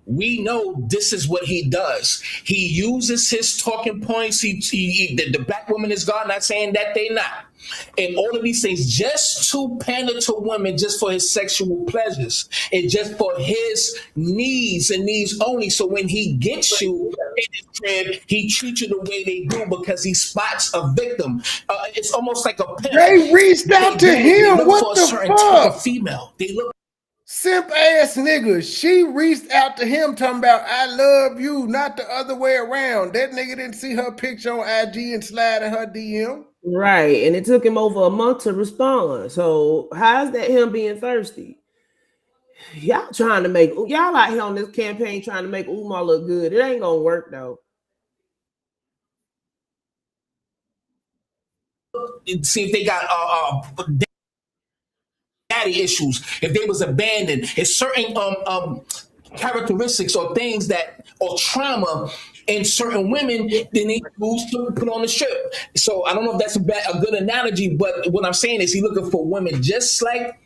Speaker 11: We know this is what he does. He uses his talking points. The black woman is God, not saying that they're not. And all of these things just to pander to women just for his sexual pleasures and just for his needs and needs only. So when he gets you in his crib, he treats you the way they do because he spots a victim. It's almost like a pimp.
Speaker 14: They reached out to him. What the fuck?
Speaker 11: Type of female. They look.
Speaker 14: Simp ass nigga. She reached out to him talking about I love you, not the other way around. That nigga didn't see her picture on IG and slide in her DM.
Speaker 1: Right. And it took him over a month to respond. So how's that him being thirsty? Y'all out here on this campaign trying to make Umar look good. It ain't gonna work though.
Speaker 11: See if they got daddy issues, if they was abandoned, it's certain characteristics or things that or trauma in certain women then they choose to put on the strip. So I don't know if that's a good analogy, but what I'm saying is he's looking for women just like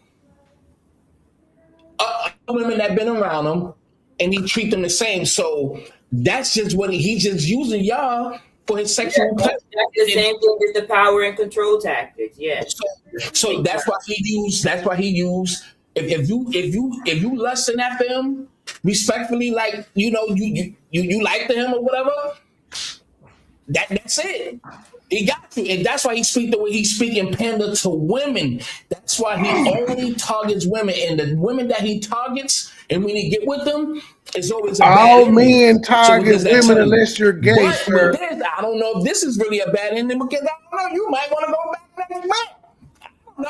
Speaker 11: women that been around him, and he treat them the same. So that's just what he's just using y'all for his sexual pleasure.
Speaker 13: That's the same thing as the power and control tactics. Yes.
Speaker 11: So that's why he used. That's why he used. If you lusting after him respectfully, like you like him or whatever, that's it. He got you, and that's why he speak the way he speak and pander to women. That's why he only targets women, and the women that he targets, and when he get with them, it's always a
Speaker 14: all
Speaker 11: bad
Speaker 14: men
Speaker 11: ending.
Speaker 14: target women unless you're gay,
Speaker 11: but
Speaker 14: sir.
Speaker 11: I don't know if this is really a bad ending because I don't know. You might want to go back next month.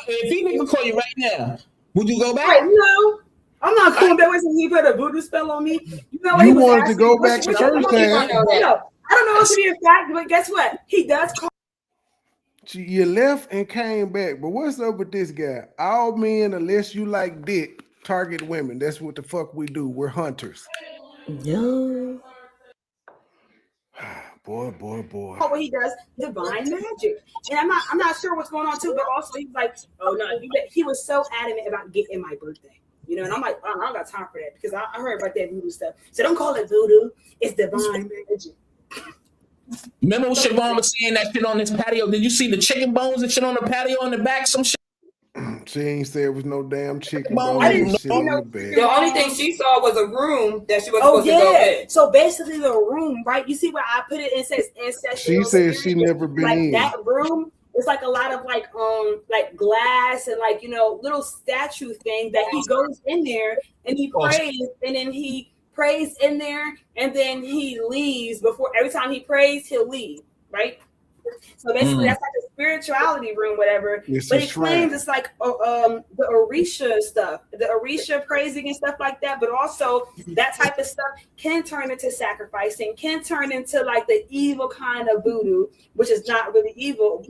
Speaker 11: If he nigga call you right now, would you go back?
Speaker 12: Right, no. I'm not going back when he put a voodoo spell on me. You know what
Speaker 14: you
Speaker 12: he was
Speaker 14: wanted
Speaker 12: asking,
Speaker 14: to go back the first time.
Speaker 12: I don't know if to be a fact, but guess what? He does call.
Speaker 14: You left and came back, but what's up with this guy? All men, unless you like dick, target women. That's what the fuck we do. We're hunters.
Speaker 1: Yeah.
Speaker 14: Boy.
Speaker 12: What he does, divine magic, and I'm not sure what's going on too. But also he's like, oh no, he was so adamant about getting my birthday. You know, and I'm like, I don't got time for that because I heard about that voodoo stuff. So don't call it voodoo. It's divine magic.
Speaker 11: Remember when Siobhan was saying that shit on his patio? Did you see the chicken bones and shit on the patio in the back? Some shit.
Speaker 14: She ain't say it was no damn chicken
Speaker 11: bones.
Speaker 14: I didn't know.
Speaker 13: The only thing she saw was a room that she was supposed to go in.
Speaker 12: So basically, the room, right? You see where I put it? It says ancestral.
Speaker 14: She said she never been
Speaker 12: like
Speaker 14: in.
Speaker 12: That room. It's like a lot of like glass and like little statue thing that he goes in there and he prays and then he prays in there and then he leaves before every time he prays he'll leave, right? So basically that's like a spirituality room, whatever. But he claims it's like the Orisha stuff, the Orisha praising and stuff like that. But also that type of stuff can turn into sacrificing, can turn into like the evil kind of voodoo, which is not really evil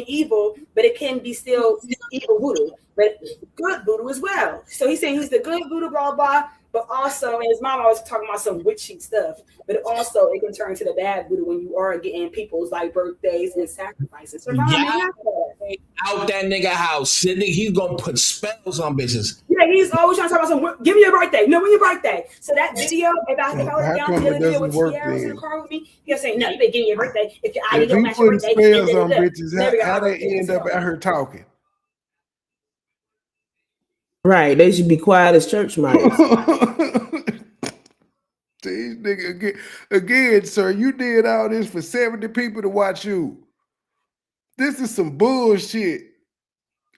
Speaker 12: evil, but it can be still evil voodoo, but good voodoo as well. So he's saying he's the good voodoo, blah blah. But also, and his mom always talking about some witchy stuff. But also, it can turn to the bad voodoo when you are getting people's like birthdays and sacrifices. So
Speaker 11: out that nigga house, he's gonna put spells on bitches.
Speaker 12: Yeah, he's always trying to talk about some. Give me your birthday. No, when your birthday. So that video about the video with Sierra's in the car with me, he was saying, "No, you better give me your birthday. If your eye don't match your birthday."
Speaker 14: Spells on bitches. How they end up at her talking?
Speaker 1: Right, they should be quiet as church mice.
Speaker 14: These nigga again, sir. You did all this for 70 people to watch you. This is some bullshit.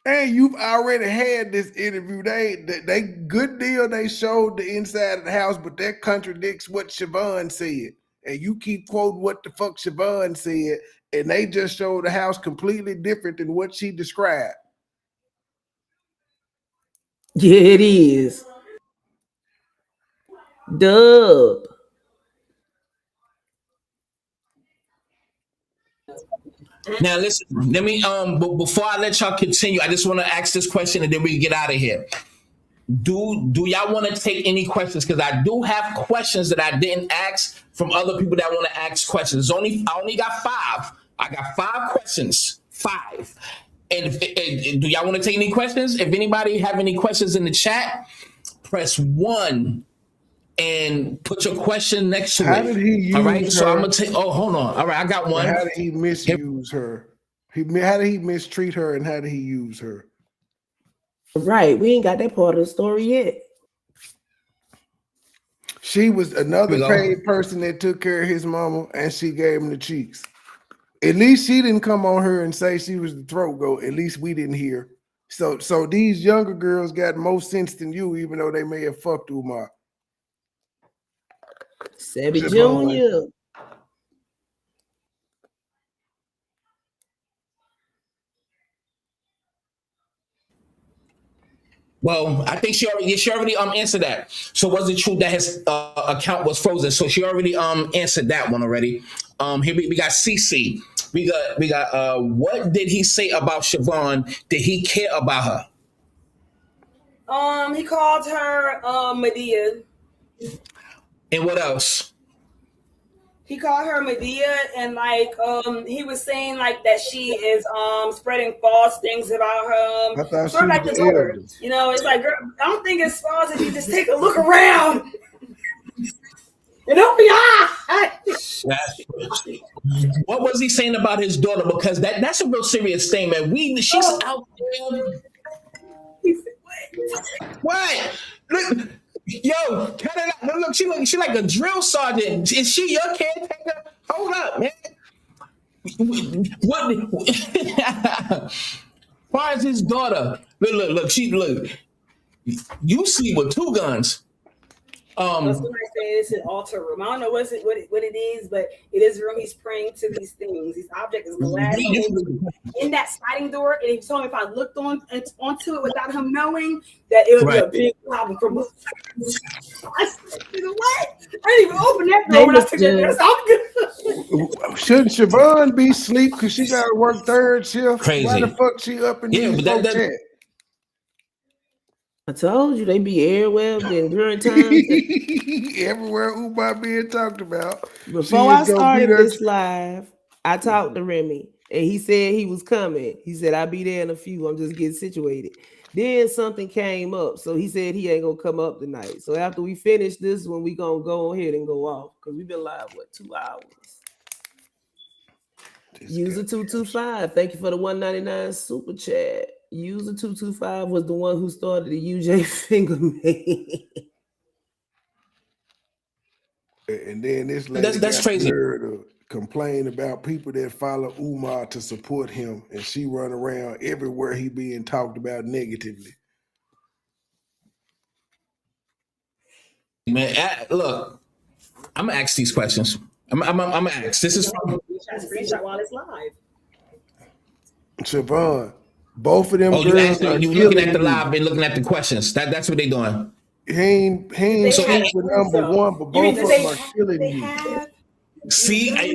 Speaker 14: And you've already had this interview. They good deal. They showed the inside of the house, but that contradicts what Siobhan said. And you keep quoting what the fuck Siobhan said, and they just showed the house completely different than what she described.
Speaker 1: Yeah, it is. Dub.
Speaker 11: Now listen, let me before I let y'all continue, I just want to ask this question and then we can get out of here. Do y'all want to take any questions? Because I do have questions that I didn't ask from other people that want to ask questions. I only got 5. I got 5 questions. 5. And do y'all want to take any questions? If anybody have any questions in the chat, press 1 and put your question next to it.
Speaker 14: How did he use
Speaker 11: all right,
Speaker 14: her?
Speaker 11: so I'm gonna take. Oh, hold on. All right, I got one.
Speaker 14: How did he misuse her? How did he mistreat her, and how did he use her?
Speaker 1: Right, we ain't got that part of the story yet.
Speaker 14: She was another paid person that took care of his mama, and she gave him the cheeks. At least she didn't come on her and say she was the throat goat. At least we didn't hear. So these younger girls got more sense than you, even though they may have fucked Umar.
Speaker 1: Sebby Jr.
Speaker 11: Well, I think she already answered that. So was it true that his account was frozen? So she already answered that one already. Here we got CC. We got what did he say about Siobhan? Did he care about her?
Speaker 12: He called her Medea.
Speaker 11: And what else?
Speaker 12: He called her Medea, and he was saying like that she is spreading false things about him.
Speaker 14: I thought
Speaker 12: sort of like the daughter. You know, it's like, girl, I don't think it's false if you just take a look around. And don't be
Speaker 11: What was he saying about his daughter? Because that's a real serious thing, man. She's out there. What? Look, yo, cut it out. Look, she like a drill sergeant. Is she your caretaker? Hold up, man. What? As far as his daughter, look. You sleep with 2 guns.
Speaker 12: Somebody say it's an altar room. I don't know what it is, but it is a room he's praying to these things. These objects is glass in that sliding door. And he told me if I looked onto it without him knowing, that it would be a big problem for me. I said, what? I didn't even open that door when I took that.
Speaker 14: Shouldn't Siobhan be asleep because she got to work 3rd shift?
Speaker 11: Crazy.
Speaker 14: Why the fuck she up in these folks' head?
Speaker 1: I told you they be airwebbed and during times.
Speaker 14: Everywhere Umar being talked about.
Speaker 1: Before I started this live, I talked to Remy and he said he was coming. He said, I'll be there in a few. I'm just getting situated. Then something came up. So he said he ain't gonna come up tonight. So after we finish this one, we gonna go ahead and go off. Because we've been live, 2 hours? User 225. Thank you for the $1.99 super chat. User 225 was the one who started the UJ finger me.
Speaker 14: And then this lady
Speaker 11: that's crazy.
Speaker 14: To complain about people that follow Umar to support him, and she run around everywhere he being talked about negatively.
Speaker 11: Man, look, I'm gonna ask these questions. I'm gonna ask. This is from
Speaker 12: screenshot while it's live.
Speaker 14: Siobhan. Both of them.
Speaker 11: Oh, you looking at the live and looking at the questions. That's what they doing.
Speaker 14: He ain't with number 1, but both of them are killing you.
Speaker 11: See,
Speaker 12: the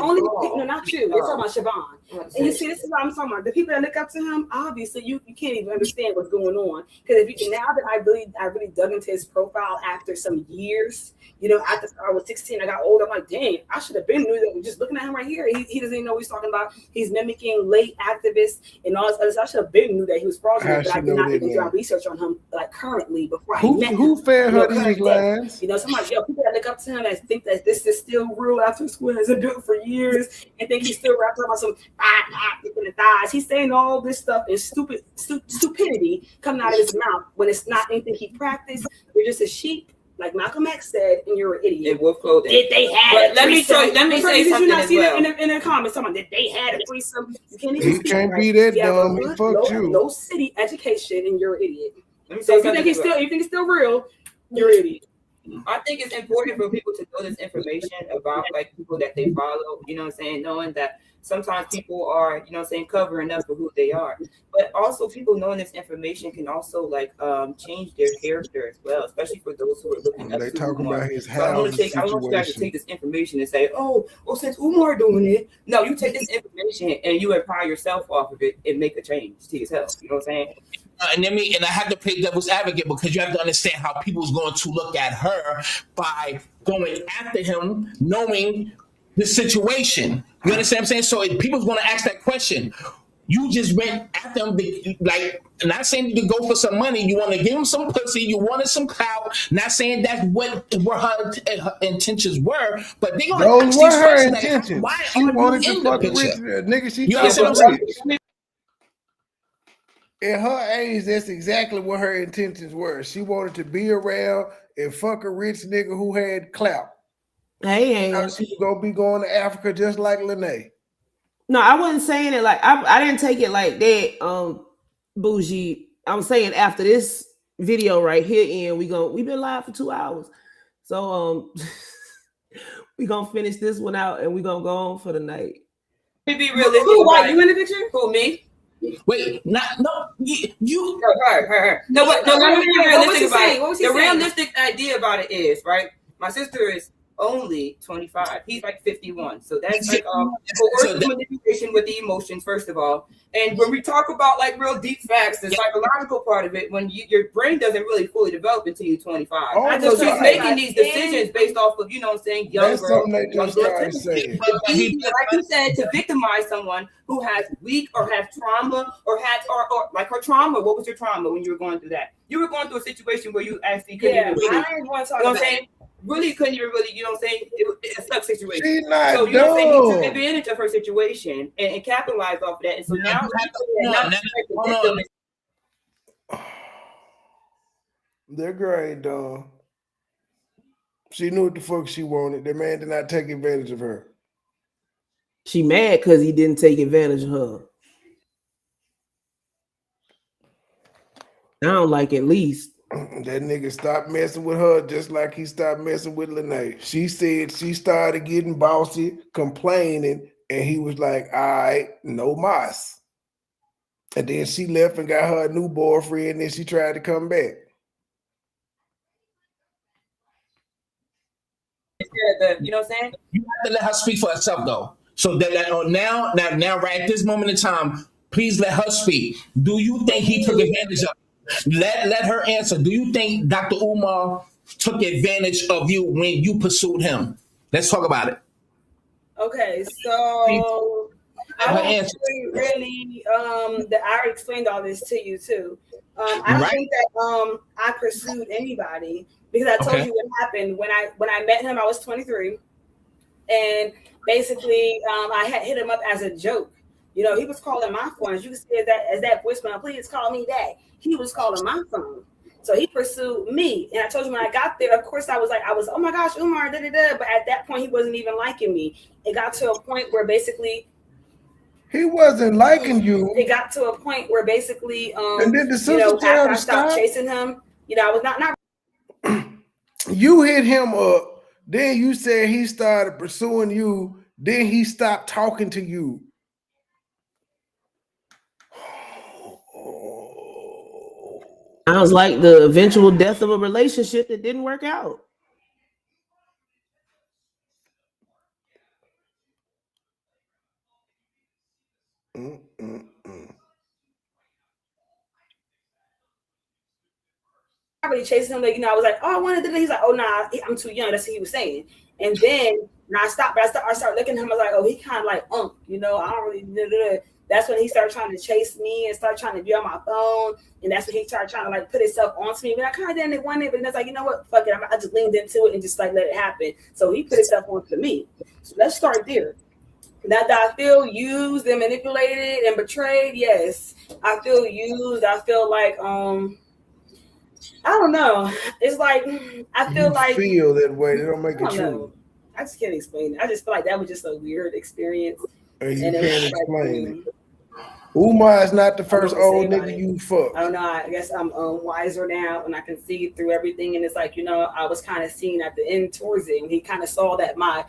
Speaker 12: only no, not you. You're talking about Siobhan. And you see, this is what I'm talking about. The people that look up to him, obviously, you can't even understand what's going on. Because if you now that I really dug into his profile after some years, after I was 16, I got older. I'm like, dang, I should have been knew that. Just looking at him right here, he doesn't even know what he's talking about. He's mimicking late activists and all this other stuff. I should have been knew that he was fraudulent, but I did not even do our research on him currently before I met him.
Speaker 14: Who fed her these lines?
Speaker 12: Somebody, people that look up to him and think that this is still real after school hasn't done it for years and think he's still wrapped up on some in the thighs. He's saying all this stuff and stupidity coming out of his mouth when it's not anything he practiced. We're just a sheep like Malcolm X said, and you're an idiot.
Speaker 13: In wolf clothing.
Speaker 12: Did they have?
Speaker 13: Let me say something as well.
Speaker 12: In the comments, someone did they had a threesome? You can't even speak.
Speaker 14: Can't
Speaker 12: right?
Speaker 14: be that
Speaker 12: you
Speaker 14: dumb. He fucked you.
Speaker 12: No city education, and you're an idiot. So if you think it's still real, you're an idiot.
Speaker 13: I think it's important for people to know this information about like people that they follow, you know what I'm saying, knowing that sometimes people are, you know what I'm saying, covering up for who they are. But also people knowing this information can also like change their character as well, especially for those who are looking up to Umar.
Speaker 14: About his
Speaker 13: so I want you guys to take this information and say, oh, well, since Umar doing it, no, you take this information and you empower yourself off of it and make a change to yourself. You know what I'm saying?
Speaker 11: And I have to play devil's advocate because you have to understand how people's going to look at her by going after him, knowing the situation. You understand what I'm saying? So people's going to ask that question. You just went after him, like, not saying to go for some money. You want to give him some pussy. You wanted some clout. Not saying that's what her intentions were, but they're going to ask these questions like, why
Speaker 14: she wanted to fuck rich nigga. She thought rich. At her age, that's exactly what her intentions were. She wanted to be around and fuck a rich nigga who had clout.
Speaker 1: Hey,
Speaker 14: she was gonna be going to Africa just like Lene.
Speaker 1: No, I wasn't saying it like I didn't take it like that. Bougie. I was saying after this video right here, and we've been live for 2 hours, so we gonna finish this one out, and we gonna go on for the night.
Speaker 13: Be realistic.
Speaker 12: Why you in the picture?
Speaker 13: Who, me?
Speaker 11: Wait, no, you.
Speaker 13: Her. No, but let me be realistic about it. The realistic idea about it is, right? My sister is only 25. He's like 51. So that's like manipulation with the emotions, first of all. And when we talk about like real deep facts, the psychological part of it, when your brain doesn't really fully develop until you're 25. So she's making these decisions based off of, you know what I'm saying, young girl. Like you said, to victimize someone who has weak or have trauma or like her trauma. What was your trauma when you were going through that? You were going through a situation where you actually couldn't even really,
Speaker 12: I didn't want to talk
Speaker 13: you know
Speaker 12: about
Speaker 13: what I'm saying? Really couldn't even really, you know what I'm saying? It's a stuck situation.
Speaker 14: She's not
Speaker 13: so you know what I'm saying? He took advantage of her situation and capitalized off of that. And so now
Speaker 14: that girl ain't dumb. She knew what the fuck she wanted. The man did not take advantage of her.
Speaker 1: She mad because he didn't take advantage of her. I don't like at least.
Speaker 14: That nigga stopped messing with her just like he stopped messing with Lene. She said she started getting bossy, complaining, and he was like, all right, no mas. And then she left and got her a new boyfriend, and then she tried to come back.
Speaker 13: You know what I'm saying?
Speaker 11: You have to let her speak for herself, though. So that now, right at this moment in time, please let her speak. Do you think he took advantage of it? Let her answer. Do you think Dr. Umar took advantage of you when you pursued him? Let's talk about it.
Speaker 12: Okay, so I don't really that I explained all this to you too. I don't think that I pursued anybody because I told you what happened when I met him. I was 23, and basically I had hit him up as a joke. You know, he was calling my phone. As you can see as that voicemail, please call me back. He was calling my phone. So he pursued me. And I told you when I got there, of course, I was, oh my gosh, Umar, da da da. But at that point, he wasn't even liking me. It got to a point where basically
Speaker 14: he wasn't liking you.
Speaker 12: It got to a point where basically,
Speaker 14: and then the sister
Speaker 12: after I stopped chasing him, you know, I was not.
Speaker 14: You hit him up. Then you said he started pursuing you. Then he stopped talking to you.
Speaker 1: Sounds like the eventual death of a relationship that didn't work out.
Speaker 12: I really chasing him, like, you know, I was like, oh, I wanted to. He's like, oh, nah, I'm too young. That's what he was saying. And then when I stopped, I started looking at him. I was like, oh, he kind of like, you know, I don't really. That's when he started trying to chase me and started trying to be on my phone. And that's when he started trying to like put himself onto me. But I kind of didn't want it. But it's like, you know what? Fuck it. I just leaned into it and just like let it happen. So he put himself onto me. So let's start there. Now that I feel used and manipulated and betrayed, yes. I feel used. I feel like I don't know. It's like I feel like
Speaker 14: feel that way. They don't make it true.
Speaker 12: Know. I just can't explain it. I just feel like that was just a weird experience.
Speaker 14: And you can't explain it. Umar is not the first old nigga you fucked.
Speaker 12: I don't know. I guess I'm wiser now, and I can see through everything. And it's like, I was kind of seeing at the end towards it, and he kind of saw that my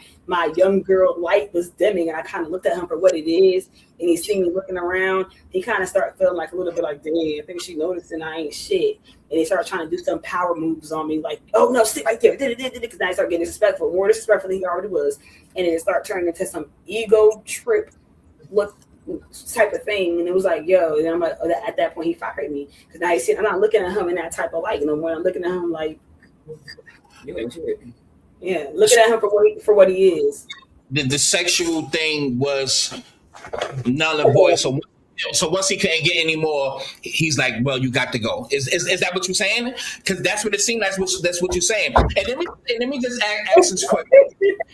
Speaker 12: young girl light was dimming, and I kind of looked at him for what it is, and he seen me looking around. He kind of started feeling like a little bit like, dang, I think she noticed, and I ain't shit. And he started trying to do some power moves on me, like, oh no, sit right there, because now I started getting disrespectful, more disrespectful than he already was, and it started turning into some ego trip look type of thing. And it was like, yo, and I'm like, at that point he fired me, because now I'm not looking at him in that type of light no more. I'm looking at him like, you ain't shit. Yeah, looking at him for what he is.
Speaker 11: The sexual thing was null and void. So once he couldn't get any more, he's like, well, you got to go. Is that what you're saying? Because that's what it seemed like. That's what you're saying. And let me just ask this question.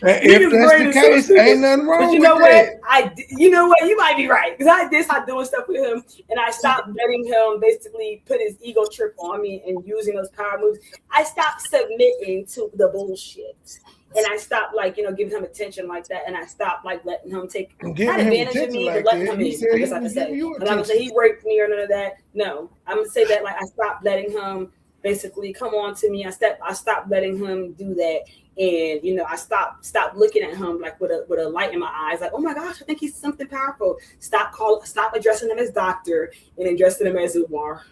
Speaker 14: If that's the case, ain't nothing wrong with
Speaker 12: that. You know what? You might be right, because I did start doing stuff with him, and I stopped letting him basically put his ego trip on me and using those power moves. I stopped submitting to the bullshit. And I stopped, giving him attention like that, and I stopped, letting him take advantage of me, but letting him in. I guess I could say. I'm not gonna say he raped me or none of that. No, I'm gonna say that I stopped letting him basically come on to me. I stopped letting him do that, and I stopped looking at him with a light in my eyes, like, oh my gosh, I think he's something powerful. Stop addressing him as doctor and addressing him as Umar.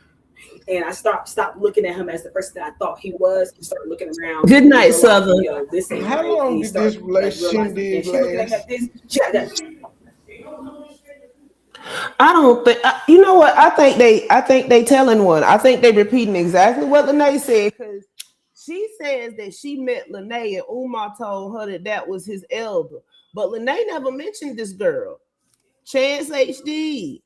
Speaker 12: And I stopped looking at him as the person that I thought he was, and started looking around.
Speaker 1: Good night, Southern.
Speaker 14: How long did this relationship last?
Speaker 1: I don't think. You know what? I think they telling one. I think they repeating exactly what Lene said, because she says that she met Lene and Umar told her that was his elder, but Lene never mentioned this girl, Chance HD.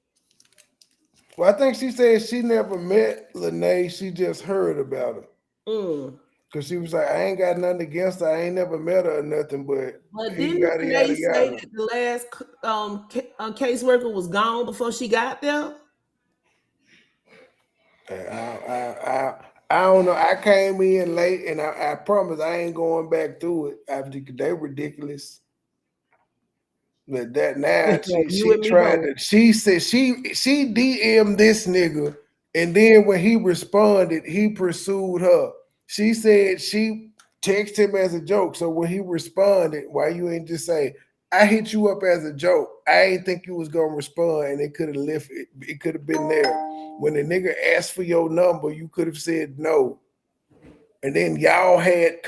Speaker 14: Well, I think she said she never met Lene. She just heard about her. Because she was like, I ain't got nothing against her. I ain't never met her or nothing, but
Speaker 1: didn't Lene say that the last caseworker was gone before she got there?
Speaker 14: I don't know. I came in late, and I promise I ain't going back through it. After they ridiculous. But that now she said she DM'd this nigga, and then when he responded, he pursued her. She said she texted him as a joke. So when he responded, why you ain't just say, I hit you up as a joke? I ain't think you was gonna respond, and it could have lifted. It could have been there. When the nigga asked for your number, you could have said no. And then y'all had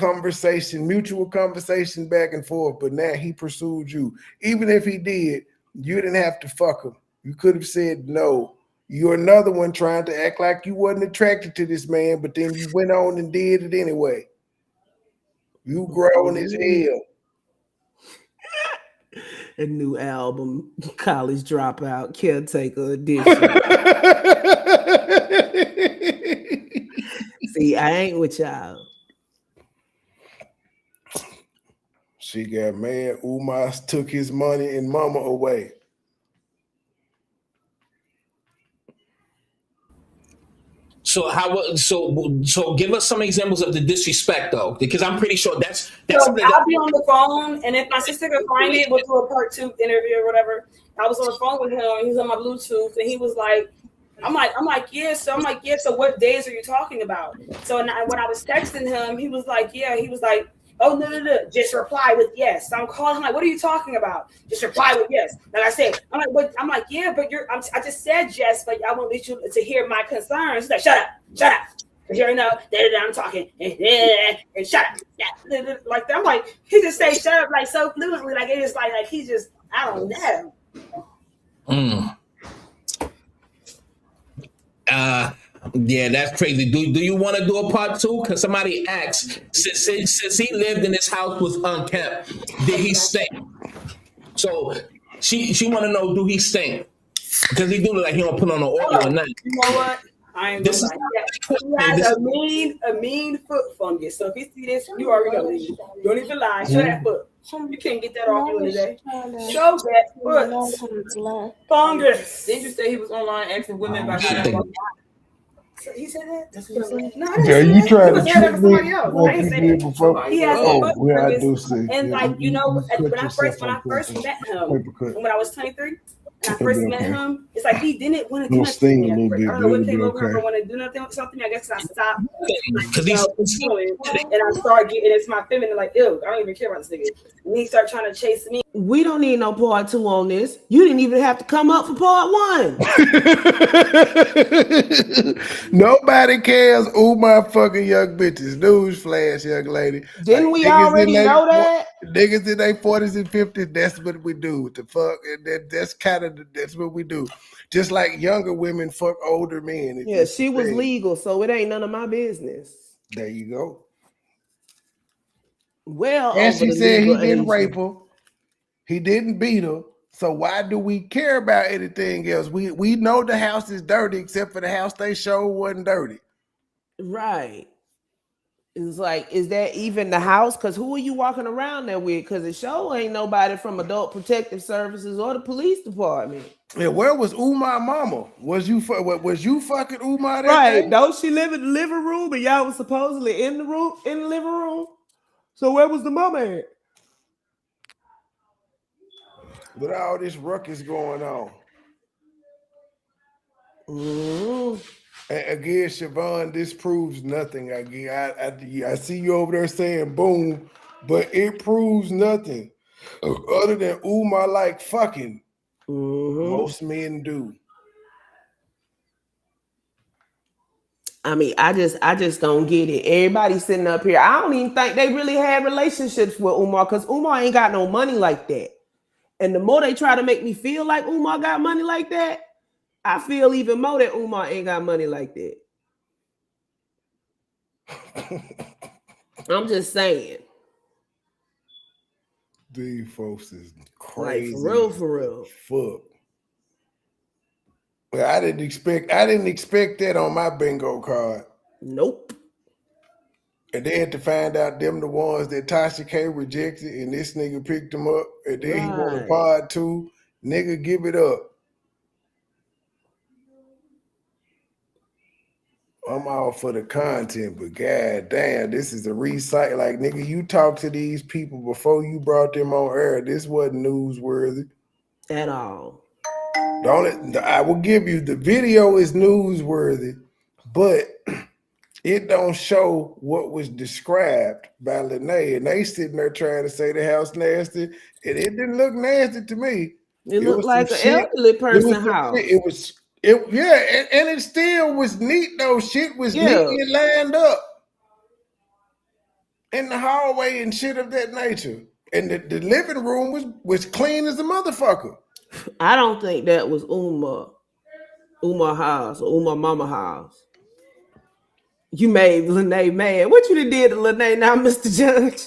Speaker 14: mutual conversation back and forth, but now he pursued you. Even if he did, you didn't have to fuck him. You could have said no. You're another one trying to act like you wasn't attracted to this man, but then you went on and did it anyway. You grown as hell.
Speaker 1: A new album, College Dropout, Caretaker Edition. See, I ain't with y'all.
Speaker 14: She got mad. Umar took his money and mama away.
Speaker 11: So give us some examples of the disrespect though, because I'm pretty sure that's
Speaker 12: so I'll be on the phone, and if my sister could find it, we'll do a part 2 interview or whatever. I was on the phone with him, he was on my Bluetooth, and he was like, I'm like, yeah. So what days are you talking about? So when I was texting him, he was like, oh no, just reply with yes. So I'm calling him like, what are you talking about? Just reply with yes. Like I said, I'm like, yeah, but I just said yes, but I won't let you to hear my concerns. He's like, shut up. Because you already know that I'm talking and shut up. Like I'm like, he just say shut up like so fluently, like it is like he just, I don't know.
Speaker 11: Yeah, that's crazy. Do you want to do a part 2? Because somebody asked, since he lived in this house was unkept, did he stink? So she want to know, do he stink? Because he do look like he don't put on no oil or nothing.
Speaker 12: You know what? I ain't gonna lie. He has a mean foot fungus. So if you see this, you already know. Don't even lie. Show that foot. You can't get that off you today. Show that foot fungus.
Speaker 13: Didn't you say he was online asking women about
Speaker 12: He said that? That's what he said? No, I
Speaker 14: Yeah,
Speaker 12: didn't
Speaker 14: you
Speaker 12: say
Speaker 14: tried
Speaker 12: that.
Speaker 14: to
Speaker 12: He was
Speaker 14: trick
Speaker 12: for
Speaker 14: me
Speaker 12: somebody else. I
Speaker 14: like
Speaker 12: ain't
Speaker 14: you
Speaker 12: say
Speaker 14: did
Speaker 12: that.
Speaker 14: before.
Speaker 12: He has a
Speaker 14: Oh,
Speaker 12: foot
Speaker 14: yeah, I
Speaker 12: purpose.
Speaker 14: do see.
Speaker 12: And
Speaker 14: Yeah,
Speaker 12: like, you know,
Speaker 14: cut
Speaker 12: when I
Speaker 14: yourself
Speaker 12: first
Speaker 14: on
Speaker 12: met him,
Speaker 14: paper cut.
Speaker 12: when I was 23, and I
Speaker 14: It'll be
Speaker 12: first met
Speaker 14: okay.
Speaker 12: him, it's like he didn't want to do
Speaker 14: It'll
Speaker 12: nothing with
Speaker 14: sting
Speaker 12: me
Speaker 14: a
Speaker 12: at
Speaker 14: little
Speaker 12: first. I
Speaker 14: bit,
Speaker 12: don't
Speaker 14: but
Speaker 12: know what
Speaker 14: it'll be
Speaker 12: came over him
Speaker 14: okay.
Speaker 12: or want to do nothing with something. I guess I stopped
Speaker 11: Because
Speaker 12: doing, and I started getting into my feminine, like, ew, I don't even care about this nigga. And he started trying to chase me.
Speaker 1: We don't need no part 2 on this. You didn't even have to come up for part 1.
Speaker 14: Nobody cares. Umar fucking young bitches. Newsflash, young lady.
Speaker 1: Didn't we already know that?
Speaker 14: Niggas in their 40s and 50s, that's what we do. What the fuck? And that's kind of that's what we do. Just like younger women fuck older men.
Speaker 1: Yeah, she was legal, so it ain't none of my business.
Speaker 14: There you go.
Speaker 1: Well,
Speaker 14: and
Speaker 1: over
Speaker 14: she
Speaker 1: the
Speaker 14: said he
Speaker 1: legal
Speaker 14: didn't
Speaker 1: age.
Speaker 14: rape her. He didn't beat her. So why do we care about anything else? We know the house is dirty, except for the house they showed wasn't dirty.
Speaker 1: Right. It's like, is that even the house? Because who are you walking around there with? Because it sure ain't nobody from Adult Protective Services or the police department.
Speaker 14: Yeah, where was Umar mama? Was you fucking Umar that
Speaker 1: Right.
Speaker 14: day?
Speaker 1: Don't she live in the living room and y'all was supposedly in the living room? So where was the mama at?
Speaker 14: With all this ruckus going on.
Speaker 1: Mm-hmm.
Speaker 14: And again, Siobhan, this proves nothing. I see you over there saying boom, but it proves nothing. Other than Umar like fucking.
Speaker 1: Mm-hmm.
Speaker 14: Most men do.
Speaker 1: I mean, I just don't get it. Everybody sitting up here, I don't even think they really had relationships with Umar because Umar ain't got no money like that. And the more they try to make me feel like Umar got money like that, I feel even more that Umar ain't got money like that. I'm just saying.
Speaker 14: These folks is crazy.
Speaker 1: Like, for real.
Speaker 14: Fuck. Well, I didn't expect that on my bingo card.
Speaker 1: Nope.
Speaker 14: And then to find out them the ones that Tasha K rejected and this nigga picked them up and then he wanted part 2. Nigga, give it up. I'm all for the content, but god damn, this is a recite. Like, nigga, you talked to these people before you brought them on air. This wasn't newsworthy.
Speaker 1: At all.
Speaker 14: I will give you the video is newsworthy, but it don't show what was described by Lene. And they sitting there trying to say the house nasty, and it didn't look nasty to me.
Speaker 1: It looked like an elderly person house.
Speaker 14: And it still was neat though. Shit was neatly lined up in the hallway and shit of that nature. And the living room was clean as a motherfucker.
Speaker 1: I don't think that was Umar house or Umar mama house. You made Lene mad. What you did to Lene now, Mr. Judge?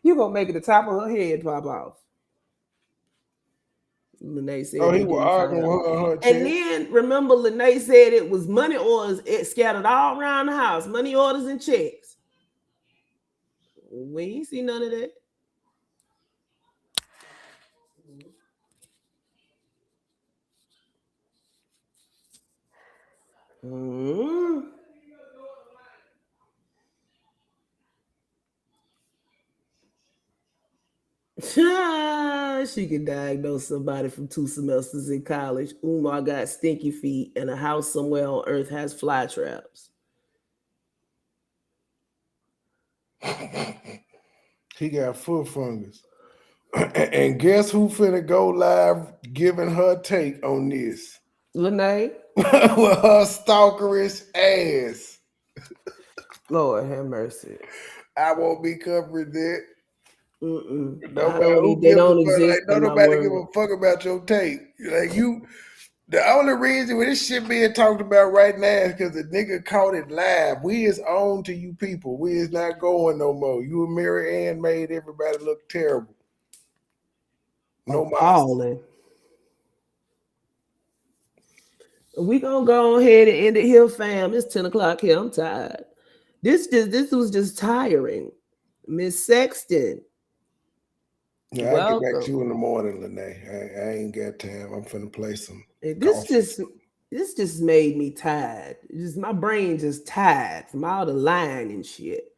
Speaker 1: You gonna make it the top of her head pop off. Lene said
Speaker 14: he was arguing with her.
Speaker 1: And then remember, Lene said it was money orders scattered all around the house. Money orders and checks. We ain't see none of that. Mm-hmm. She can diagnose somebody from 2 semesters in college. Umar got stinky feet, and a house somewhere on earth has fly traps.
Speaker 14: He got foot fungus. And guess who finna go live giving her take on this?
Speaker 1: Lene.
Speaker 14: With her stalkerish ass.
Speaker 1: Lord have mercy.
Speaker 14: I won't be covering that.
Speaker 1: They don't exist.
Speaker 14: Like, nobody give a fuck about your take. Like, the only reason when this shit being talked about right now is because the nigga caught it live. We is on to you people. We is not going no more. You and Mary Ann made everybody look terrible. No
Speaker 1: appalling. We gonna go ahead and end it here, fam. It's 10 o'clock here. I'm tired. This was just tiring. Miss Sexton.
Speaker 14: Yeah, I'll get back to you in the morning, Lene. I ain't got time. I'm finna play some.
Speaker 1: This this just made me tired. Just my brain just tired from all the lying and shit.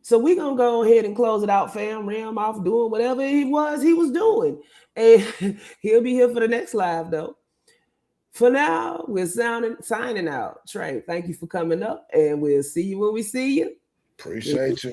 Speaker 1: So we're gonna go ahead and close it out, fam. Ram off doing whatever he was doing. And he'll be here for the next live though. For now, we're signing out. Trey, thank you for coming up, and we'll see you when we see you.
Speaker 14: Appreciate you.